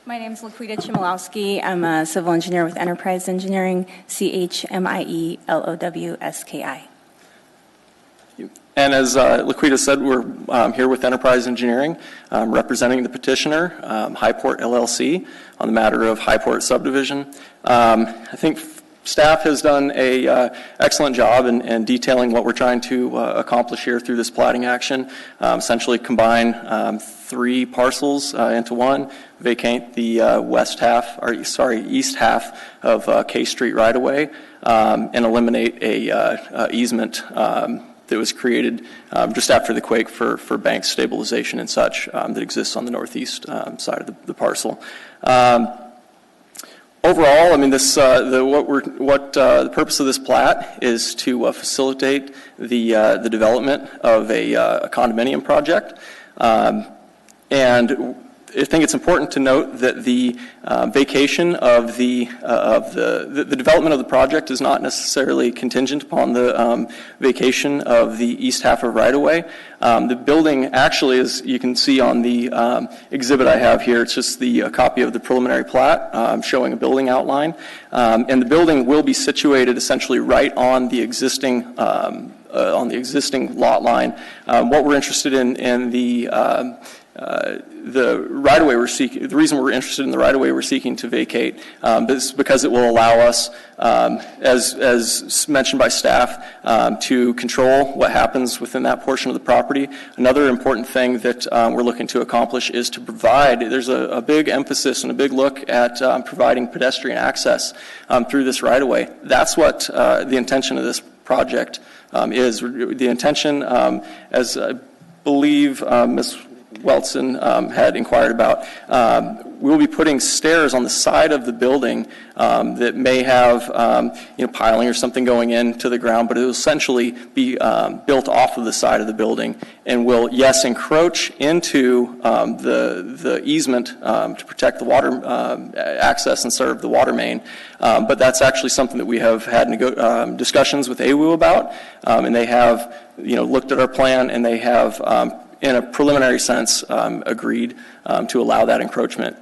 [SPEAKER 21] My name is Laquita Chmielowski. I'm a civil engineer with Enterprise Engineering, CHMIELOWSKI.
[SPEAKER 20] And as Laquita said, we're here with Enterprise Engineering, representing the petitioner, Highport LLC, on the matter of Highport subdivision. I think staff has done a excellent job in detailing what we're trying to accomplish here through this platting action. Essentially combine 3 parcels into one, vacate the east half of K Street right-of-way, and eliminate a easement that was created just after the quake for bank stabilization and such that exists on the northeast side of the parcel. Overall, I mean, this the purpose of this plat is to facilitate the development of a condominium project, and I think it's important to note that the vacation of the development of the project is not necessarily contingent upon the vacation of the east half of right-of-way. The building actually, as you can see on the exhibit I have here, it's just the copy of the preliminary plat showing a building outline, and the building will be situated essentially right on the existing lot line. What we're interested in the right-of-way we're seeking, the reason we're interested in the right-of-way we're seeking to vacate is because it will allow us, as mentioned by staff, to control what happens within that portion of the property. Another important thing that we're looking to accomplish is to provide, there's a big emphasis and a big look at providing pedestrian access through this right-of-way. That's what the intention of this project is. The intention, as I believe Ms. Welton had inquired about, we'll be putting stairs on the side of the building that may have piling or something going into the ground, but it will essentially be built off of the side of the building and will, yes, encroach into the easement to protect the water access and serve the water main. But that's actually something that we have had discussions with AWU about, and they have looked at our plan, and they have in a preliminary sense, agreed to allow that encroachment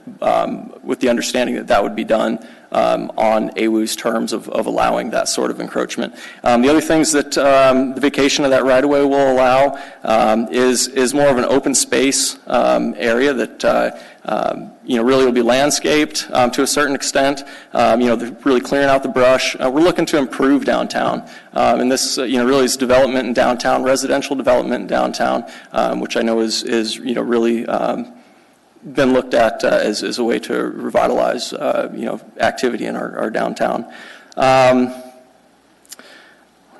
[SPEAKER 20] with the understanding that that would be done on AWU's terms of allowing that sort of encroachment. The other things that the vacation of that right-of-way will allow is more of an open space area that really will be landscaped to a certain extent. Really clearing out the brush. We're looking to improve downtown, and this really is development in downtown, residential development in downtown, which I know is really been looked at as a way to revitalize activity in our downtown. What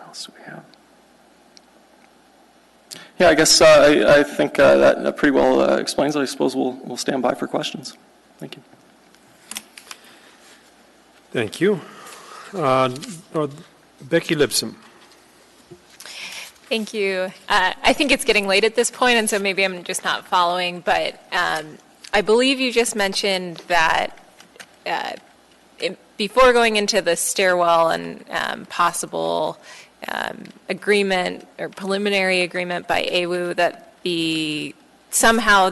[SPEAKER 20] else do we have? Yeah, I guess I think that pretty well explains it. I suppose we'll stand by for questions. Thank you.
[SPEAKER 1] Thank you. Becky Lipsum.
[SPEAKER 4] Thank you. I think it's getting late at this point, and so maybe I'm just not following, but I believe you just mentioned that before going into the stairwell and possible agreement or preliminary agreement by AWU that somehow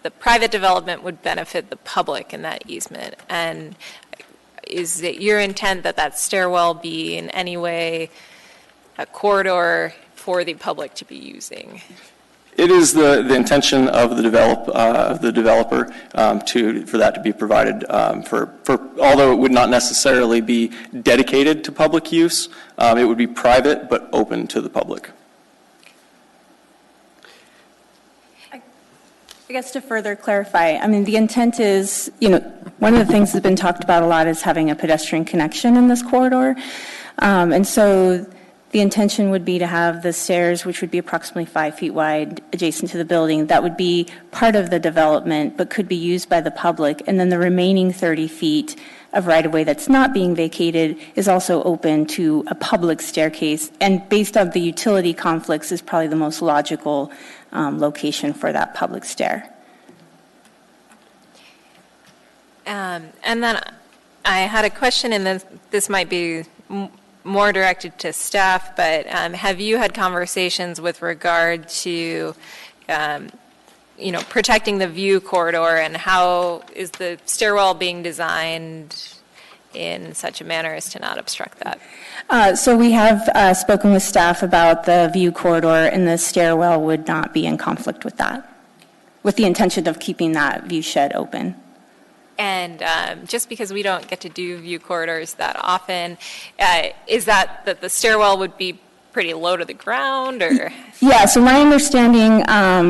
[SPEAKER 4] the private development would benefit the public in that easement. And is it your intent that that stairwell be in any way a corridor for the public to be using?
[SPEAKER 20] It is the intention of the developer for that to be provided although it would not necessarily be dedicated to public use, it would be private but open to the public.
[SPEAKER 21] I guess to further clarify, I mean, the intent is, one of the things that's been talked about a lot is having a pedestrian connection in this corridor. And so the intention would be to have the stairs, which would be approximately 5 feet wide, adjacent to the building. That would be part of the development, but could be used by the public. And then the remaining 30 feet of right-of-way that's not being vacated is also open to a public staircase. And based on the utility conflicts, is probably the most logical location for that public stair.
[SPEAKER 4] And then I had a question, and this might be more directed to staff, but have you had conversations with regard to, protecting the view corridor, and how is the stairwell being designed in such a manner as to not obstruct that?
[SPEAKER 21] So we have spoken with staff about the view corridor, and the stairwell would not be in conflict with that, with the intention of keeping that view shed open.
[SPEAKER 4] And just because we don't get to do view corridors that often, is that the stairwell would be pretty low to the ground, or?
[SPEAKER 21] Yeah, so my understanding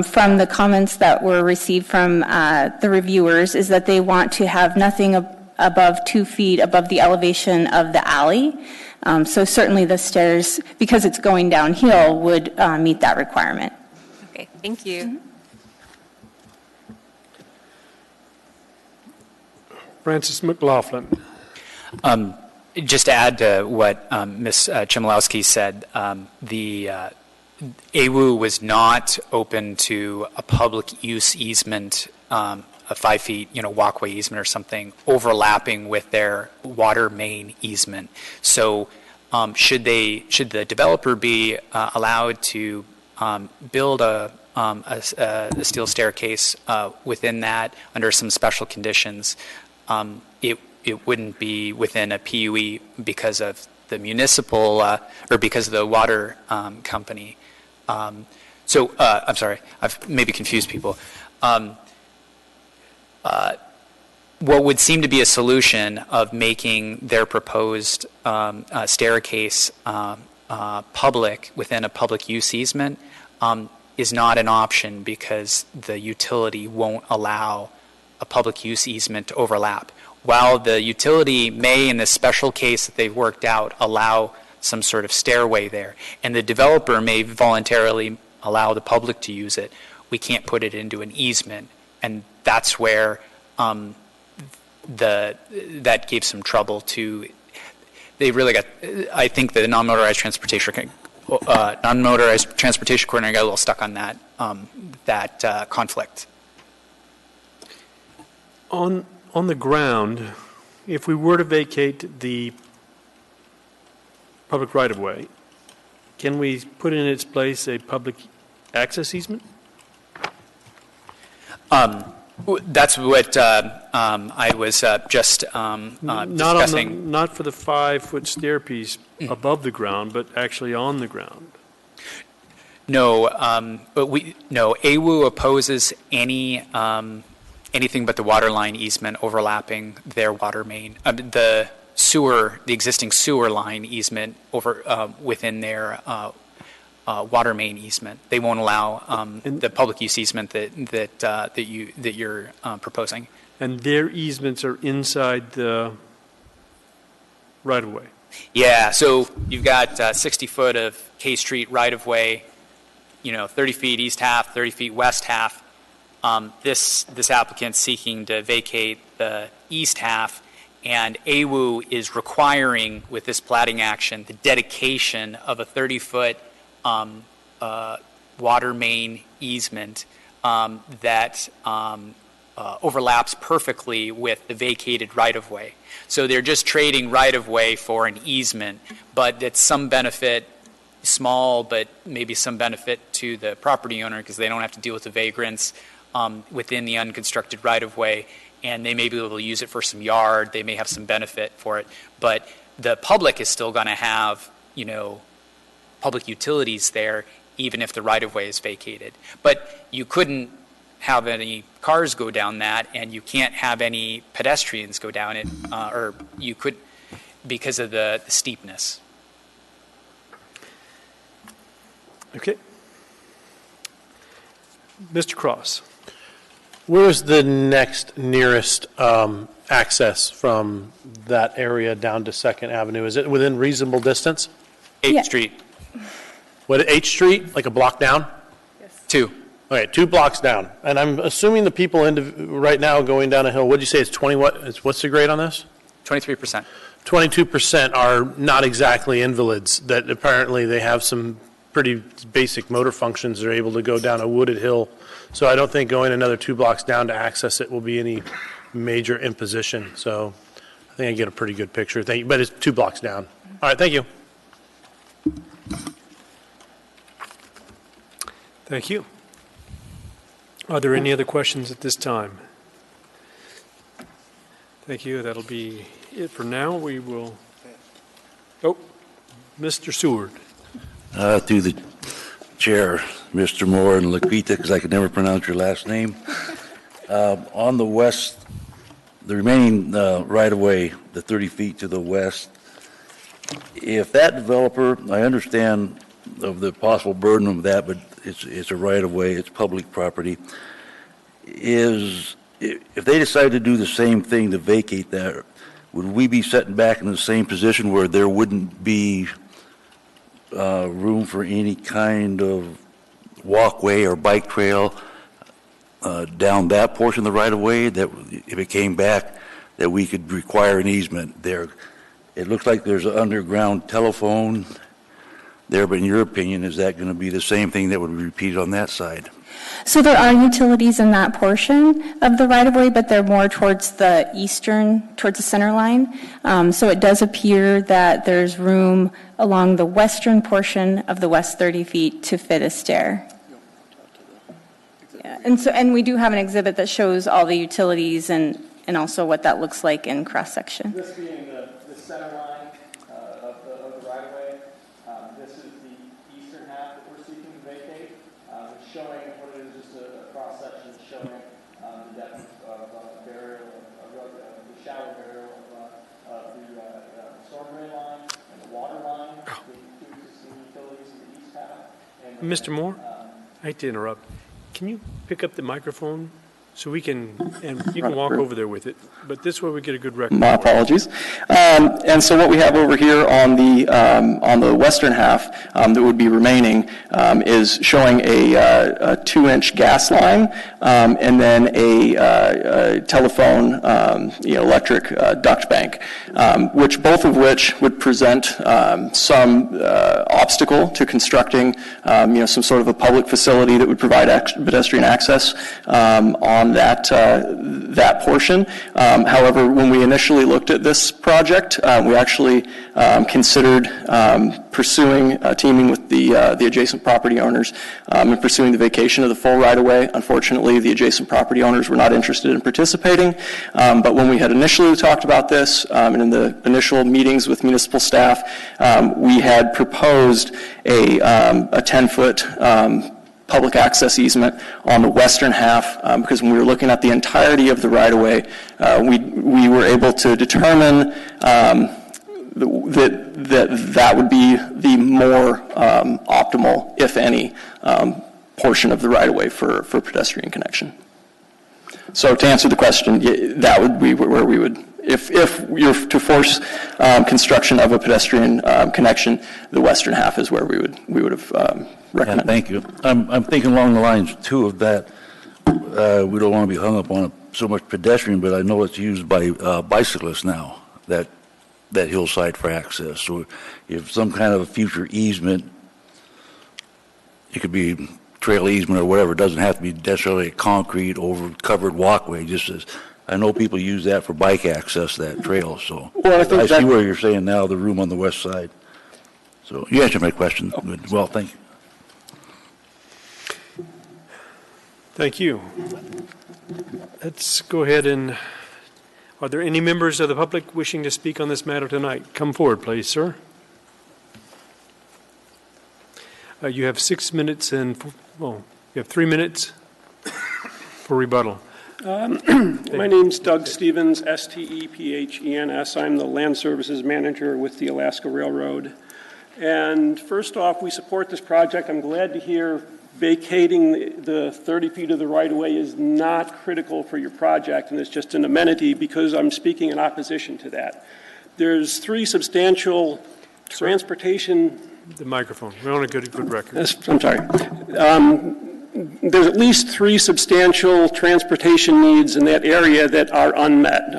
[SPEAKER 21] from the comments that were received from the reviewers is that they want to have nothing above 2 feet above the elevation of the alley. So certainly the stairs, because it's going downhill, would meet that requirement.
[SPEAKER 4] Okay, thank you.
[SPEAKER 21] Mm-hmm.
[SPEAKER 1] Francis McLaughlin.
[SPEAKER 19] Just to add to what Ms. Chmielewski said, the AWU was not open to a public use easement, a 5 feet, walkway easement or something overlapping with their water main easement. So should the developer be allowed to build a steel staircase within that under some special conditions, it wouldn't be within a PUE because of the municipal or because of the water company. I'm sorry, I've maybe confused people. What would seem to be a solution of making their proposed staircase public within a public use easement is not an option because the utility won't allow a public use easement to overlap. While the utility may, in this special case that they've worked out, allow some sort of stairway there, and the developer may voluntarily allow the public to use it, we can't put it into an easement. And that's where that gave some trouble to, they really got, I think the non-motorized transportation coordinator got a little stuck on that conflict.
[SPEAKER 1] On the ground, if we were to vacate the public right-of-way, can we put in its place a public access easement?
[SPEAKER 19] That's what I was just discussing.
[SPEAKER 1] Not for the 5-foot stair piece above the ground, but actually on the ground.
[SPEAKER 19] No, AWU opposes anything but the water line easement overlapping their water main, the existing sewer line easement over within their water main easement. They won't allow the public use easement that you're proposing.
[SPEAKER 1] And their easements are inside the right of way.
[SPEAKER 19] Yeah, so you've got 60 foot of K Street right of way, 30 feet east half, 30 feet west half. This applicant's seeking to vacate the east half, and AWU is requiring with this platting action the dedication of a 30-foot water main easement that overlaps perfectly with the vacated right-of-way. So they're just trading right-of-way for an easement, but it's some benefit, small, but maybe some benefit to the property owner because they don't have to deal with the vagrants within the unconstructed right-of-way, and they may be able to use it for some yard. They may have some benefit for it, but the public is still going to have, public utilities there, even if the right-of-way is vacated. But you couldn't have any cars go down that, and you can't have any pedestrians go down it, or you could, because of the steepness.
[SPEAKER 1] Okay. Mr. Cross.
[SPEAKER 6] Where is the next nearest access from that area down to 2nd Avenue? Is it within reasonable distance?
[SPEAKER 19] 8th Street.
[SPEAKER 6] What, 8th Street, like a block down?
[SPEAKER 19] Yes. 2.
[SPEAKER 6] Okay, 2 blocks down. And I'm assuming the people right now going down a hill, what did you say, it's 20 what? What's the grade on this?
[SPEAKER 19] 23%.
[SPEAKER 6] 22% are not exactly invalids, that apparently they have some pretty basic motor functions. They're able to go down a wooded hill. So I don't think going another 2 blocks down to access it will be any major imposition. So I think I get a pretty good picture. Thank you, but it's 2 blocks down. All right, thank you.
[SPEAKER 1] Thank you. Are there any other questions at this time? Thank you. That'll be it for now. We will. Oh, Mr. Seward.
[SPEAKER 7] Through the chair, Mr. Moore and Laquita, because I could never pronounce your last name. On the west, the remaining right-of-way, the 30 feet to the west, if that developer, I understand of the possible burden of that, but it's a right-of-way, it's public property, if they decide to do the same thing to vacate that, would we be setting back in the same position where there wouldn't be room for any kind of walkway or bike trail down that portion of the right-of-way, that if it came back, that we could require an easement there? It looks like there's an underground telephone there, but in your opinion, is that going to be the same thing that would be repeated on that side?
[SPEAKER 21] So there are utilities in that portion of the right-of-way, but they're more towards the towards the center line. So it does appear that there's room along the western portion of the west 30 feet to fit a stair. Yeah, and we do have an exhibit that shows all the utilities and also what that looks like in cross-section.
[SPEAKER 2] This being the center line of the right-of-way, this is the eastern half that we're seeking to vacate. It's showing what it is, just a cross-section showing the depth of burial, the shallow burial of the storm drain line and the water line, the two existing utilities in the east half.
[SPEAKER 1] Mr. Moore, I hate to interrupt. Can you pick up the microphone so we can, and you can walk over there with it, but this way we get a good record.
[SPEAKER 20] My apologies. And so what we have over here on the western half that would be remaining is showing a 2-inch gas line and then a telephone, electric duct bank, both of which would present some obstacle to constructing, some sort of a public facility that would provide pedestrian access on that portion. However, when we initially looked at this project, we actually considered teaming with the adjacent property owners and pursuing the vacation of the full right-of-way. Unfortunately, the adjacent property owners were not interested in participating. But when we had initially talked about this, and in the initial meetings with municipal staff, we had proposed a 10-foot public access easement on the western half, because when we were looking at the entirety of the right-of-way, we were able to determine that would be the more optimal, if any, portion of the right-of-way for pedestrian connection. So to answer the question, that would be where we would, if you're to force construction of a pedestrian connection, the western half is where we would have recommended.
[SPEAKER 7] Yeah, thank you. I'm thinking along the lines too of that. We don't want to be hung up on so much pedestrian, but I know it's used by bicyclists now, that hillside for access. So if some kind of a future easement, it could be trail easement or whatever, it doesn't have to be necessarily a concrete over covered walkway, just as I know people use that for bike access, that trail. So I see where you're saying now, the room on the west side. So you answered my question. Good. Well, thank you.
[SPEAKER 1] Thank you. Let's go ahead and, are there any members of the public wishing to speak on this matter tonight? Come forward, please, sir. You have 6 minutes and, you have 3 minutes for rebuttal.
[SPEAKER 2] My name's Doug Stevens, S-T-E-P-H-E-N-S. I'm the Land Services Manager with the Alaska Railroad. And first off, we support this project. I'm glad to hear vacating the 30 feet of the right-of-way is not critical for your project, and it's just an amenity, because I'm speaking in opposition to that. There's 3 substantial transportation...
[SPEAKER 1] The microphone. We want a good record.
[SPEAKER 2] I'm sorry. There's at least 3 substantial transportation needs in that area that are unmet.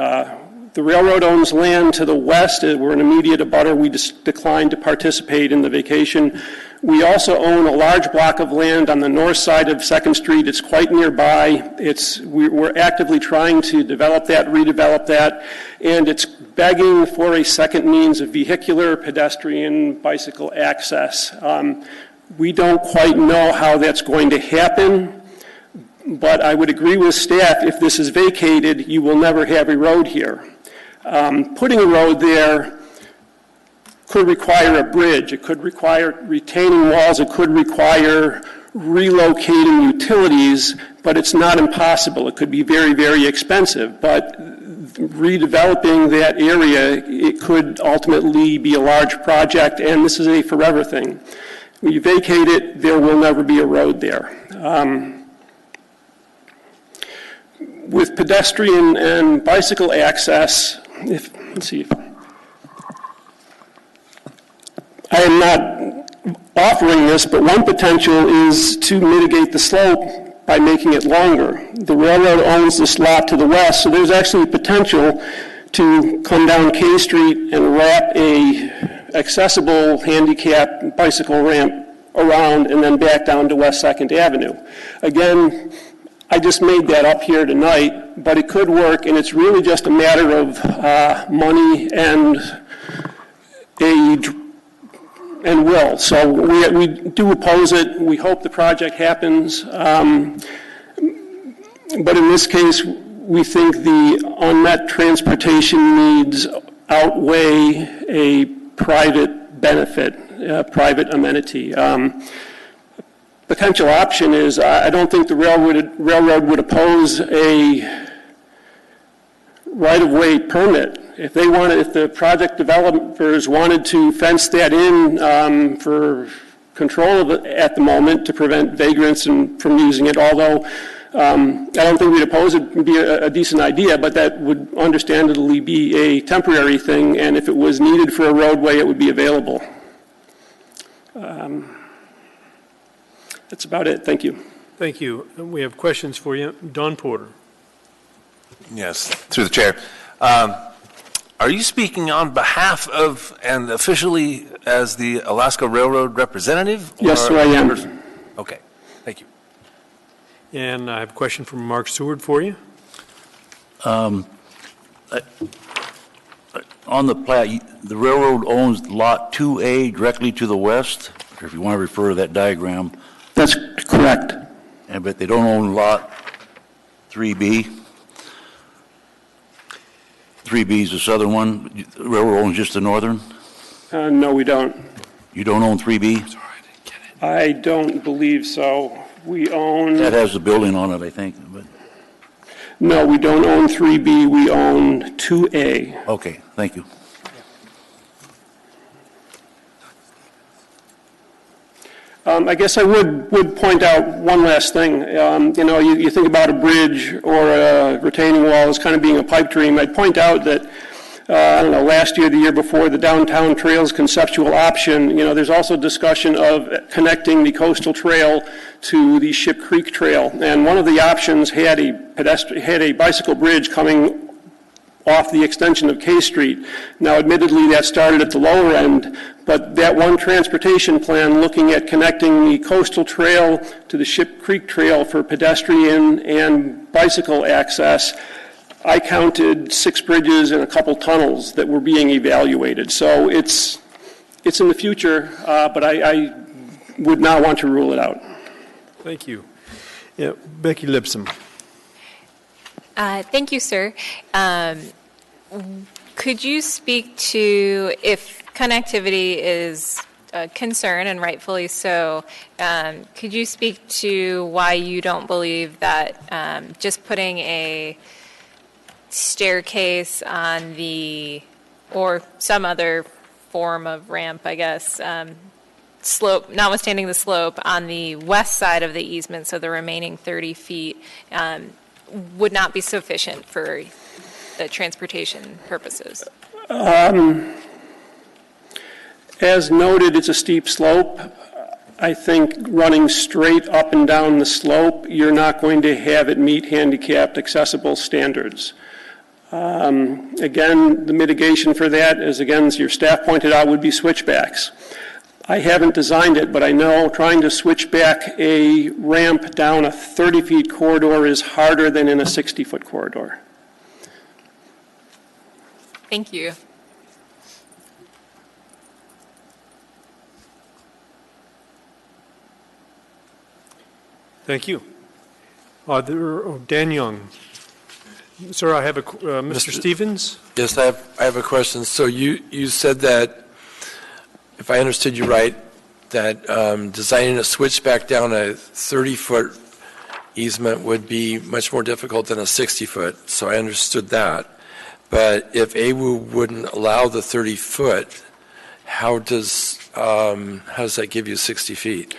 [SPEAKER 2] The railroad owns land to the west. We're an immediate abutter. We declined to participate in the vacation. We also own a large block of land on the north side of 2nd Street. It's quite nearby. We're actively trying to develop that, redevelop that, and it's begging for a second means of vehicular, pedestrian, bicycle access. We don't quite know how that's going to happen, but I would agree with staff, if this is vacated, you will never have a road here. Putting a road there could require a bridge, it could require retaining walls, it could require relocating utilities, but it's not impossible. It could be very, very expensive, but redeveloping that area, it could ultimately be a large project, and this is a forever thing. When you vacate it, there will never be a road there. With pedestrian and bicycle access, let's see, I am not offering this, but one potential is to mitigate the slope by making it longer. The railroad owns this lot to the west, so there's actually potential to come down K Street and wrap a accessible handicap bicycle ramp around and then back down to West 2nd Avenue. Again, I just made that up here tonight, but it could work, and it's really just a matter of money and will. So we do oppose it. We hope the project happens. But in this case, we think the unmet transportation needs outweigh a private benefit, a private amenity. Potential option is, I don't think the railroad would oppose a right-of-way permit. If the project developers wanted to fence that in for control of it at the moment to prevent vagrants from using it, although I don't think we'd oppose it, would be a decent idea, but that would understandably be a temporary thing, and if it was needed for a roadway, it would be available. That's about it. Thank you.
[SPEAKER 1] Thank you. We have questions for you. Don Porter.
[SPEAKER 5] Yes, through the chair. Are you speaking on behalf of and officially as the Alaska Railroad representative?
[SPEAKER 2] Yes, sir, I am.
[SPEAKER 5] Okay, thank you.
[SPEAKER 1] And I have a question from Mark Seward for you.
[SPEAKER 7] On the plat, the railroad owns Lot 2A directly to the west, or if you want to refer to that diagram.
[SPEAKER 2] That's correct.
[SPEAKER 7] But they don't own Lot 3B. 3B is the southern one. The railroad owns just the northern?
[SPEAKER 2] No, we don't.
[SPEAKER 7] You don't own 3B?
[SPEAKER 2] Sorry, I didn't get it. I don't believe so. We own...
[SPEAKER 7] That has the building on it, I think. But...
[SPEAKER 2] No, we don't own 3B. We own 2A.
[SPEAKER 7] Okay, thank you.
[SPEAKER 2] I guess I would point out one last thing. You think about a bridge or a retaining wall as kind of being a pipe dream. I'd point out that, last year, the year before, the downtown trails conceptual option, there's also discussion of connecting the coastal trail to the Ship Creek Trail. And one of the options had a bicycle bridge coming off the extension of K Street. Now, admittedly, that started at the lower end, but that one transportation plan looking at connecting the coastal trail to the Ship Creek Trail for pedestrian and bicycle access, I counted 6 bridges and a couple tunnels that were being evaluated. So it's in the future, but I would not want to rule it out.
[SPEAKER 1] Thank you. Yeah, Becky Lipsum.
[SPEAKER 4] Thank you, sir. Could you speak to, if connectivity is a concern, and rightfully so, could you speak to why you don't believe that just putting a staircase on or some other form of ramp, I guess, slope, notwithstanding the slope, on the west side of the easement, so the remaining 30 feet, would not be sufficient for the transportation purposes?
[SPEAKER 2] As noted, it's a steep slope. I think running straight up and down the slope, you're not going to have it meet handicapped accessible standards. Again, the mitigation for that, as your staff pointed out, would be switchbacks. I haven't designed it, but I know trying to switch back a ramp down a 30-feet corridor is harder than in a 60-foot corridor.
[SPEAKER 4] Thank you.
[SPEAKER 1] Thank you. Dan Young. Sir, I have a, Mr. Stevens?
[SPEAKER 3] Yes, I have a question. So you said that, if I understood you right, that designing a switchback down a 30-foot easement would be much more difficult than a 60-foot, so I understood that. But if AWU wouldn't allow the 30-foot, how does that give you 60 feet?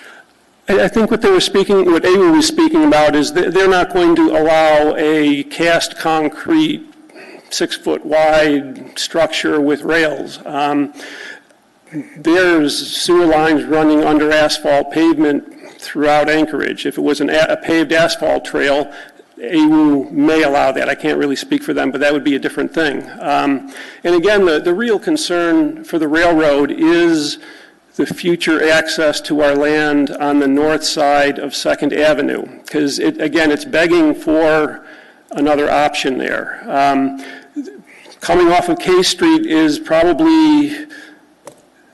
[SPEAKER 2] I think what AWU was speaking about is they're not going to allow a cast concrete 6-foot wide structure with rails. There's sewer lines running under asphalt pavement throughout Anchorage. If it was a paved asphalt trail, AWU may allow that. I can't really speak for them, but that would be a different thing. And again, the real concern for the railroad is the future access to our land on the north side of 2nd Avenue, because it's begging for another option there. Coming off of K Street is probably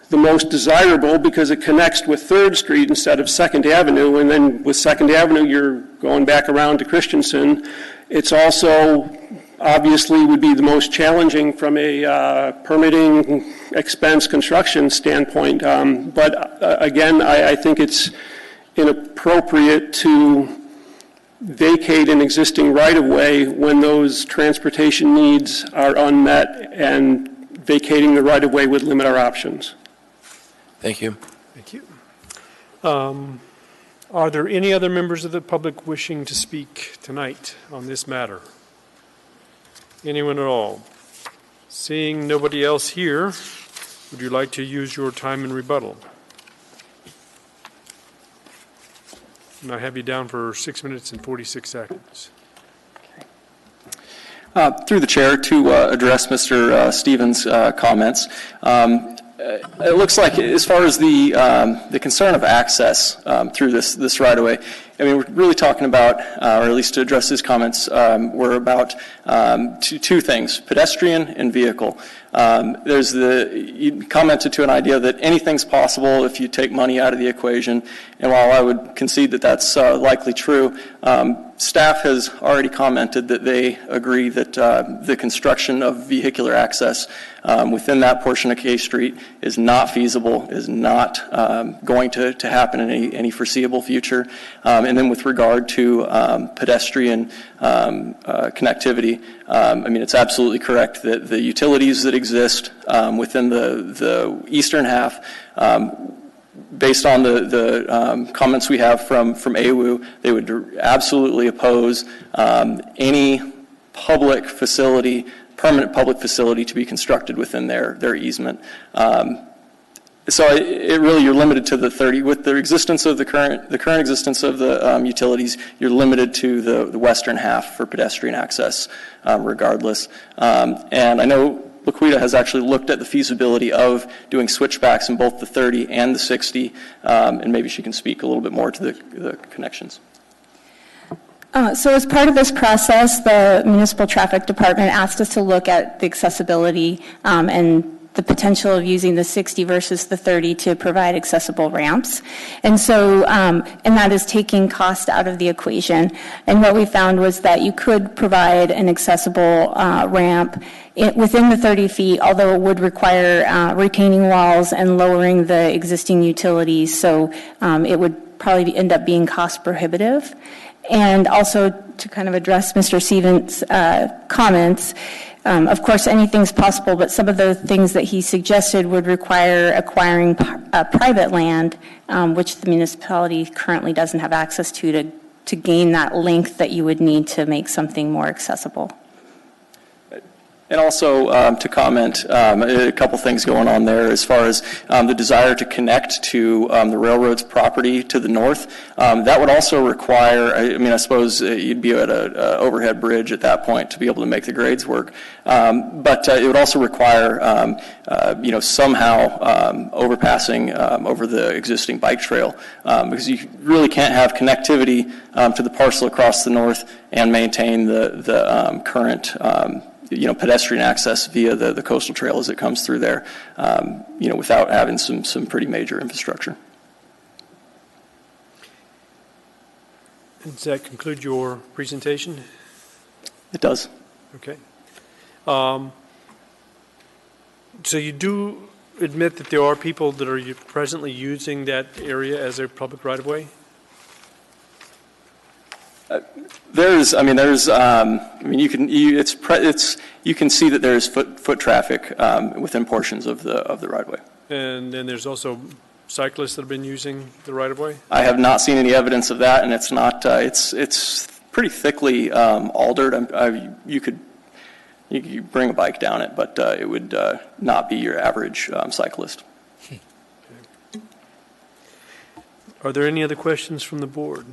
[SPEAKER 2] the most desirable because it connects with 3rd Street instead of 2nd Avenue, and then with 2nd Avenue you're going back around to Christensen. It's also obviously would be the most challenging from a permitting expense construction standpoint. But again, I think it's inappropriate to vacate an existing right-of-way when those transportation needs are unmet, and vacating the right-of-way would limit our options.
[SPEAKER 3] Thank you.
[SPEAKER 1] Thank you. Are there any other members of the public wishing to speak tonight on this matter? Anyone at all? Seeing nobody else here, would you like to use your time in rebuttal? And I have you down for 6 minutes and 46 seconds.
[SPEAKER 20] Through the chair, to address Mr. Stevens' comments. It looks like, as far as the concern of access through this right-of-way, I mean, we're really talking about, or at least to address his comments, we're about two things: pedestrian and vehicle. You commented to an idea that anything's possible if you take money out of the equation, and while I would concede that that's likely true, staff has already commented that they agree that the construction of vehicular access within that portion of K Street is not feasible, is not going to happen in any foreseeable future. And then with regard to pedestrian connectivity, I mean, it's absolutely correct that the utilities that exist within the eastern half, based on the comments we have from AWU, they would absolutely oppose any public facility, permanent public facility, to be constructed within their easement. So it really, you're limited to the 30. With the existence of the current existence of the utilities, you're limited to the western half for pedestrian access, regardless. And I know Laquita has actually looked at the feasibility of doing switchbacks in both the 30 and the 60, and maybe she can speak a little bit more to the connections.
[SPEAKER 21] So as part of this process, the Municipal Traffic Department asked us to look at the accessibility and the potential of using the 60 versus the 30 to provide accessible ramps. And so, and that is taking cost out of the equation. And what we found was that you could provide an accessible ramp within the 30 feet, although it would require retaining walls and lowering the existing utilities. So it would probably end up being cost prohibitive. And also, to kind of address Mr. Stevens' comments, of course, anything's possible, but some of the things that he suggested would require acquiring private land, which the municipality currently doesn't have access to gain that length that you would need to make something more accessible.
[SPEAKER 20] And also to comment, a couple things going on there as far as the desire to connect to the railroad's property to the north. That would also require, I suppose you'd be at an overhead bridge at that point to be able to make the grades work. But it would also require, somehow overpassing over the existing bike trail because you really can't have connectivity to the parcel across the north and maintain the current pedestrian access via the coastal trail as it comes through there, without having some pretty major infrastructure.
[SPEAKER 1] Does that conclude your presentation?
[SPEAKER 20] It does.
[SPEAKER 1] Okay. So you do admit that there are people that are presently using that area as a public right-of-way? You can see that there's foot traffic within portions of the right-of-way. And then there's also cyclists that have been using the right-of-way?
[SPEAKER 20] I have not seen any evidence of that, and it's not. It's pretty thickly aldered. You could bring a bike down it, but it would not be your average cyclist.
[SPEAKER 1] Okay. Are there any other questions from the board?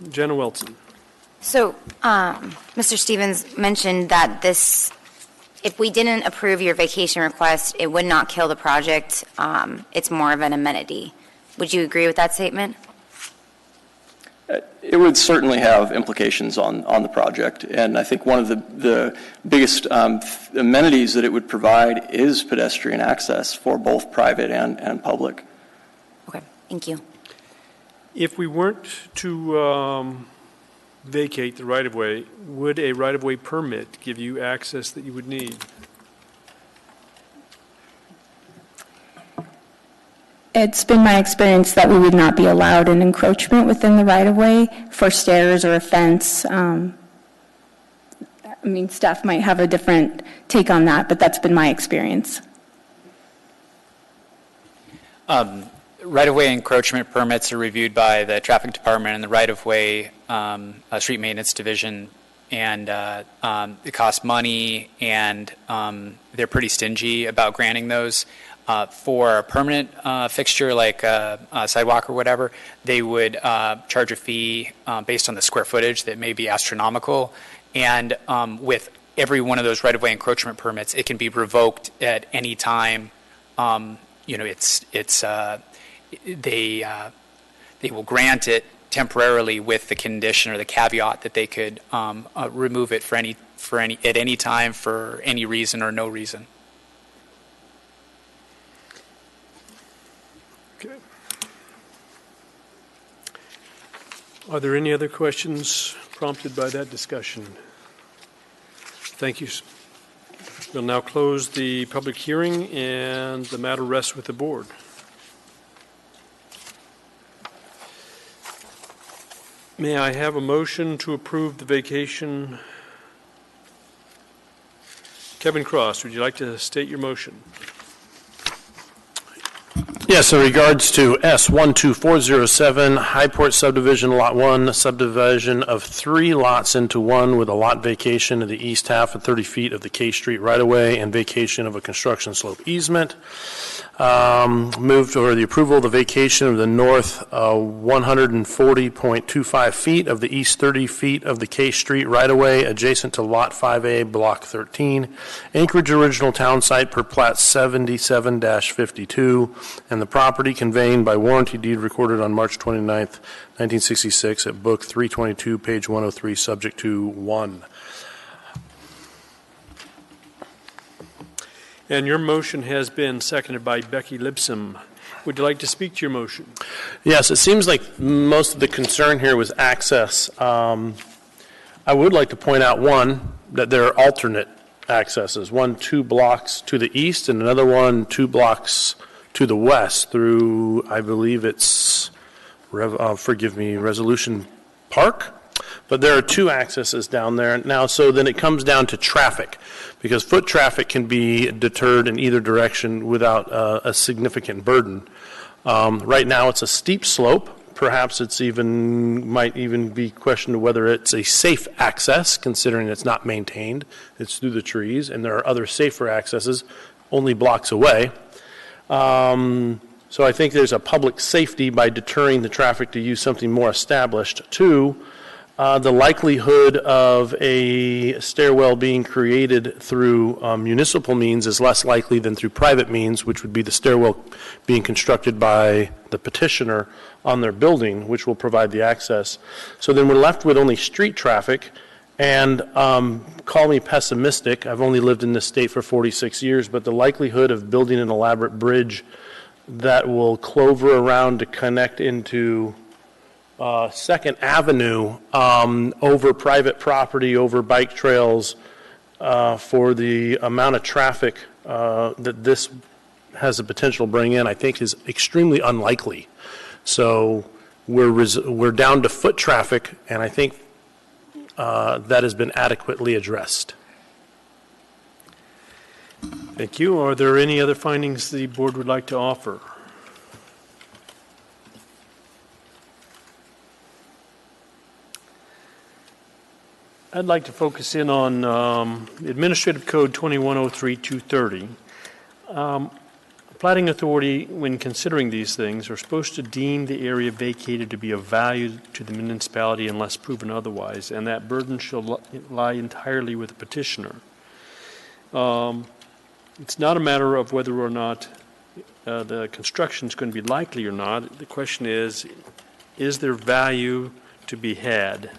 [SPEAKER 1] Jenna Welton.
[SPEAKER 8] So, Mr. Stevens mentioned that if we didn't approve your vacation request, it would not kill the project. It's more of an amenity. Would you agree with that statement?
[SPEAKER 20] It would certainly have implications on the project, and I think one of the biggest amenities that it would provide is pedestrian access for both private and public.
[SPEAKER 8] Okay, thank you.
[SPEAKER 1] If we weren't to vacate the right-of-way, would a right-of-way permit give you access that you would need?
[SPEAKER 21] It's been my experience that we would not be allowed an encroachment within the right-of-way for stairs or a fence. Staff might have a different take on that, but that's been my experience.
[SPEAKER 19] Right-of-way encroachment permits are reviewed by the traffic department and the right-of-way street maintenance division, and it costs money, and they're pretty stingy about granting those. For a permanent fixture like a sidewalk or whatever, they would charge a fee based on the square footage that may be astronomical. And with every one of those right-of-way encroachment permits, it can be revoked at any time. They will grant it temporarily with the condition or the caveat that they could remove it at any time for any reason or no reason.
[SPEAKER 1] Okay. Are there any other questions prompted by that discussion? Thank you. We'll now close the public hearing, and the matter rests with the board. May I have a motion to approve the vacation? Kevin Cross, would you like to state your motion?
[SPEAKER 6] Yes, in regards to S12407, Highport subdivision, Lot 1, subdivision of 3 lots into 1 with a lot vacation of the east half of 30 feet of the K Street right-of-way and vacation of a construction slope easement. Moved for the approval of the vacation of the north 140.25 feet of the east 30 feet of the K Street right-of-way adjacent to Lot 5A, Block 13, Anchorage original town site per plat 77-52, and the property conveyed by warranty deed recorded on March 29th, 1966 at Book 322, page 103, subject to 1.
[SPEAKER 1] And your motion has been seconded by Becky Lipsum. Would you like to speak to your motion?
[SPEAKER 6] Yes, it seems like most of the concern here was access. I would like to point out, one, that there are alternate accesses, one 2 blocks to the east and another one 2 blocks to the west through, I believe it's, Resolution Park. But there are 2 accesses down there now, so then it comes down to traffic, because foot traffic can be deterred in either direction without a significant burden. Right now it's a steep slope, Perhaps it's might even be questioned whether it's a safe access, considering it's not maintained. It's through the trees, and there are other safer accesses only blocks away. So I think there's a public safety by deterring the traffic to use something more established. Two, the likelihood of a stairwell being created through municipal means is less likely than through private means, which would be the stairwell being constructed by the petitioner on their building, which will provide the access. So then we're left with only street traffic. And call me pessimistic, I've only lived in this state for 46 years, but the likelihood of building an elaborate bridge that will clover around to connect into 2nd Avenue over private property, over bike trails, for the amount of traffic that this has the potential to bring in, I think is extremely unlikely. So we're down to foot traffic, and I think that has been adequately addressed.
[SPEAKER 1] Thank you. Are there any other findings the board would like to offer? I'd like to focus in on Administrative Code 2103-230. Platting authority, when considering these things, are supposed to deem the area vacated to be of value to the municipality unless proven otherwise, and that burden shall lie entirely with the petitioner. It's not a matter of whether or not the construction is going to be likely or not. The question is there value to be had?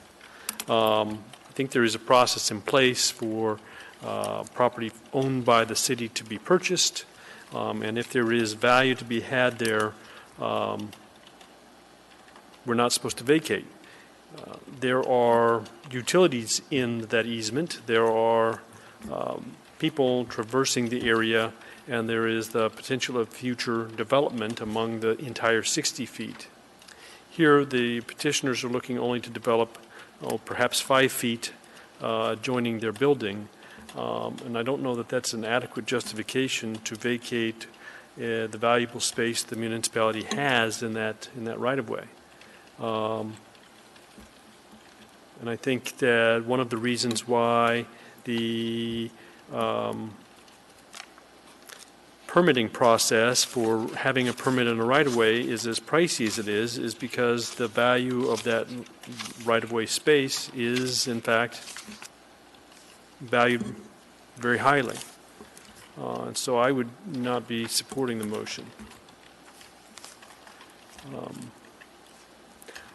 [SPEAKER 1] I think there is a process in place for property owned by the city to be purchased. And if there is value to be had there, we're not supposed to vacate. There are utilities in that easement. There are people traversing the area, and there is the potential of future development among the entire 60 feet. Here, the petitioners are looking only to develop perhaps 5 feet adjoining their building. And I don't know that that's an adequate justification to vacate the valuable space the municipality has in that right-of-way. And I think that one of the reasons why the permitting process for having a permit in a right-of-way is as pricey as it is because the value of that right-of-way space is, in fact, valued very highly. And so I would not be supporting the motion.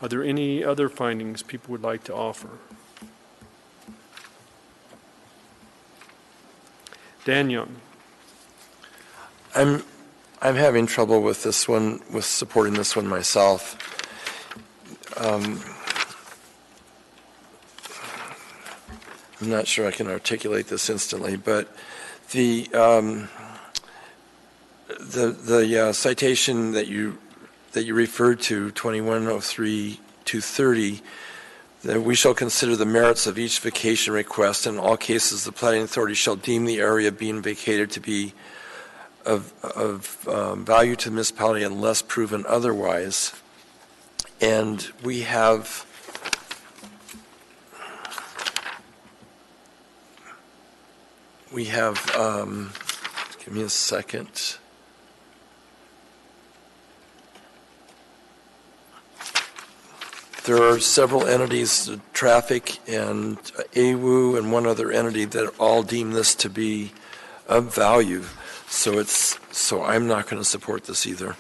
[SPEAKER 1] Are there any other findings people would like to offer? Dan Young.
[SPEAKER 3] I'm having trouble with this one, with supporting this one myself. I'm not sure I can articulate this instantly, but the citation that you referred to, 2103-230, that we shall consider the merits of each vacation request. In all cases, the planning authority shall deem the area being vacated to be of value to the municipality unless proven otherwise. And we have give me a second. There are several entities, traffic and AWU and one other entity, that all deem this to be of value. So I'm not going to support this either.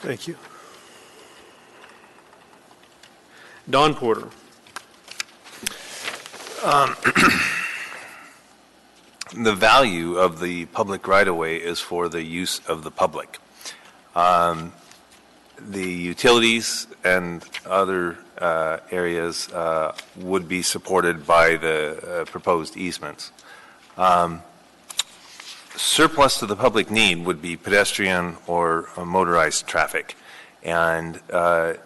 [SPEAKER 1] Thank you. Don Porter.
[SPEAKER 5] The value of the public right-of-way is for the use of the public. The utilities and other areas would be supported by the proposed easements. Surplus to the public need would be pedestrian or motorized traffic, and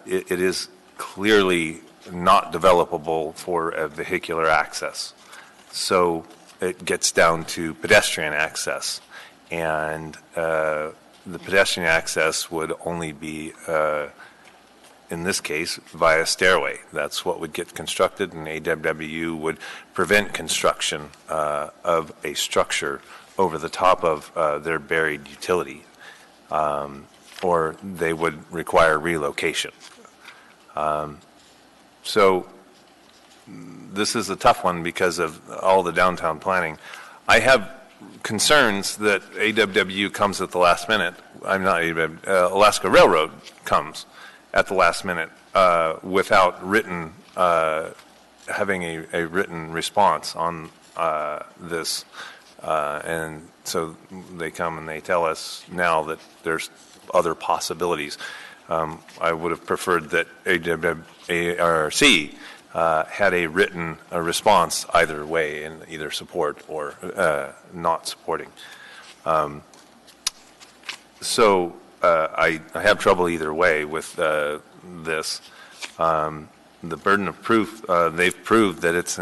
[SPEAKER 5] it is clearly not developable for a vehicular access. So it gets down to pedestrian access, and the pedestrian access would only be, in this case, via stairway. That's what would get constructed, and AWW would prevent construction of a structure over the top of their buried utility, or they would require relocation. So this is a tough one because of all the downtown planning. I have concerns that AWW comes at the last minute. I'm not AWW, Alaska Railroad comes at the last minute without written, having a written response on this. And so they come and they tell us now that there's other possibilities. I would have preferred that ARC had a written response either way, in either support or not supporting. So I have trouble either way with this. The burden of proof, they've proved that it's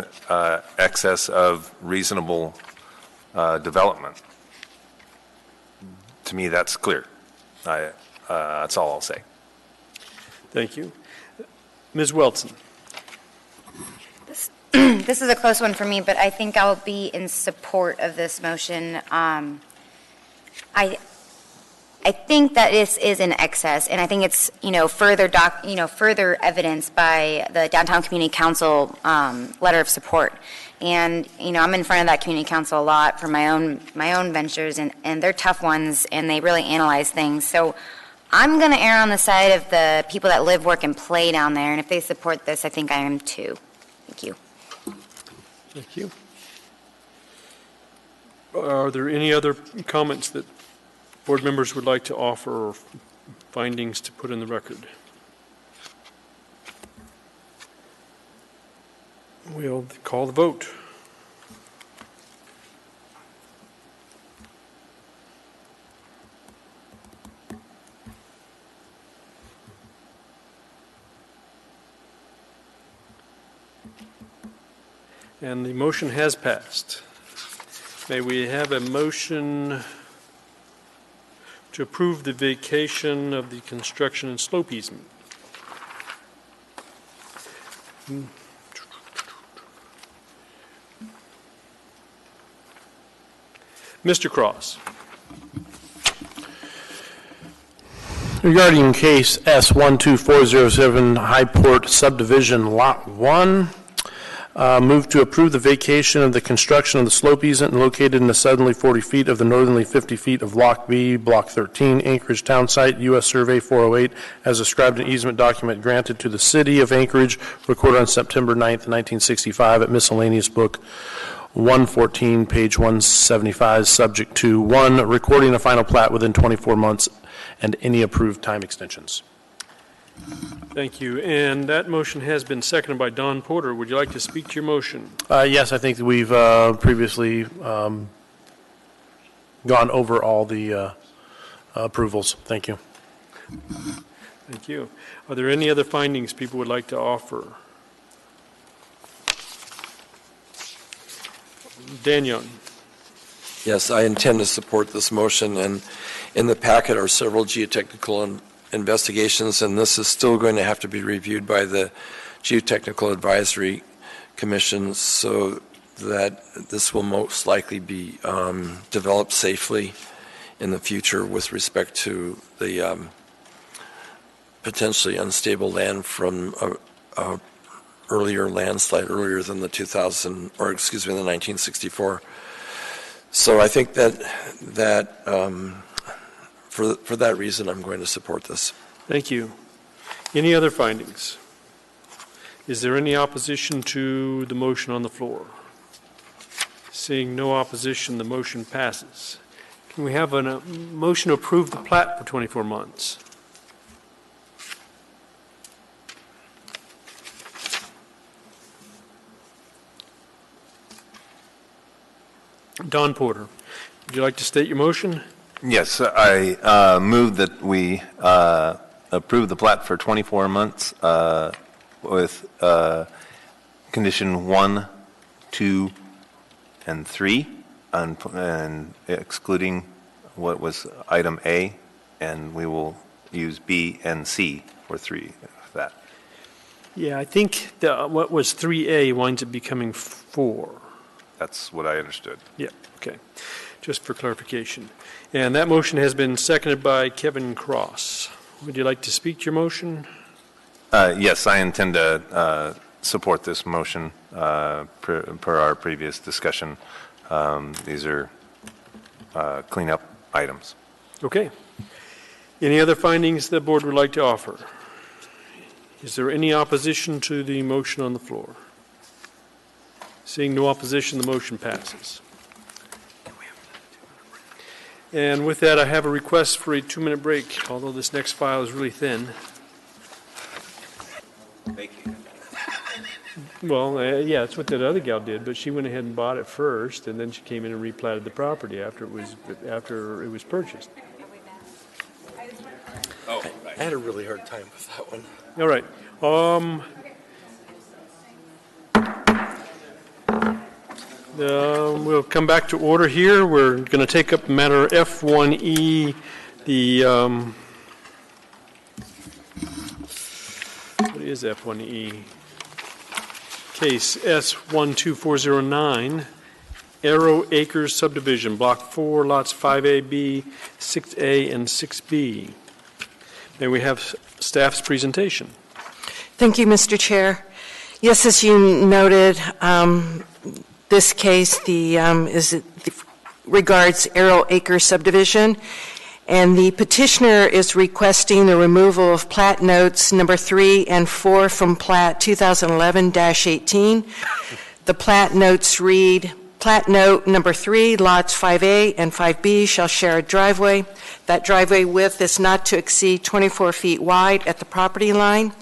[SPEAKER 5] excess of reasonable development. To me, that's clear. That's all I'll say.
[SPEAKER 1] Thank you. Ms. Welton.
[SPEAKER 8] This is a close one for me, but I think I'll be in support of this motion. I think that this is in excess, and I think it's further evidenced by the Downtown Community Council letter of support. And I'm in front of that community council a lot for my own ventures, and they're tough ones, and they really analyze things. So I'm going to err on the side of the people that live, work, and play down there, and if they support this, I think I am too. Thank you.
[SPEAKER 1] Thank you. Are there any other comments that board members would like to offer or findings to put in the record? We'll call the vote. And the motion has passed. May we have a motion to approve the vacation of the construction and slope easement? Mr. Cross.
[SPEAKER 6] Regarding case S12407 Highport Subdivision Lot 1, move to approve the vacation of the construction of the slope easement located in the southerly 40 feet of the northerly 50 feet of Block B, Block 13, Anchorage Town Site, U.S. Survey 408, as described in easement document granted to the City of Anchorage, recorded on September 9th, 1965, at Miscellaneous Book 114, page 175, subject to 1, recording a final plat within 24 months and any approved time extensions.
[SPEAKER 1] Thank you. And that motion has been seconded by Don Porter. Would you like to speak to your motion?
[SPEAKER 6] Yes, I think that we've previously gone over all the approvals. Thank you.
[SPEAKER 1] Thank you. Are there any other findings people would like to offer? Dan Young.
[SPEAKER 3] Yes, I intend to support this motion, and in the packet are several geotechnical investigations, and this is still going to have to be reviewed by the Geotechnical Advisory Commission, so that this will most likely be developed safely in the future with respect to the potentially unstable land from a earlier landslide, earlier than the 1964. So I think that for that reason, I'm going to support this.
[SPEAKER 1] Thank you. Any other findings? Is there any opposition to the motion on the floor? Seeing no opposition, the motion passes. Can we have a motion to approve the plat for 24 months? Don Porter, would you like to state your motion?
[SPEAKER 5] Yes, I move that we approve the plat for 24 months with condition 1, 2, and 3, and excluding what was item A, and we will use B and C for 3 of that.
[SPEAKER 1] Yeah, I think what was 3A winds up becoming 4.
[SPEAKER 5] That's what I understood.
[SPEAKER 1] Yeah, okay. Just for clarification. And that motion has been seconded by Kevin Cross. Would you like to speak to your motion?
[SPEAKER 5] Yes, I intend to support this motion per our previous discussion. These are cleanup items.
[SPEAKER 1] Okay. Any other findings the board would like to offer? Is there any opposition to the motion on the floor? Seeing no opposition, the motion passes. And with that, I have a request for a 2-minute break, although this next file is really thin.
[SPEAKER 5] Thank you.
[SPEAKER 1] Well, yeah, that's what that other gal did, but she went ahead and bought it first, and then she came in and replatted the property after it was purchased.
[SPEAKER 3] Oh, I had a really hard time with that one.
[SPEAKER 1] All right. We'll come back to order here. We're going to take up matter F1E, the what is F1E? Case S12409, Arrow Acres subdivision, Block 4, Lots 5A, B, 6A, and 6B. May we have staff's presentation?
[SPEAKER 10] Thank you, Mr. Chair. Yes, as you noted, this case regards Arrow Acres subdivision, and the petitioner is requesting the removal of plat notes number 3 and 4 from plat 2011-18. The plat notes read, plat note number 3, lots 5A and 5B shall share a driveway. That driveway width is not to exceed 24 feet wide at the property line.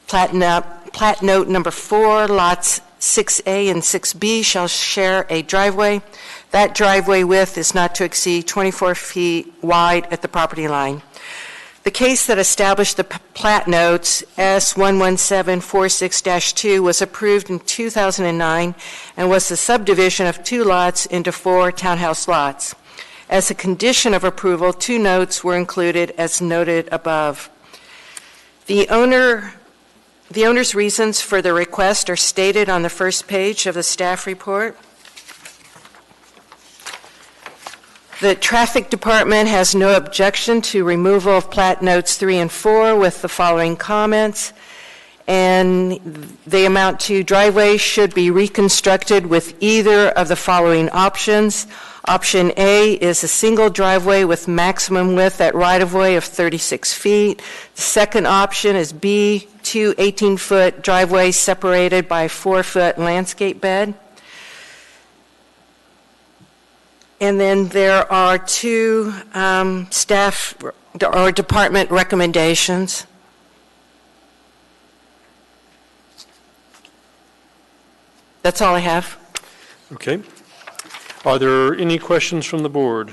[SPEAKER 10] Plat note number 4, lots 6A and 6B shall share a driveway. That driveway width is not to exceed 24 feet wide at the property line. The case that established the plat notes, S11746-2, was approved in 2009 and was the subdivision of 2 lots into 4 townhouse lots. As a condition of approval, 2 notes were included as noted above. The owner's reasons for the request are stated on the first page of the staff report. The traffic department has no objection to removal of plat notes 3 and 4 with the following comments, and they amount to driveway should be reconstructed with either of the following options. Option A is a single driveway with maximum width at right-of-way of 36 feet. The second option is B, 2 18-foot driveways separated by 4-foot landscape bed. And then there are 2 staff or department recommendations. That's all I have.
[SPEAKER 1] Okay. Are there any questions from the board?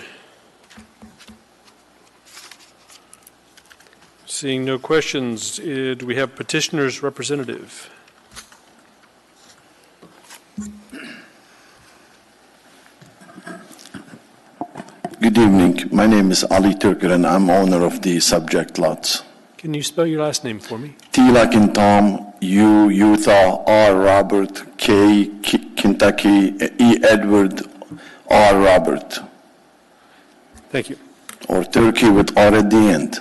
[SPEAKER 1] Seeing no questions, do we have petitioner's representative?
[SPEAKER 22] Good evening. My name is Ali Turker, and I'm owner of the subject lots.
[SPEAKER 1] Can you spell your last name for me?
[SPEAKER 22] T like in Tom, U, Utah, R, Robert, K, Kentucky, E, Edward, R, Robert.
[SPEAKER 1] Thank you.
[SPEAKER 22] Or Turkey with R at the end.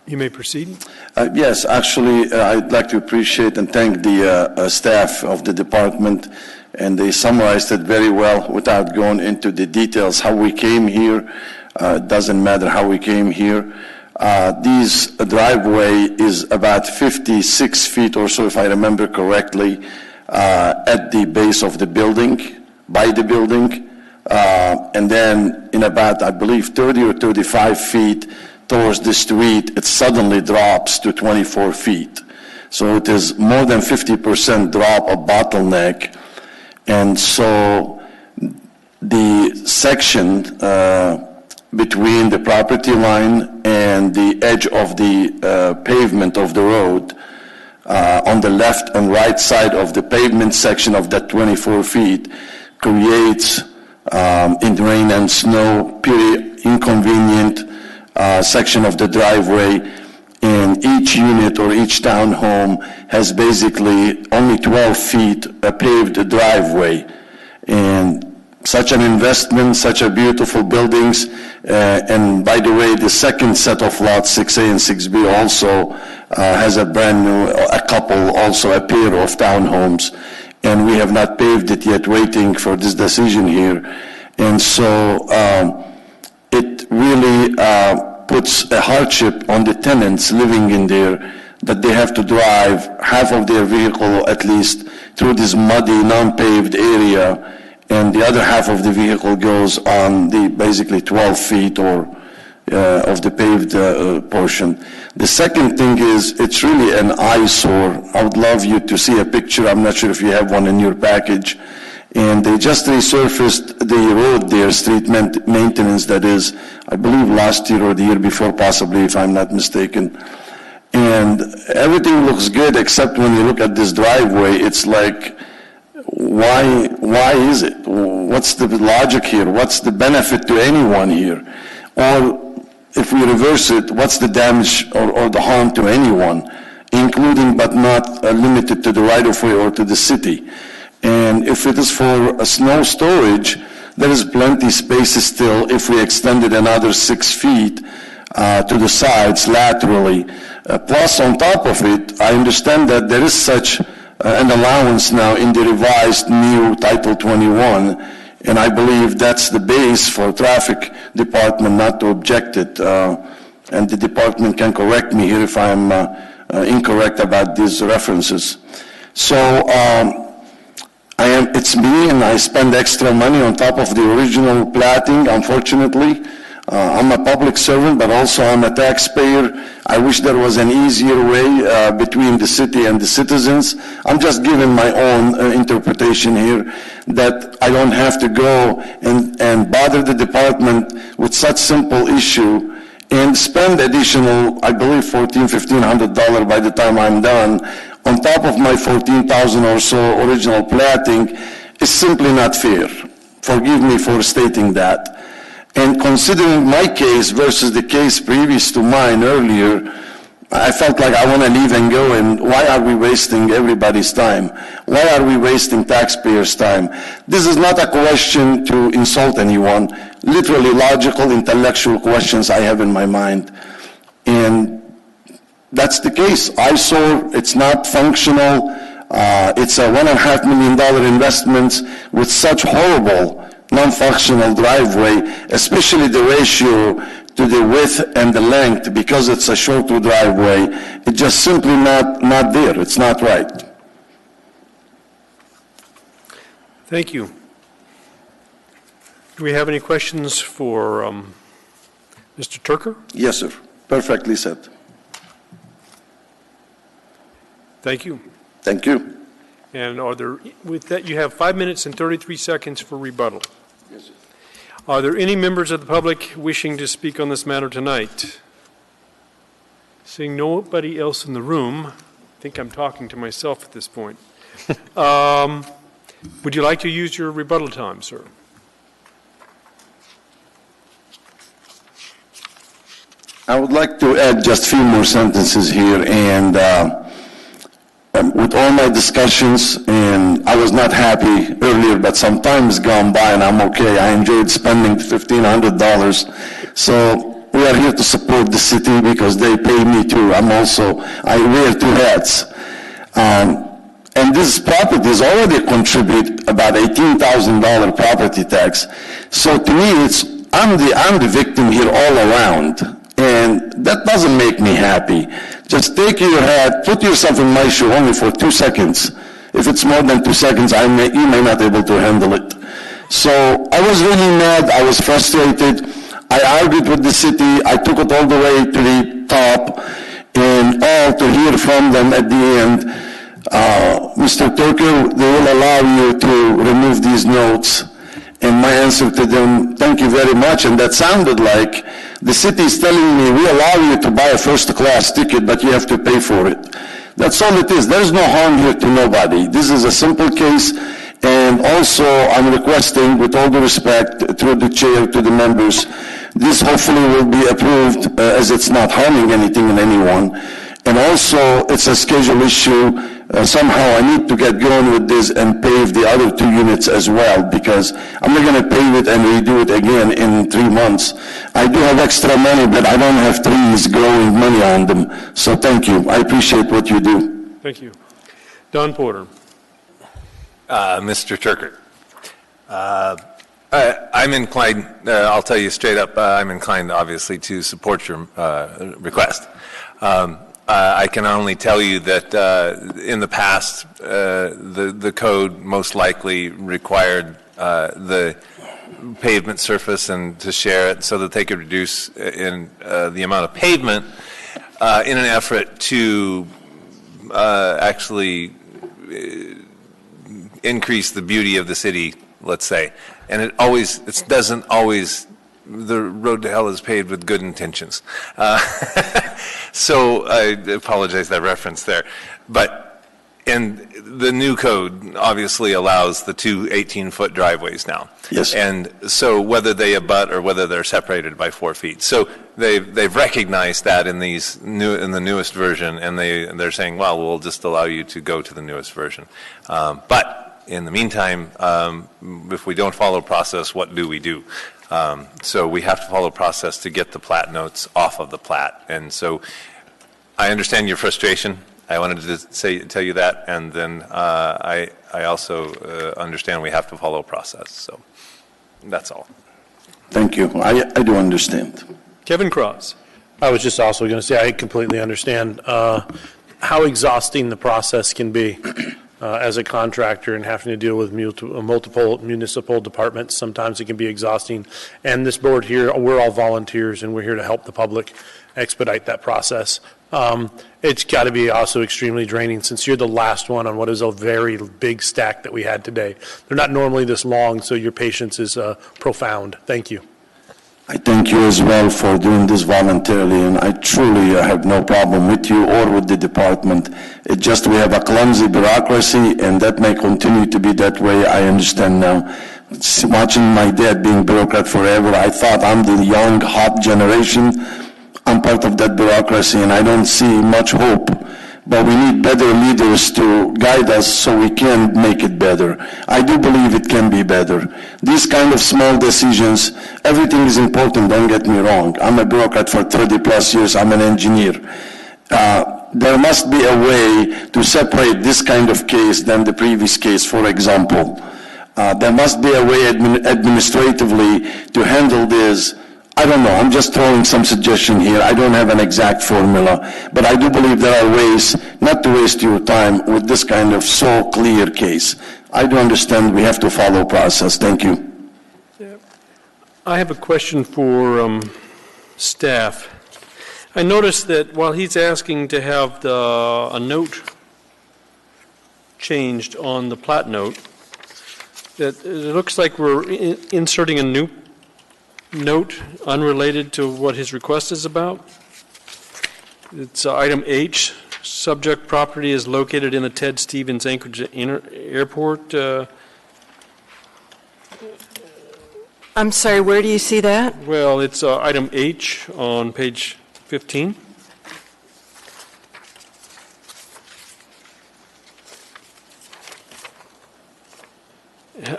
[SPEAKER 1] You may proceed.
[SPEAKER 22] Yes, actually, I'd like to appreciate and thank the staff of the department, and they summarized it very well without going into the details how we came here. It doesn't matter how we came here. This driveway is about 56 feet or so, if I remember correctly, at the base of the building, by the building, and then in about, I believe, 30 or 35 feet towards the street, it suddenly drops to 24 feet. So it is more than 50% drop, a bottleneck. And so the section between the property line and the edge of the pavement of the road on the left and right side of the pavement section of that 24 feet creates in rain and snow, pretty inconvenient section of the driveway. And each unit or each townhome has basically only 12 feet a paved driveway. And such an investment, such a beautiful buildings, and by the way, the second set of lots, 6A and 6B, also has a brand new, a couple, also a pair of townhomes, and we have not paved it yet, waiting for this decision here. And so it really puts a hardship on the tenants living in there, that they have to drive half of their vehicle at least through this muddy, non-paved area, and the other half of the vehicle goes on the basically 12 feet or of the paved portion. The second thing is, it's really an eyesore. I would love you to see a picture. I'm not sure if you have one in your package. And they just resurfaced the road there, street maintenance, that is, I believe last year or the year before, possibly, if I'm not mistaken. And everything looks good, except when you look at this driveway, it's like, why is it? What's the logic here? What's the benefit to anyone here? Or if we reverse it, what's the damage or the harm to anyone, including but not limited to the right-of-way or to the city? And if it is for a snow storage, there is plenty space still if we extended another 6 feet to the sides laterally. Plus, on top of it, I understand that there is such an allowance now in the revised new Title 21, and I believe that's the base for traffic department not to object it. And the department can correct me here if I'm incorrect about these references. So it's me, and I spend extra money on top of the original platting, unfortunately. I'm a public servant, but also I'm a taxpayer. I wish there was an easier way between the city and the citizens. I'm just giving my own interpretation here, that I don't have to go and bother the department with such simple issue and spend additional, I believe, $1,500 by the time I'm done, on top of my $14,000 or so original platting, is simply not fair. Forgive me for stating that. And considering my case versus the case previous to mine earlier, I felt like I want to leave and go, and why are we wasting everybody's time? Why are we wasting taxpayers' time? This is not a question to insult anyone, literally logical, intellectual questions I have in my mind. And that's the case. Eyesore, it's not functional. It's a $1.5 million investment with such horrible non-functional driveway, especially the ratio to the width and the length, because it's a shorter driveway. It's just simply not there. It's not right.
[SPEAKER 1] Thank you. Do we have any questions for Mr. Turker?
[SPEAKER 22] Yes, sir. Perfectly said.
[SPEAKER 1] Thank you.
[SPEAKER 22] Thank you.
[SPEAKER 1] And are there, with that, you have 5 minutes and 33 seconds for rebuttal.
[SPEAKER 22] Yes, sir.
[SPEAKER 1] Are there any members of the public wishing to speak on this matter tonight? Seeing nobody else in the room, I think I'm talking to myself at this point. Would you like to use your rebuttal time, sir?
[SPEAKER 22] I would like to add just a few more sentences here, and with all my discussions, and I was not happy earlier, but some time has gone by and I'm okay. I enjoyed spending $1,500. So we are here to support the city because they pay me too. I wear two hats. And this property is already contribute about $18,000 property tax. So to me, I'm the victim here all around. And that doesn't make me happy. Just take your hat, put yourself in my shoe only for 2 seconds. If it's more than 2 seconds, you may not be able to handle it. So I was really mad. I was frustrated. I argued with the city. I took it all the way to the top, and all to hear from them at the end. Mr. Turker, they will allow you to remove these notes. And my answer to them, thank you very much. And that sounded like the city is telling me, we allow you to buy a first-class ticket, but you have to pay for it. That's all it is. There's no harm here to nobody. This is a simple case, and And also, I'm requesting, with all due respect, through the chair to the members, this hopefully will be approved as it's not harming anything in anyone. And also, it's a schedule issue. Somehow I need to get going with this and pave the other 2 units as well, because I'm not going to pave it and redo it again in 3 months. I do have extra money, but I don't have trees growing money on them. So thank you. I appreciate what you do.
[SPEAKER 1] Thank you. Don Porter.
[SPEAKER 5] Mr. Turker, I'm inclined, I'll tell you straight up, I'm inclined obviously to support your request. I can only tell you that in the past, the code most likely required the pavement surface and to share it so that they could reduce in the amount of pavement in an effort to actually increase the beauty of the city, let's say. And it doesn't always, the road to hell is paved with good intentions. So I apologize that reference there. But and the new code obviously allows the 2 18-foot driveways now.
[SPEAKER 22] Yes.
[SPEAKER 5] And so whether they abut or whether they're separated by 4 feet. So they've recognized that in the newest version, and they're saying, well, we'll just allow you to go to the newest version. But in the meantime, if we don't follow process, what do we do? So we have to follow process to get the plat notes off of the plat. And so I understand your frustration. I wanted to tell you that. And then I also understand we have to follow process. So that's all.
[SPEAKER 22] Thank you. I do understand.
[SPEAKER 1] Kevin Cross.
[SPEAKER 6] I was just also going to say I completely understand how exhausting the process can be as a contractor and having to deal with multiple municipal departments. Sometimes it can be exhausting. And this board here, we're all volunteers, and we're here to help the public expedite that process. It's got to be also extremely draining since you're the last one on what is a very big stack that we had today. They're not normally this long, so your patience is profound. Thank you.
[SPEAKER 22] I thank you as well for doing this voluntarily, and I truly have no problem with you or with the department. It's just we have a clumsy bureaucracy, and that may continue to be that way. I understand now. Watching my dad being bureaucrat forever, I thought I'm the young, hot generation. I'm part of that bureaucracy, and I don't see much hope. But we need better leaders to guide us so we can make it better. I do believe it can be better. These kind of small decisions, everything is important, don't get me wrong. I'm a bureaucrat for 30 plus years, I'm an engineer. There must be a way to separate this kind of case than the previous case, for example. There must be a way administratively to handle this. I don't know, I'm just throwing some suggestion here. I don't have an exact formula, but I do believe there are ways not to waste your time with this kind of so clear case. I do understand we have to follow process. Thank you.
[SPEAKER 1] I have a question for staff. I noticed that while he's asking to have a note changed on the plat note, that it looks like we're inserting a new note unrelated to what his request is about. It's item H. Subject property is located in the Ted Stevens Anchorage Airport.
[SPEAKER 10] I'm sorry, where do you see that?
[SPEAKER 1] Well, it's item H on page 15.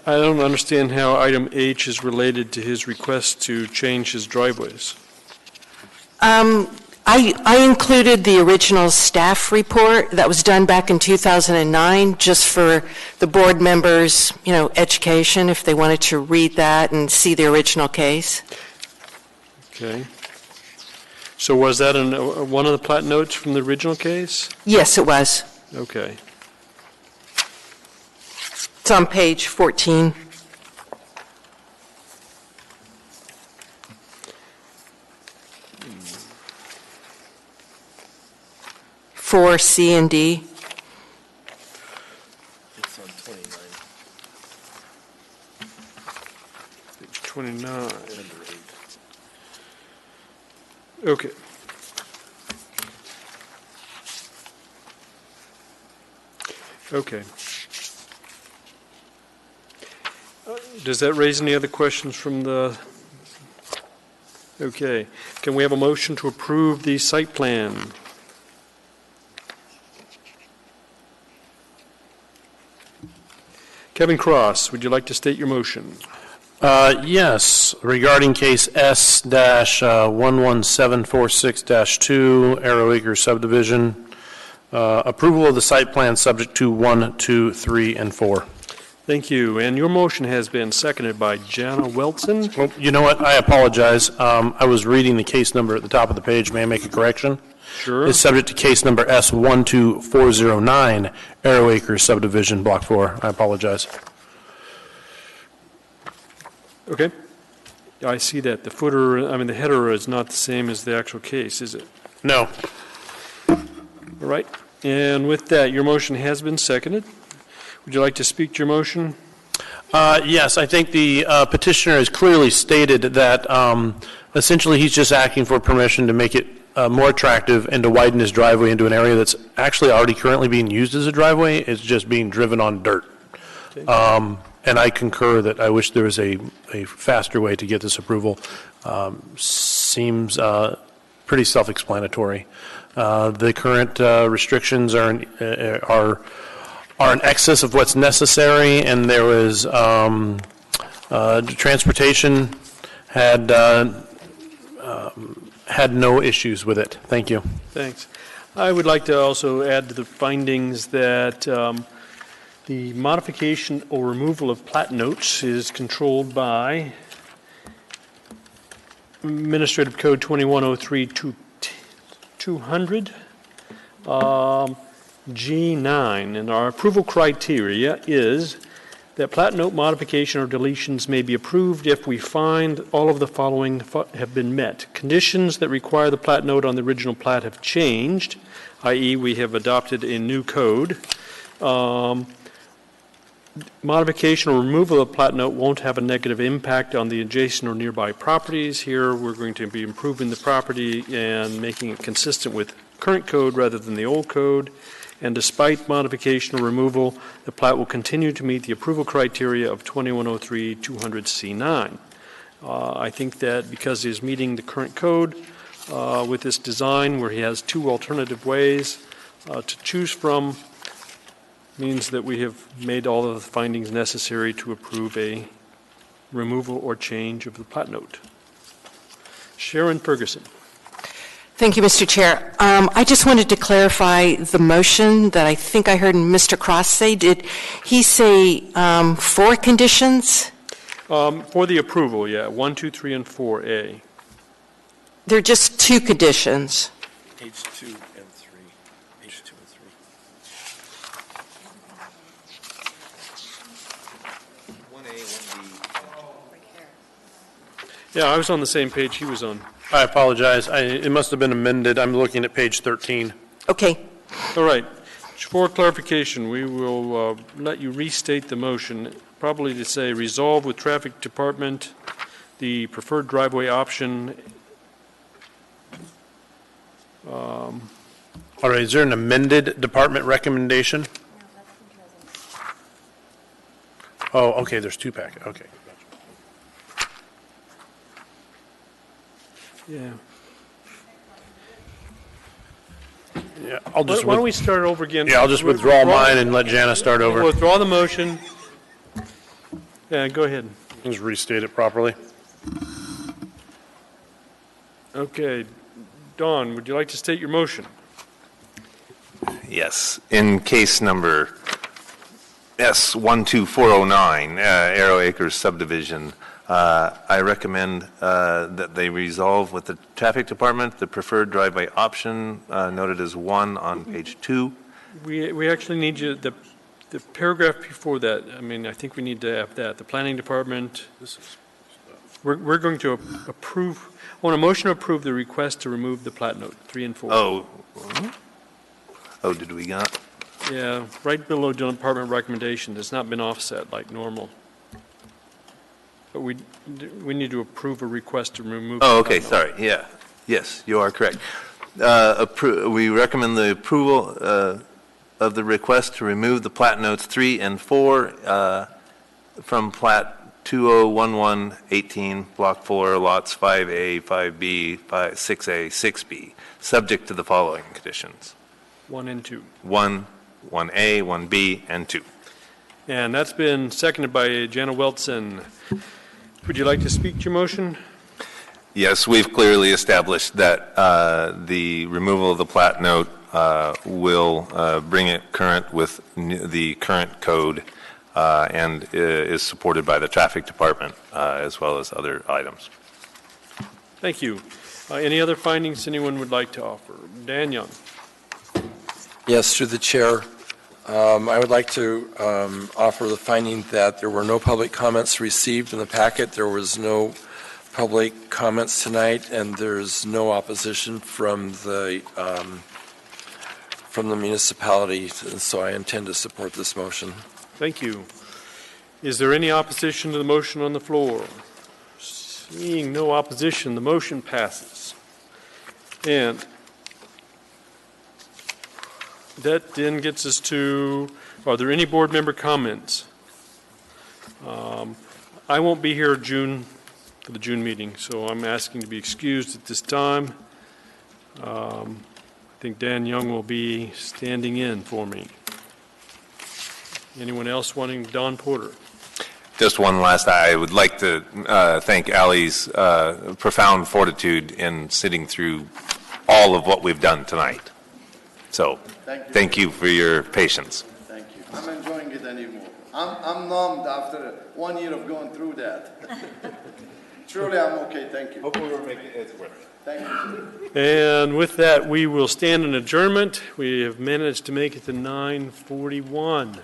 [SPEAKER 1] I don't understand how item H is related to his request to change his driveways.
[SPEAKER 10] I included the original staff report that was done back in 2009 just for the board members, education, if they wanted to read that and see the original case.
[SPEAKER 1] Okay. So was that one of the plat notes from the original case?
[SPEAKER 10] Yes, it was.
[SPEAKER 1] Okay.
[SPEAKER 10] It's on page 14. For C and D.
[SPEAKER 1] It's on 29. Page 29. Okay. Okay. Does that raise any other questions from the, okay. Can we have a motion to approve the site plan? Kevin Cross, would you like to state your motion?
[SPEAKER 6] Yes, regarding case S-11746-2, Arrow Acres subdivision, approval of the site plan subject to 1, 2, 3, and 4.
[SPEAKER 1] Thank you. And your motion has been seconded by Jana Welton.
[SPEAKER 6] Well, you know what? I apologize. I was reading the case number at the top of the page. May I make a correction?
[SPEAKER 1] Sure.
[SPEAKER 6] It's subject to case number S12409, Arrow Acres subdivision, Block 4. I apologize.
[SPEAKER 1] Okay. I see that. The the header is not the same as the actual case, is it?
[SPEAKER 6] No.
[SPEAKER 1] All right. And with that, your motion has been seconded. Would you like to speak to your motion?
[SPEAKER 6] Yes, I think the petitioner has clearly stated that essentially he's just asking for permission to make it more attractive and to widen his driveway into an area that's actually already currently being used as a driveway. It's just being driven on dirt. Okay. And I concur that I wish there was a faster way to get this approval. Seems pretty self-explanatory. The current restrictions are in excess of what's necessary, and there was transportation had no issues with it. Thank you.
[SPEAKER 1] Thanks. I would like to also add to the findings that the modification or removal of plat notes is controlled by Administrative Code 2103-200. G9, and our approval criteria is that plat note modification or deletions may be approved if we find all of the following have been met. Conditions that require the plat note on the original plat have changed, i.e. we have adopted a new code. Modification or removal of plat note won't have a negative impact on the adjacent or nearby properties. Here we're going to be improving the property and making it consistent with current code rather than the old code. And despite modification or removal, the plat will continue to meet the approval criteria of 2103-200C9. I think that because he's meeting the current code with this design where he has two alternative ways to choose from, means that we have made all of the findings necessary to approve a removal or change of the plat note. Sharon Ferguson.
[SPEAKER 10] Thank you, Mr. Chair. I just wanted to clarify the motion that I think I heard Mr. Cross say. Did he say 4 conditions?
[SPEAKER 1] For the approval, yeah, 1, 2, 3, and 4A.
[SPEAKER 10] They're just 2 conditions.
[SPEAKER 3] H2 and 3. H2 and 3. 1A, 1B.
[SPEAKER 1] Yeah, I was on the same page he was on.
[SPEAKER 6] I apologize. It must have been amended. I'm looking at page 13.
[SPEAKER 10] Okay.
[SPEAKER 1] All right. For clarification, we will let you restate the motion, probably to say resolve with traffic department the preferred driveway option.
[SPEAKER 6] All right. Is there an amended department recommendation? Oh, okay. There's 2 packets. Okay.
[SPEAKER 1] Yeah.
[SPEAKER 6] Yeah, I'll just.
[SPEAKER 1] Why don't we start over again?
[SPEAKER 6] Yeah, I'll just withdraw mine and let Jana start over.
[SPEAKER 1] We'll withdraw the motion. Yeah, go ahead.
[SPEAKER 6] Just restate it properly.
[SPEAKER 1] Okay. Dawn, would you like to state your motion?
[SPEAKER 5] Yes. In case number S12409, Arrow Acres subdivision, I recommend that they resolve with the traffic department the preferred driveway option noted as 1 on page 2.
[SPEAKER 1] We actually need you, the paragraph before that, I think we need to have that. The planning department, we're going to approve, I want a motion to approve the request to remove the plat note 3 and 4.
[SPEAKER 5] Oh, did we got?
[SPEAKER 1] Yeah, right below department recommendation. It's not been offset like normal. But we need to approve a request to remove.
[SPEAKER 5] Oh, okay, sorry, yeah. Yes, you are correct. We recommend the approval of the request to remove the plat notes 3 and 4 from plat 2011-18, Block 4, Lots 5A, 5B, 6A, 6B, subject to the following conditions.
[SPEAKER 1] 1 and 2.
[SPEAKER 5] 1, 1A, 1B, and 2.
[SPEAKER 1] And that's been seconded by Jana Weltzen. Would you like to speak to your motion?
[SPEAKER 5] Yes, we've clearly established that the removal of the plat note will bring it current with the current code and is supported by the traffic department as well as other items.
[SPEAKER 1] Thank you. Any other findings anyone would like to offer? Dan Young.
[SPEAKER 3] Yes, through the chair. I would like to offer the finding that there were no public comments received in the packet. There was no public comments tonight, and there's no opposition from the municipality, and so I intend to support this motion.
[SPEAKER 1] Thank you. Is there any opposition to the motion on the floor? Seeing no opposition, the motion passes. And that then gets us to, are there any board member comments? I won't be here for the June meeting, so I'm asking to be excused at this time. I think Dan Young will be standing in for me. Anyone else wanting? Don Porter.
[SPEAKER 5] Just one last, I would like to thank Ally's profound fortitude in sitting through all of what we've done tonight. So, thank you for your patience.
[SPEAKER 22] Thank you. I'm enjoying it anymore. I'm numbed after 1 year of going through that. Truly, I'm okay. Thank you.
[SPEAKER 5] Hopefully we'll make it work.
[SPEAKER 22] Thank you.
[SPEAKER 1] And with that, we will stand in adjournment. We have managed to make it to 9:41.